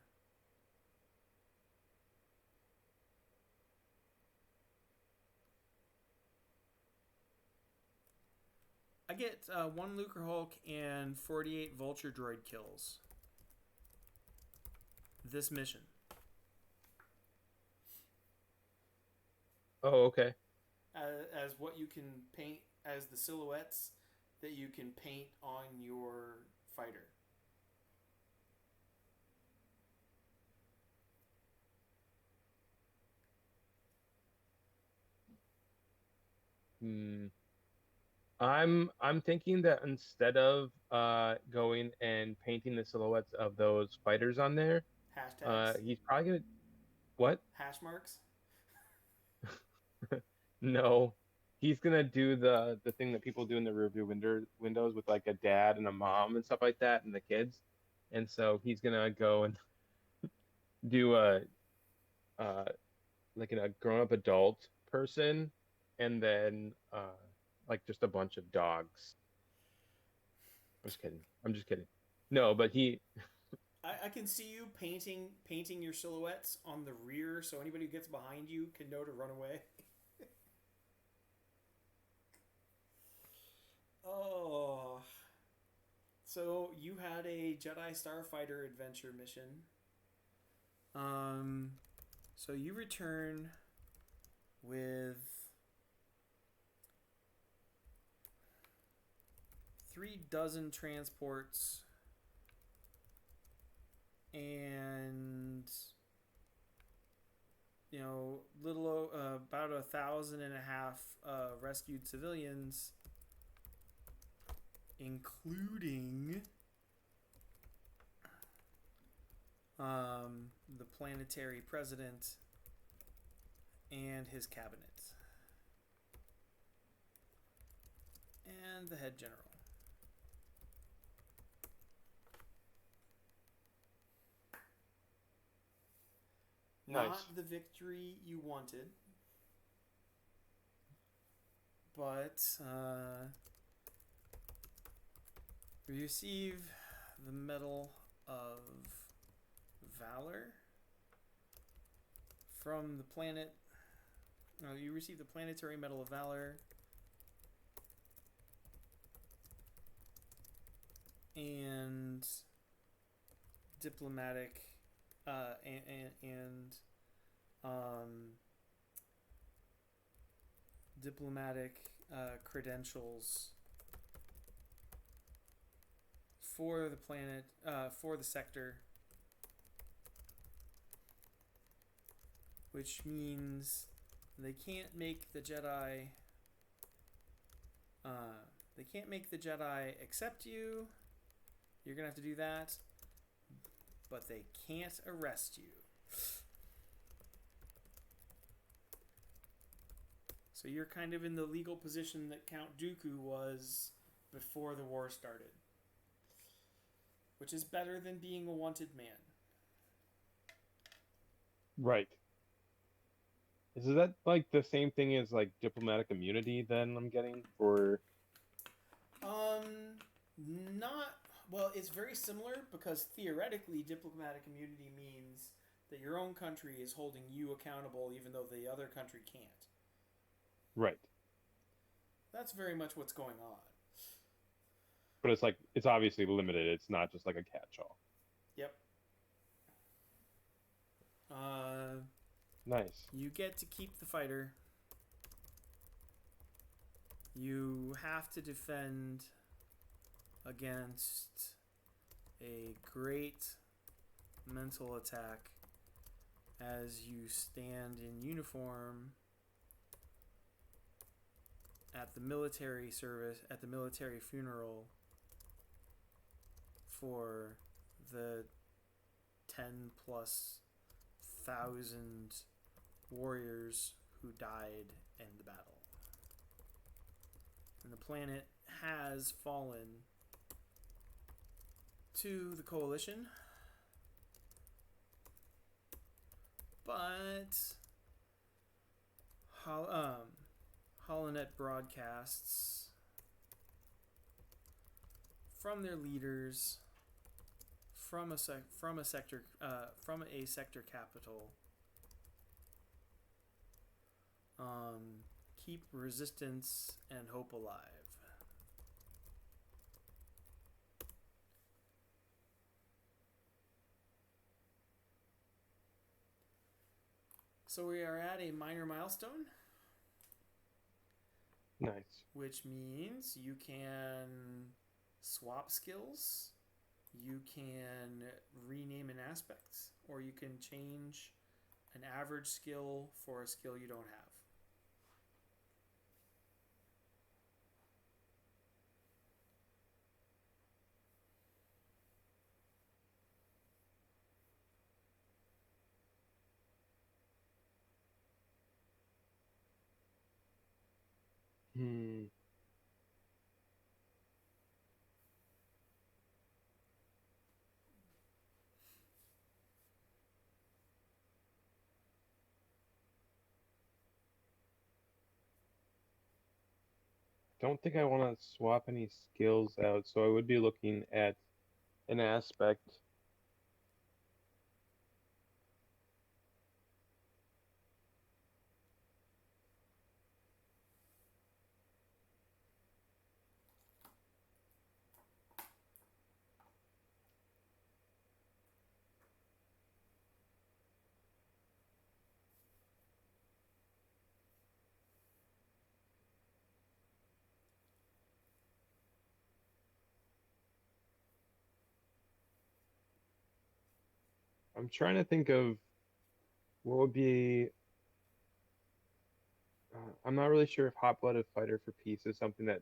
I get 1 Lucre Hulk and 48 Vulture Droid kills this mission. Oh, okay. As what you can paint as the silhouettes that you can paint on your fighter. I'm thinking that instead of going and painting the silhouettes of those fighters on there, Hashtags, he's probably gonna what? hash marks. No, he's gonna do the thing that people do in the rearview windows with like a dad and a mom and stuff like that and the kids, and so he's gonna go and do uh like a grown up adult person, and then like just a bunch of dogs. I'm just kidding. I'm just kidding. No, but he. I can see you painting your silhouettes on the rear, so anybody who gets behind you can know to run away. Oh, so you had a Jedi Starfighter adventure mission. So you return with 3 dozen transports and about 1,500 rescued civilians, including the planetary president and his cabinet and the head general. Nice. Not the victory you wanted, but you receive the Medal of Valor from the planet. No, you receive the Planetary Medal of Valor and diplomatic diplomatic credentials for the planet, for the sector, which means they can't make the Jedi. They can't make the Jedi accept you. You're gonna have to do that, but they can't arrest you. So you're kind of in the legal position that Count Dooku was before the war started, which is better than being a wanted man. Right. Is that like the same thing as like diplomatic immunity then I'm getting for Not well, it's very similar because theoretically diplomatic immunity means that your own country is holding you accountable even though the other country can't. right. That's very much what's going on. But it's like it's obviously limited. It's not just like a catch-all. Yep. Nice. You get to keep the fighter. You have to defend against a great mental attack as you stand in uniform at the military service, at the military funeral for the 10,000+ warriors who died in the battle. And the planet has fallen to the Coalition, but Holonet broadcasts from their leaders from a sector capital. Keep resistance and hope alive. So we are at a minor milestone. Nice. Which means you can swap skills, you can rename an aspect, or you can change an average skill for a skill you don't have. Don't think I want to swap any skills out, so I would be looking at an aspect. I'm trying to think of what would be. I'm not really sure if hot-blooded fighter for peace is something that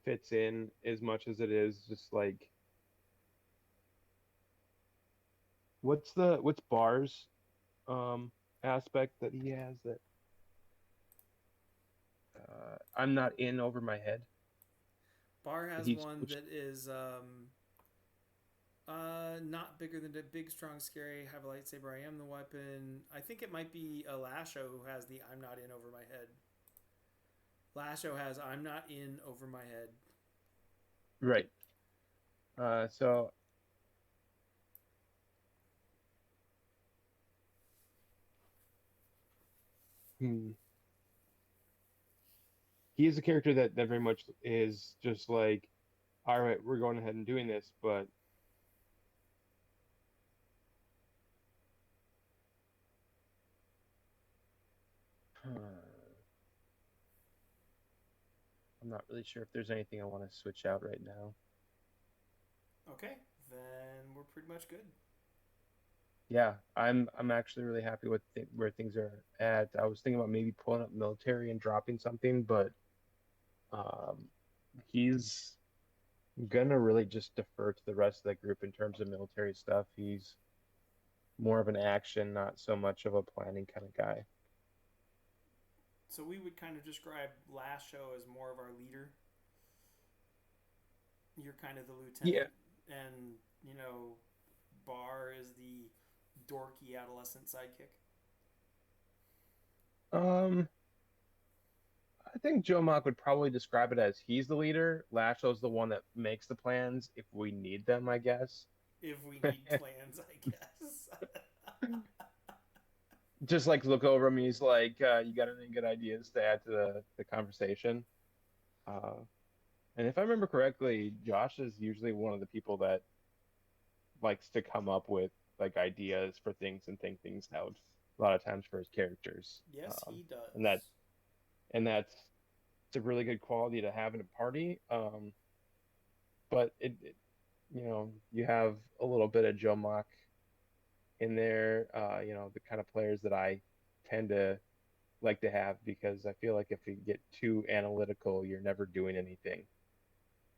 fits in as much as it is just like what's Bar's aspect that he has that I'm not in over my head. Bar has He's one which that is not bigger than a big, strong, scary, have a lightsaber, I am the weapon. I think it might be a Lasho who has the I'm not in over my head. Lasho has I'm not in over my head. right. So hmm, he is a character that very much is just like, all right, we're going ahead and doing this, but I'm not really sure if there's anything I want to switch out right now. Okay, then we're pretty much good. Yeah, I'm actually really happy with where things are at. I was thinking about maybe pulling up military and dropping something, but um, he's gonna really just defer to the rest of the group in terms of military stuff. He's more of an action, not so much of a planning kind of guy. So we would kind of describe Lasho as more of our leader. You're kind of the Yeah. lieutenant, and Bar is the dorky adolescent sidekick. Um, I think Joe Mock would probably describe it as he's the leader. Lashlow's the one that makes the plans if we need them, I guess. If we need plans, I guess. Just like look over him, he's like, "You got any good ideas to add to the conversation?" Uh, and if I remember correctly, Josh is usually one of the people that likes to come up with like ideas for things and think things out a lot of times for his characters. Yes, he And that does. and that's it's a really good quality to have in a party. But you have a little bit of Joe Mock in there. The kind of players that I tend to like to have because I feel like if you get too analytical, you're never doing anything.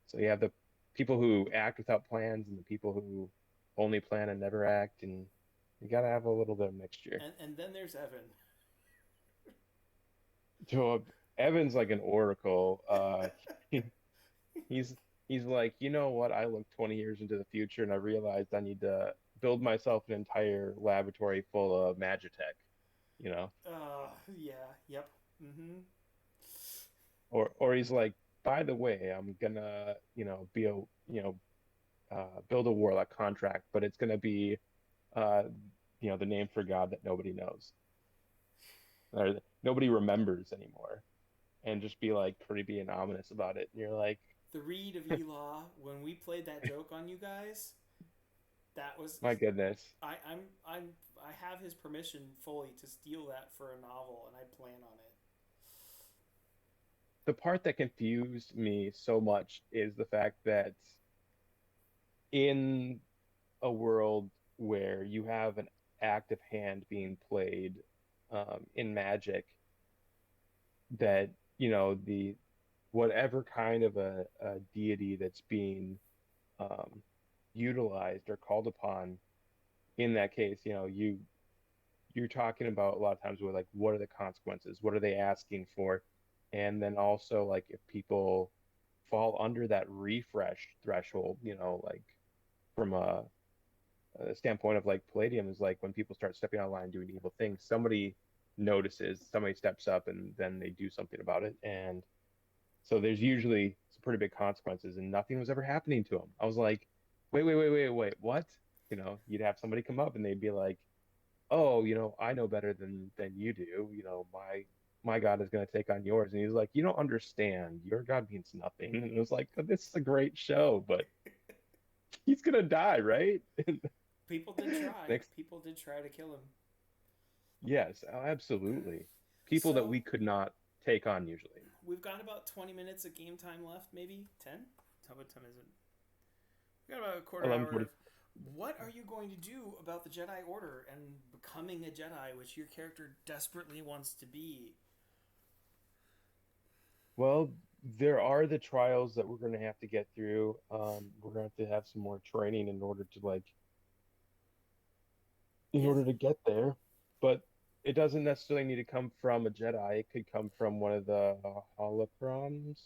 So you have the people who act without plans and the people who only plan and never act, and you got to have a little bit of mixture. And then there's Evan. So Evan's like an oracle. He, he's he's like, you know what? I look 20 years into the future and I realized I need to build myself an entire laboratory full of magitech, you know? Yeah, yep. Mm-hmm. Or he's like, by the way, I'm gonna, be a, build a warlock contract, but it's gonna be, uh, the name for God that nobody knows or nobody remembers anymore, and just be like creepy and ominous about it. And you're like, The Reed of Elah, when we played that joke on you guys, that was my goodness. I'm I have his permission fully to steal that for a novel, and I plan on it. The part that confused me so much is the fact that in a world where you have an active hand being played in Magic, that the whatever kind of a deity that's being um, utilized or called upon in that case, you're talking about a lot of times with like what are the consequences, what are they asking for, and then also like if people fall under that refresh threshold, like from a standpoint of like Palladium is like when people start stepping out of line doing evil things, somebody notices, somebody steps up, and then they do something about it. And so there's usually some pretty big consequences, and nothing was ever happening to them. I was like, wait, what? You'd have somebody come up and they'd be like, oh, I know better than you do. My God is going to take on yours. And he's like, you don't understand. Your God means nothing. And it was like, this is a great show, but he's going to die, right? People did try. Next, People did try to kill him. yes, absolutely. People that So we could not take on usually. we've got about 20 minutes of game time left, maybe 10. What time is it? We got about a quarter hour 11:40. of. What are you going to do about the Jedi Order and becoming a Jedi, which your character desperately wants to be? Well, there are the trials that we're going to have to get through. We're going to have some more training in order to in Yes, order to get there. But it doesn't necessarily need to come from a Jedi. It could come from one of the holocrons.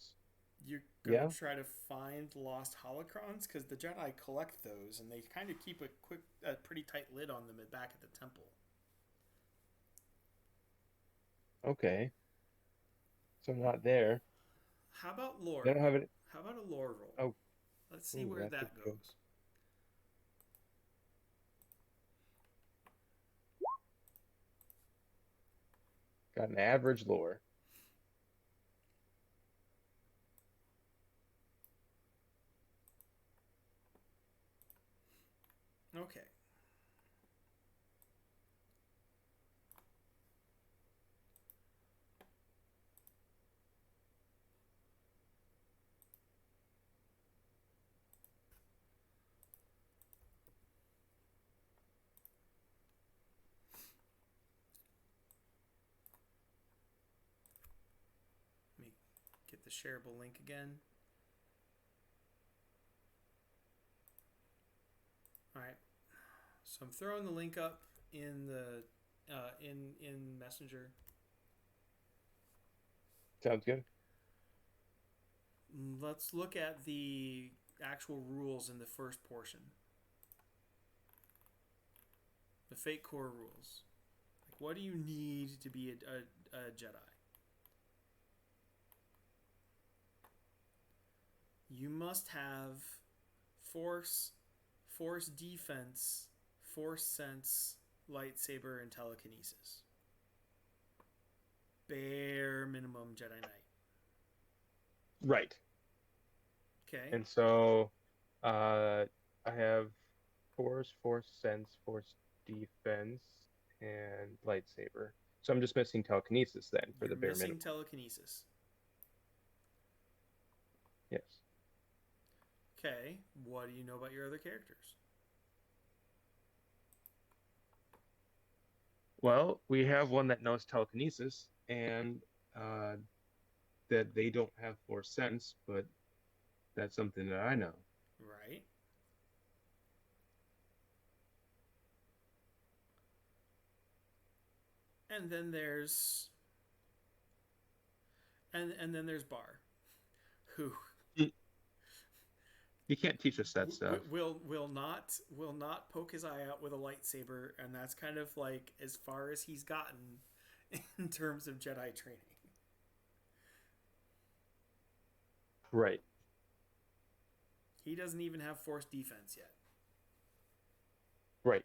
you're gonna Yeah. try to find lost holocrons because the Jedi collect those, and they kind of keep a pretty tight lid on them back at the temple. Okay. So not there. How about They lore? don't have it. How about a lore roll? Oh, Let's see ooh, where that's a that good. goes. Got an average lore. Okay. Let me get the shareable link again. All right. So I'm throwing the link up in the in Messenger. Sounds good. Let's look at the actual rules in the first portion. The Fate Core rules. Like, what do you need to be a Jedi? You must have Force, Force Defense, Force Sense, Lightsaber, and Telekinesis. Bare minimum Jedi Knight. Right. Okay. And so, I have force sense, force defense, and lightsaber. So I'm just missing telekinesis then for You're the bare missing minimum. telekinesis. Yes. Okay. What do you know about your other characters? Well, we have one that knows telekinesis, and uh, that they don't have force sense, but that's something that I know. Right. And then there's and then there's Bar, who You can't teach us that stuff. will not poke his eye out with a lightsaber, and that's kind of like as far as he's gotten in terms of Jedi training. Right. He doesn't even have Force defense yet. Right.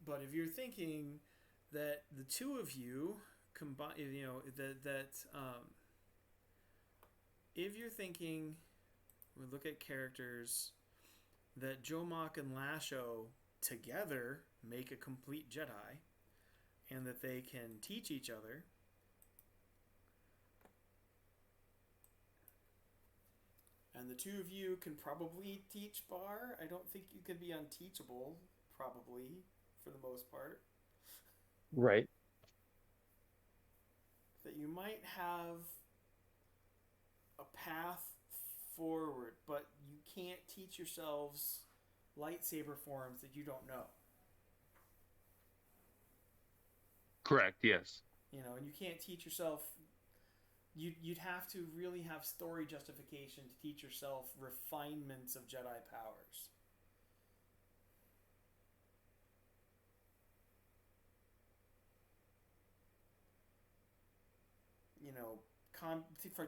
But if you're thinking that the two of you combine, if you're thinking, we look at characters that Jomak and Lasho together make a complete Jedi, and that they can teach each other. And the two of you can probably teach Bar. I don't think you could be unteachable, probably, for the most part. Right. That you might have a path forward, but you can't teach yourselves lightsaber forms that you don't know. Correct. Yes. And you can't teach yourself. You'd have to really have story justification to teach yourself refinements of Jedi powers.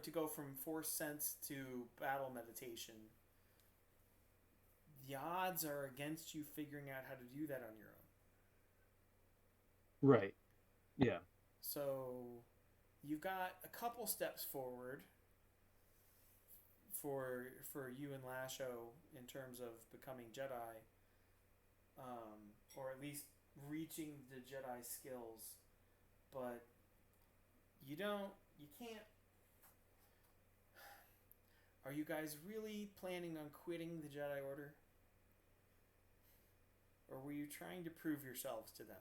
To go from Force sense to battle meditation, the odds are against you figuring out how to do that on your own. Right. Yeah. So you've got a couple steps forward for you and Lasho in terms of becoming Jedi, or at least reaching the Jedi skills, but you can't. Are you guys really planning on quitting the Jedi Order? Or were you trying to prove yourselves to them?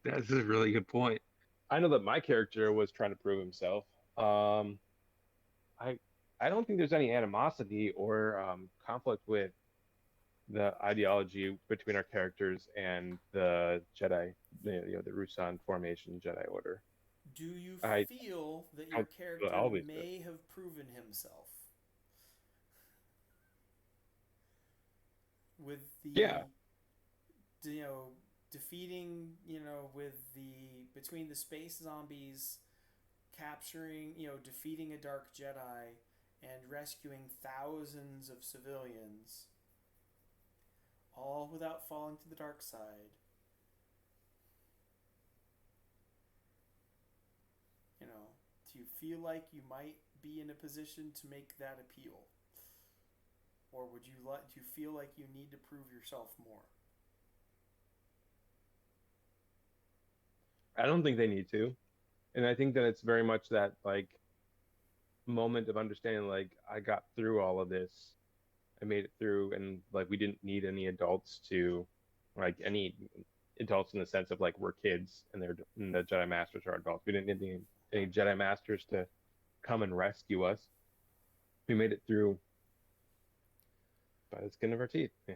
That's a really good point. I know that my character was trying to prove himself. I I don't think there's any animosity or conflict with the ideology between our characters and the Jedi, the Rusan formation Jedi Order. Do you I feel that I your character always do. may have proven himself with Yeah. defeating, with the between the space zombies, capturing, defeating a dark Jedi and rescuing thousands of civilians, all without falling to the dark side. Do you feel like you might be in a position to make that appeal? Or do you feel like you need to prove yourself more? I don't think they need to. And I think that it's very much that like moment of understanding, like I got through all of this. I made it through, and like we didn't need any adults to, like any adults in the sense of like we're kids and the Jedi Masters are adults. We didn't need any Jedi Masters to come and rescue us. We made it through by the skin of our teeth. Yeah.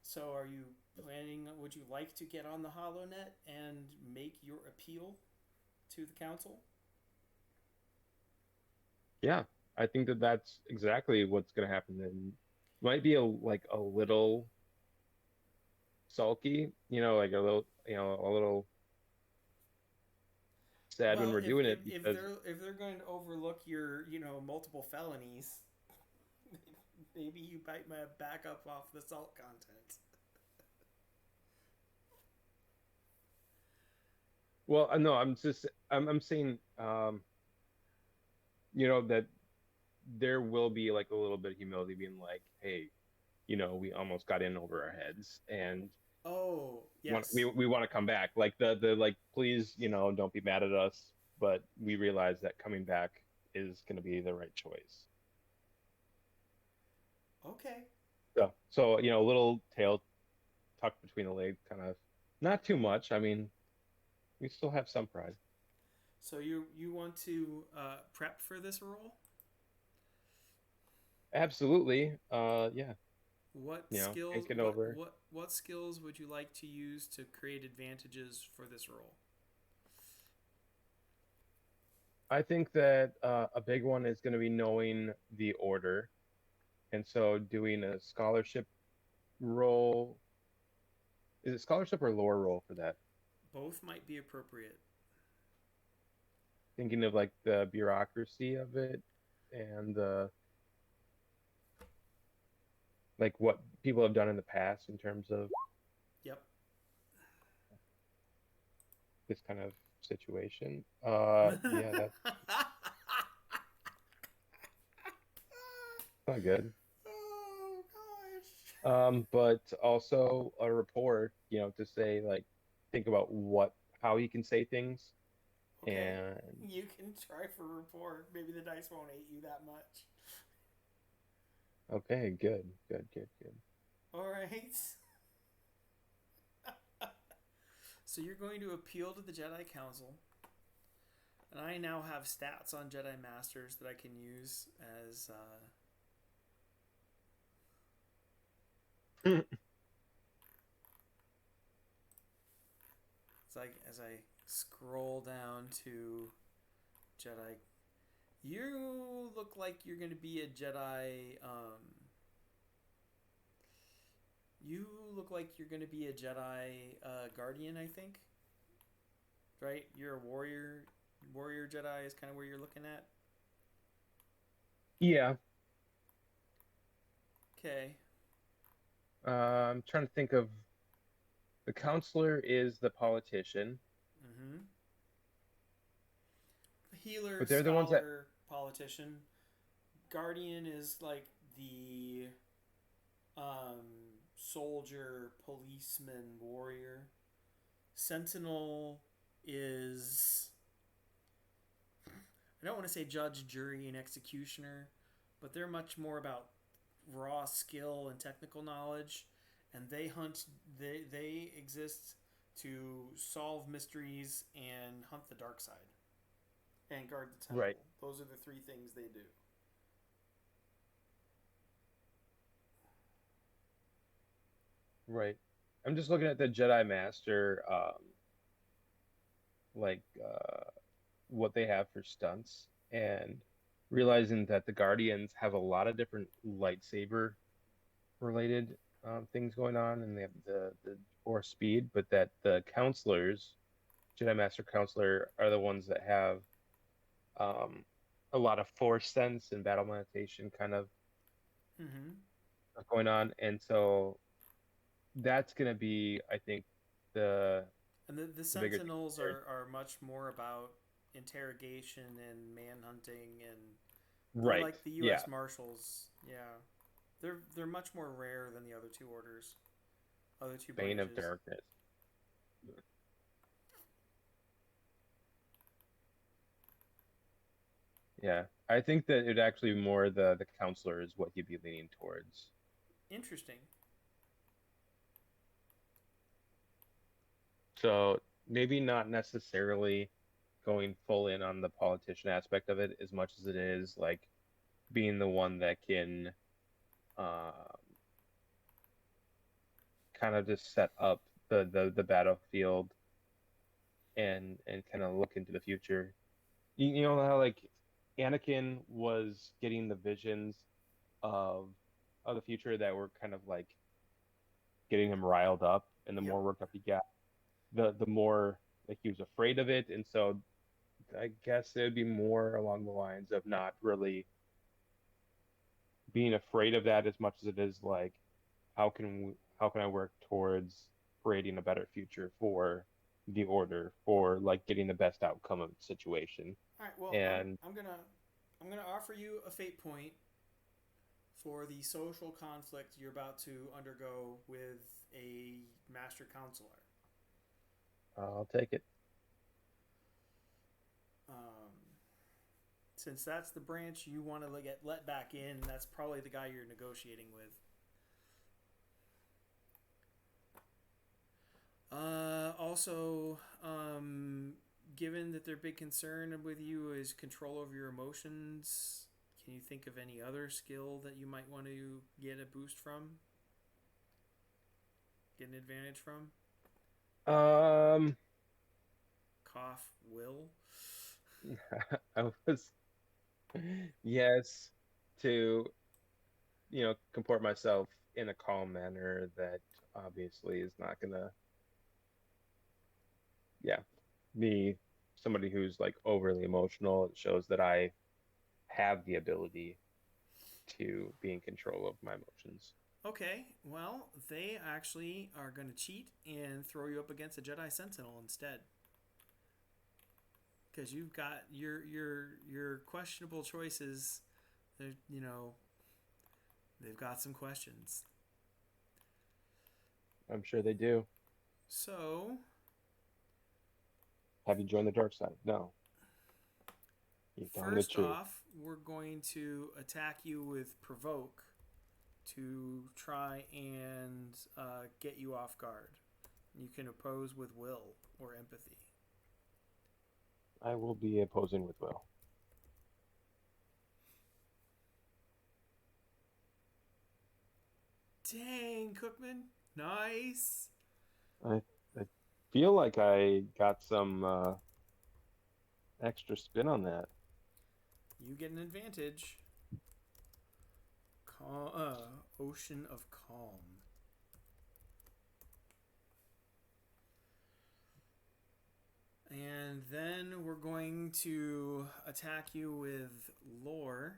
So are you planning, would you like to get on the HoloNet and make your appeal to the council? Yeah, I think that that's exactly what's going to happen. And might be a little sulky, like a little sad when Well, we're if, doing if, it if because they're going to overlook your, multiple felonies, maybe you might back up off the salt content. well, no, I'm saying that there will be like a little bit of humility being like, hey, we almost got in over our heads and Oh, we yes. want to come back. Like the like, please, don't be mad at us, but we realize that coming back is going to be the right choice. Okay. So a little tail tucked between the legs, kind of, not too much. I mean, we still have some pride. So you want to prep for this role? Absolutely. Yeah. What You know, skills take it over. what skills would you like to use to create advantages for this role? I think that a big one is going to be knowing the order, and so doing a scholarship role. Is it scholarship or lore role for that? Both might be appropriate. Thinking of like the bureaucracy of it and like what people have done in the past in terms of Yep. this kind of situation. Yeah, that's not good. Oh gosh. But also a report, you know, to say like think about how he can say things Okay. and You can try for report. Maybe the dice won't hate you that much. okay, good, good, good, good. All right. So you're going to appeal to the Jedi Council, and I now have stats on Jedi Masters that I can use as as I scroll down to Jedi. You look like you're going to be a Jedi. You look like you're going to be a Jedi Guardian, I think. Right? You're a warrior. Warrior Jedi is kind of where you're looking at. Yeah, Okay. I'm trying to think of the counselor is the politician, Mm-hmm. Healer, but they're the ones that scholar, politician. Guardian is like the soldier, policeman, warrior. Sentinel is, I don't want to say judge, jury, and executioner, but they're much more about raw skill and technical knowledge, and they hunt. They exist to solve mysteries and hunt the dark side and guard the right, temple. Those are the three things they do. right. I'm just looking at the Jedi Master, like what they have for stunts, and realizing that the Guardians have a lot of different lightsaber related things going on, and they have the force speed, but that the counselors, Jedi Master Counselor, are the ones that have um, a lot of force sense and battle meditation kind of Mm-hmm. going on, and so that's gonna be, I think, the And the the bigger thing Sentinels there. are much more about interrogation and manhunting, and they're Right. like the Yeah. U.S. Marshals. Yeah, they're much more rare than the other two orders, other two Bane of branches. Darkness. Yeah. I think that it actually more the counselor is what he'd be leaning towards. Interesting. So maybe not necessarily going full in on the politician aspect of it as much as it is like being the one that can uh, kind of just set up the battlefield and kind of look into the future. You know how like Anakin was getting the visions of of the future that were kind of like getting him riled up, and the Yep. more worked up he got, the more like he was afraid of it, and so I guess it would be more along the lines of not really being afraid of that as much as it is like how can I work towards creating a better future for the order for like getting the best outcome of the situation. All right. Well, And I'm gonna offer you a fate point for the social conflict you're about to undergo with a master counselor. I'll take it. Um, since that's the branch you want to get let back in, that's probably the guy you're negotiating with. Also, given that their big concern with you is control over your emotions, Can you think of any other skill that you might want to get a boost from? Get an advantage from? Um, Cough, will. I was yes to comport myself in a calm manner that obviously is not gonna yeah be somebody who's like overly emotional. It shows that I have the ability to be in control of my emotions. Okay, well, they actually are going to cheat and throw you up against a Jedi Sentinel instead. Because you've got your questionable choices. They're, they've got some questions. I'm sure they do. So, Have you joined the dark side? No. You're telling the first truth. off, we're going to attack you with provoke to try and get you off guard. You can oppose with will or empathy. I will be opposing with will. Dang, Cookman. Nice. I I feel like I got some extra spin on that. You get an advantage. Ocean of Calm. And then we're going to attack you with lore.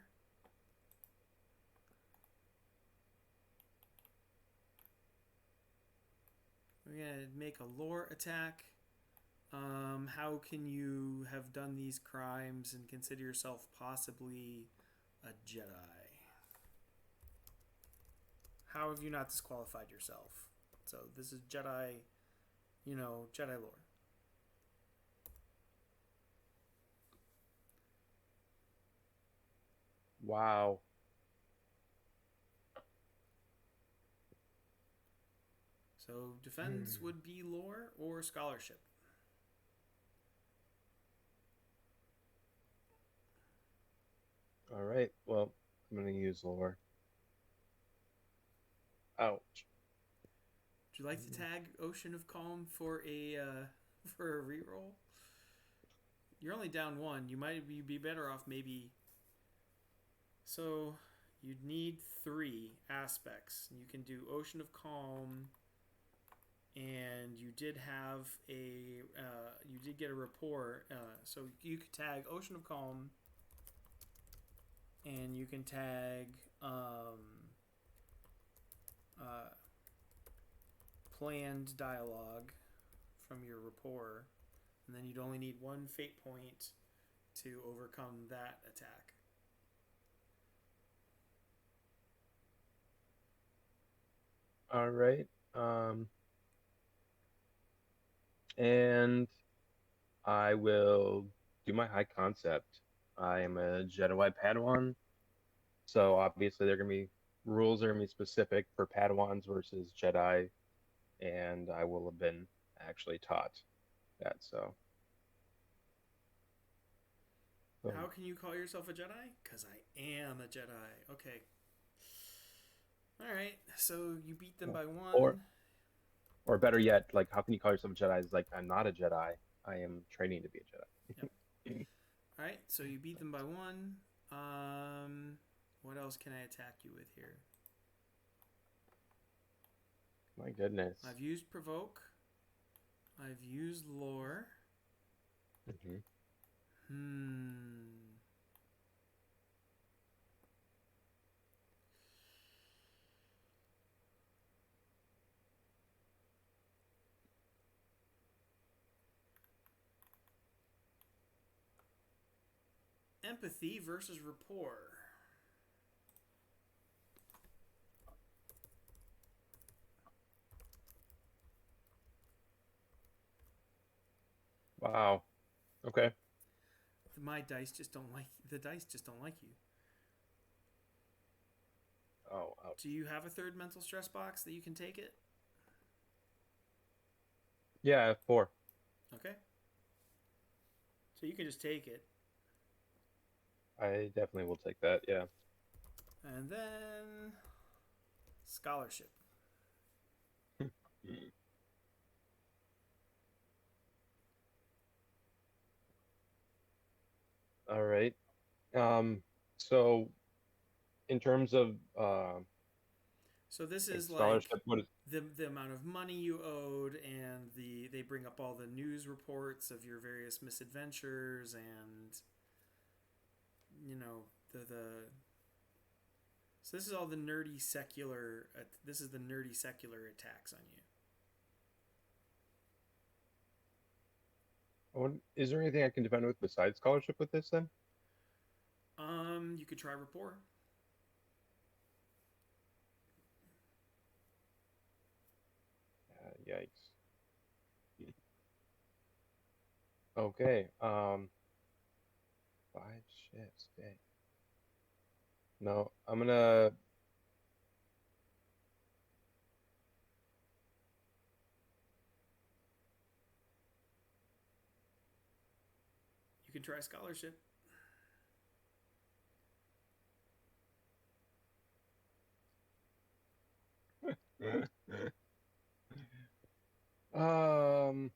We're going to make a lore attack. How can you have done these crimes and consider yourself possibly a Jedi? How have you not disqualified yourself? So this is Jedi, Jedi lore. Wow. So defense would be lore or scholarship. All right. Well, I'm gonna use lore. Ouch. Would you like to tag Ocean of Calm for a for a reroll? You're only down one. You might be better off maybe. So you'd need 3 aspects. You can do Ocean of Calm, and you did have you did get a rapport. So you could tag Ocean of Calm, and you can tag planned dialogue from your rapport, and then you'd only need 1 fate point to overcome that attack. All right. And I will do my high concept. I am a Jedi Padawan, so obviously there are gonna be rules are gonna be specific for Padawans versus Jedi, and I will have been actually taught that. So, How boom. can you call yourself a Jedi? Because I am a Jedi. Okay. Alright, so you beat them Yeah. by Or 1. or better yet, like how can you call yourself a Jedi? It's like I'm not a Jedi. I am training to be a Yep. Jedi. Alright, so you beat them by 1. What else can I attack you with here? My goodness. I've used provoke. I've used lore. Hmm. Empathy versus rapport. Wow. Okay. My dice just don't like the dice just don't like you. Oh, ouch. Do you have a 3rd mental stress box that you can take it? Yeah, 4. Okay. So you can just take it. I definitely will take that. Yeah. And then scholarship. All right. So in terms of So this like is like scholarship, what is the amount of money you owed, and they bring up all the news reports of your various misadventures, and you know the so this is all the nerdy secular. This is the nerdy secular attacks on you. is there anything I can defend with besides scholarship with this then? You could try rapport. Yikes. Okay. 5 shifts. Dang. No, I'm gonna. You can try scholarship. um.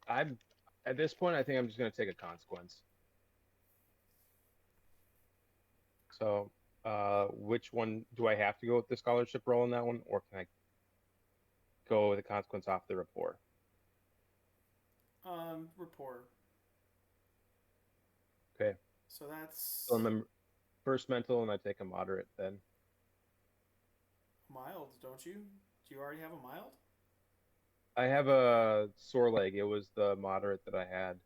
I'm at this point. I think I'm just gonna take a consequence. So, which one do I have to go with the scholarship roll in that one, or can I go with the consequence off the rapport? Rapport. Okay. So So that's I'm first mental, and I take a moderate then. mild, don't you? Do you already have a mild? I have a sore leg. It was the moderate that I had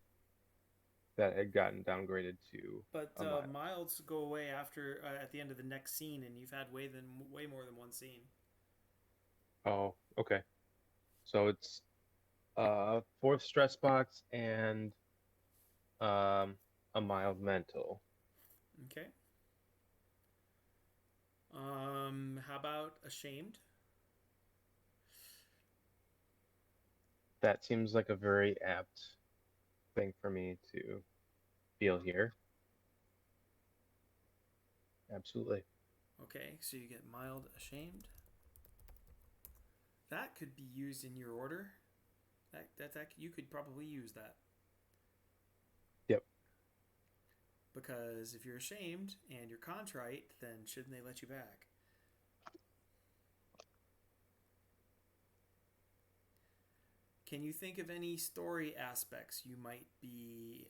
that had gotten downgraded to But a mild. milds go away after at the end of the next scene, and you've had way more than one scene. Oh, okay. So it's fourth stress box and um a mild mental. Okay. How about ashamed? That seems like a very apt thing for me to feel here. Absolutely. Okay, so you get mild ashamed. That could be used in your order. That you could probably use that Yep. because if you're ashamed and you're contrite, then shouldn't they let you back? Can you think of any story aspects you might be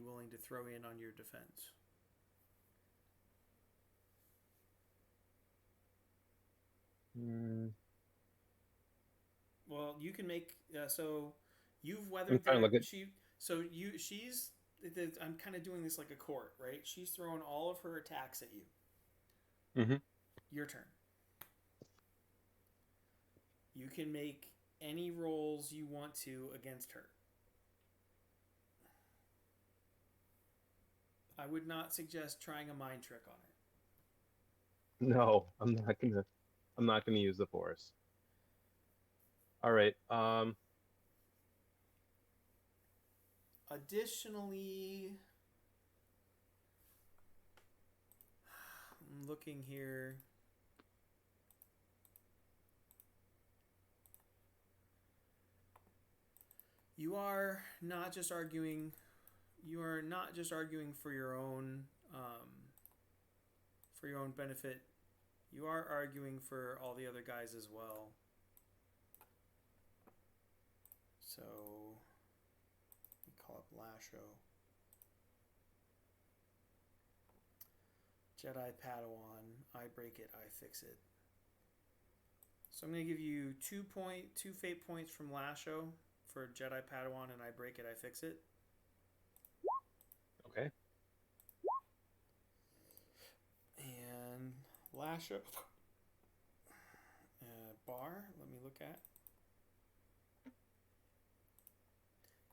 willing to throw in on your defense? Mm, Well, you can make so you've I'm weathered trying to their look at. she's I'm kind of doing this like a court, right? She's throwing all of her attacks at you. Hmm. Your turn. You can make any rolls you want to against her. I would not suggest trying a mind trick on No, I'm not gonna. I'm not gonna use the force. All right. her. Additionally, I'm looking here. You are not just arguing. You are not just arguing for your own benefit. You are arguing for all the other guys as well. So we call up Lasho. Jedi Padawan. I break it. I fix it. So I'm going to give you 2 fate points from Lasho for Jedi Padawan, and I break it. I fix it. Okay. And Lasho. Bar. Let me look at.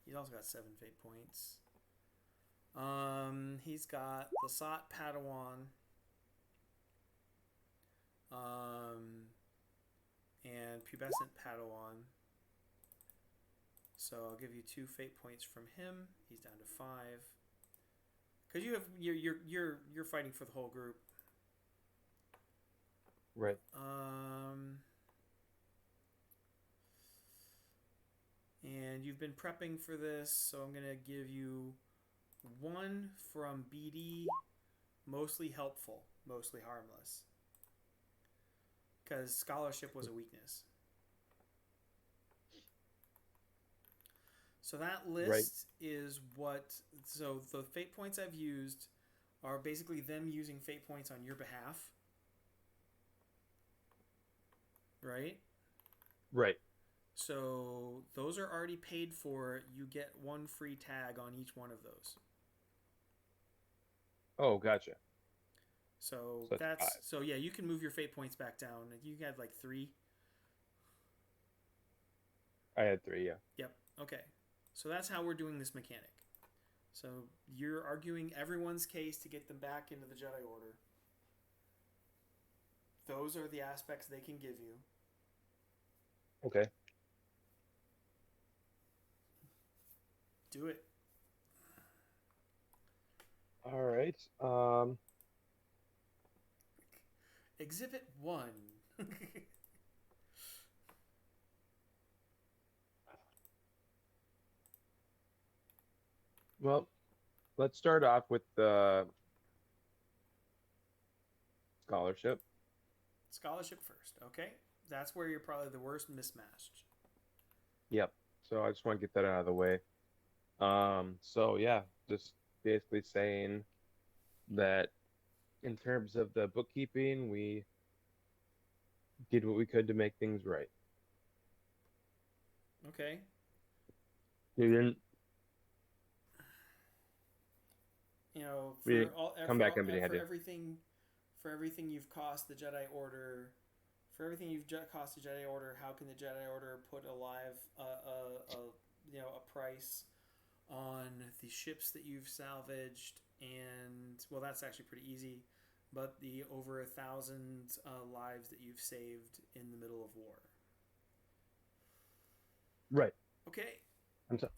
He's also got 7 fate points. He's got Lasat Padawan. and pubescent padawan. So I'll give you 2 fate points from him. He's down to 5. Because you're fighting for the whole group. Right. And you've been prepping for this, so I'm gonna give you 1 from BD, mostly helpful, mostly harmless. Because scholarship was a weakness. So that list is what. So the fate points I've used are basically them using fate points on your behalf. Right? Right. So those are already paid for. You get 1 free tag on each one of those. Oh, gotcha. So So that's 5. so yeah. You can move your fate points back down. You had like 3. I had 3, yeah. Yep. Okay. So that's how we're doing this mechanic. So you're arguing everyone's case to get them back into the Jedi Order. Those are the aspects they can give you. Okay. Do it. All right. Exhibit 1. Well, let's start off with the scholarship. Scholarship first, okay? That's where you're probably the worst mismatched. Yep. So I just want to get that out of the way. So yeah, just basically saying that in terms of the bookkeeping, we did what we could to make things right. Okay. We didn't. You know, We for all come for, back all, and we had for to. everything you've cost the Jedi Order, for everything you've cost the Jedi Order, how can the Jedi Order put a price on the ships that you've salvaged? And well, that's actually pretty easy. But the over 1,000 lives that you've saved in the middle of war. Right. Okay.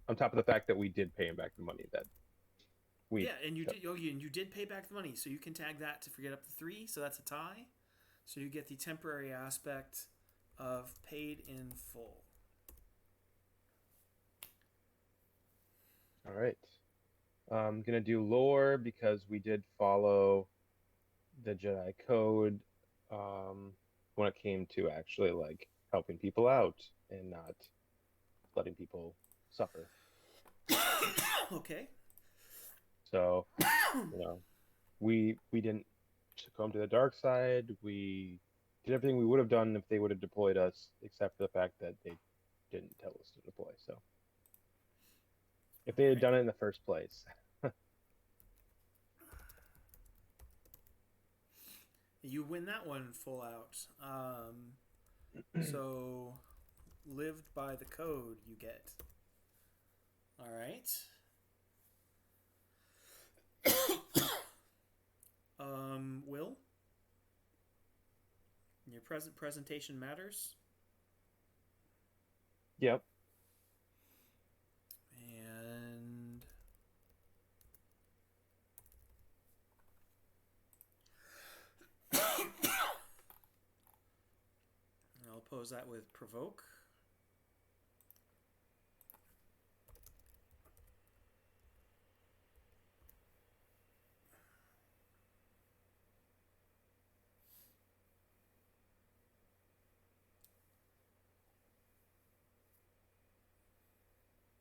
On top of the fact that we did pay him back the money that we. Yeah, and you did pay back the money, so you can tag that to forget up to 3. So that's a tie. So you get the temporary aspect of paid in full. All right. I'm gonna do lore because we did follow the Jedi Code when it came to actually like helping people out and not letting people suffer. Okay. So, we didn't succumb to the dark side. We did everything we would have done if they would have deployed us, except for the fact that they didn't tell us to deploy. So, if they had done it in the first place. You win that one full out. So, lived by the code you get. All right. Will? Your presentation matters. Yep. And I'll oppose that with provoke.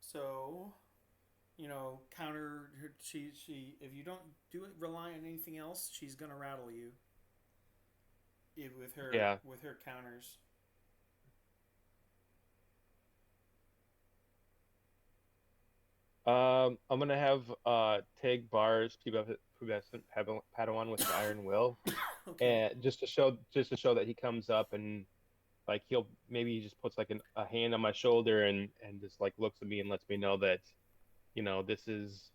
So, counter her. She if you don't do it, rely on anything else, she's gonna rattle you. With her counters. I'm gonna have Tag Bars pubescent Padawan with the Iron Will, Okay. and just to show that he comes up and like he just puts like a hand on my shoulder and just like looks at me and lets me know that this is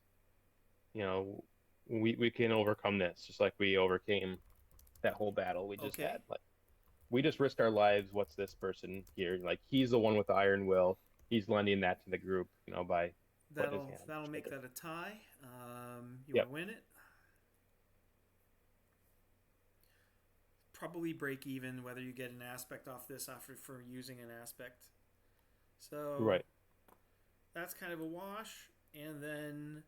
we can overcome this just like we overcame that whole battle we just had. Like, we just risk our lives. What's this person here? Like, he's the one with the iron will. He's lending that to the group, by putting his hand on That'll the make trigger. that a tie. You Yep. want to win it? Probably break even whether you get an aspect off this after for using an aspect. So Right. that's kind of a wash. And then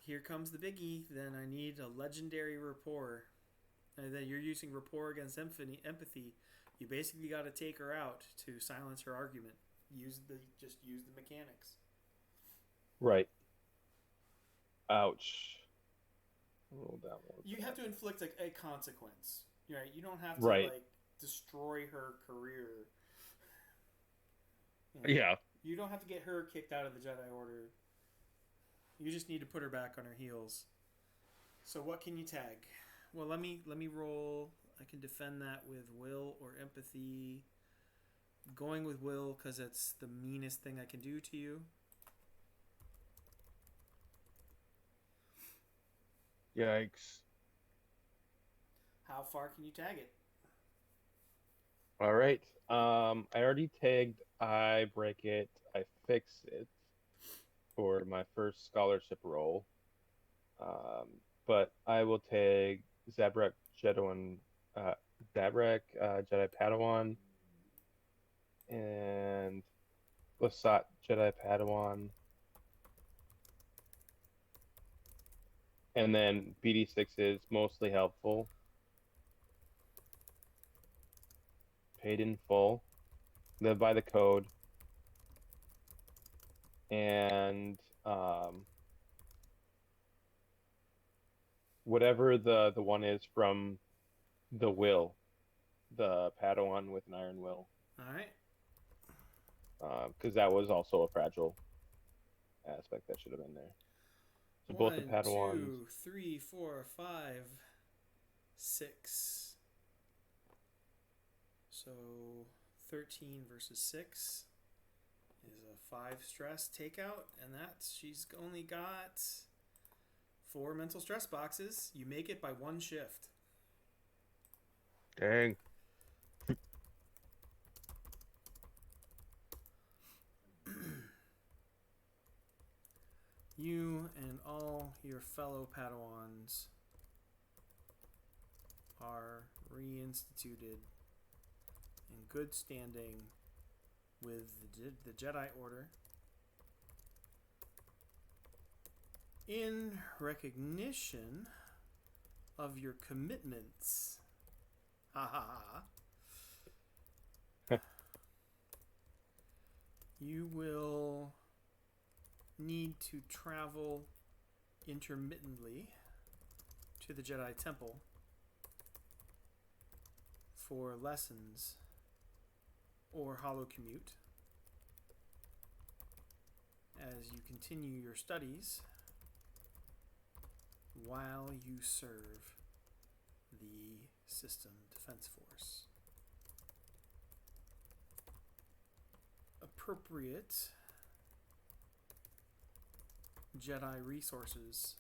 here comes the biggie. Then I need a legendary rapport. And then you're using rapport against empathy. You basically got to take her out to silence her argument. Just use the mechanics. Right. Ouch. Roll that one. You have to inflict a consequence. Right? You don't have to Right. destroy her career. Yeah. You don't have to get her kicked out of the Jedi Order. You just need to put her back on her heels. So what can you tag? Well, let me roll. I can defend that with will or empathy. Going with will because it's the meanest thing I can do to you. Yikes. How far can you tag it? All right. I already tagged I break it, I fix it for my first scholarship roll. But I will tag Zabrak Jedi Jedi Padawan and Lasat Jedi Padawan. And then BD6 is mostly helpful. Paid in full. Live by the code. And whatever the one is from the will, the Padawan with an iron will. All right. Because that was also a fragile aspect that should have been there. So both the 1, Padawans. 2, 3, 4, 5, 6. So 13 versus 6 is a 5 stress takeout, and she's only got 4 mental stress boxes. You make it by 1 shift. Dang. You and all your fellow Padawans are reinstituted in good standing with the Jedi Order in recognition of your commitments. Ha ha ha. You will need to travel intermittently to the Jedi Temple for lessons or holo commute as you continue your studies while you serve the System Defense Force. Appropriate Jedi resources.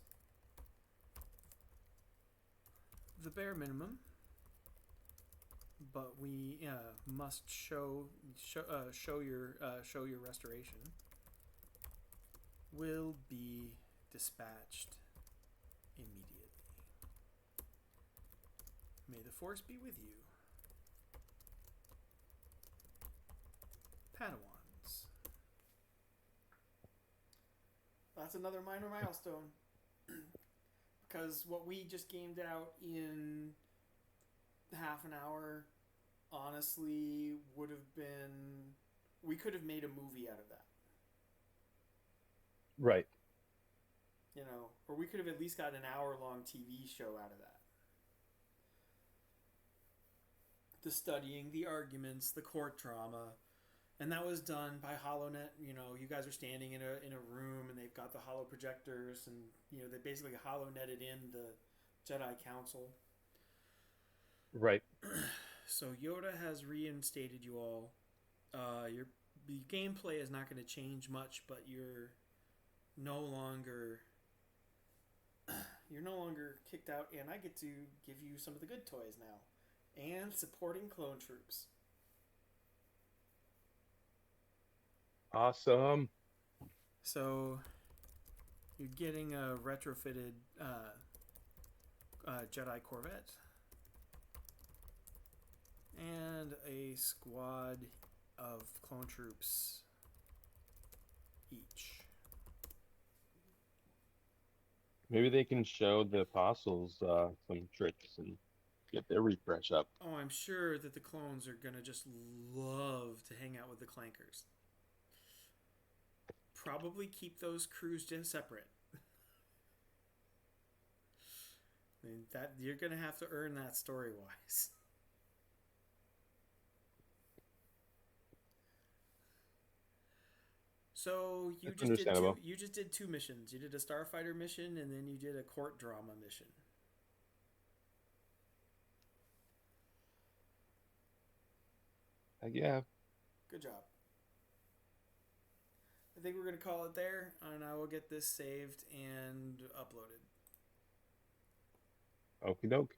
The bare minimum, but we must show your restoration. Will be dispatched immediately. May the Force be with you. Padawans. That's another minor milestone. Because what we just gamed out in half an hour, honestly, would have been... We could have made a movie out of that. Right. Or we could have at least got an hour-long TV show out of that. The studying, the arguments, the court drama... And that was done by HoloNet. You guys are standing in a room, and they've got the holo projectors, and they basically HoloNetted in the Jedi Council. Right. So Yoda has reinstated you all. Your gameplay is not going to change much, but you're no longer kicked out, and I get to give you some of the good toys now. and supporting clone troops. Awesome. So you're getting a retrofitted Jedi Corvette and a squad of clone troops each. Maybe they can show the apostles some tricks and get their refresh up. Oh, I'm sure that the clones are going to just love to hang out with the clankers. Probably keep those crews just separate. I mean, that you're going to have to earn that story-wise. So That's understandable. you just did two missions. You did a starfighter mission and then you did a court drama mission. Yeah. Good job. I think we're going to call it there, and I will get this saved and uploaded. Okie doke.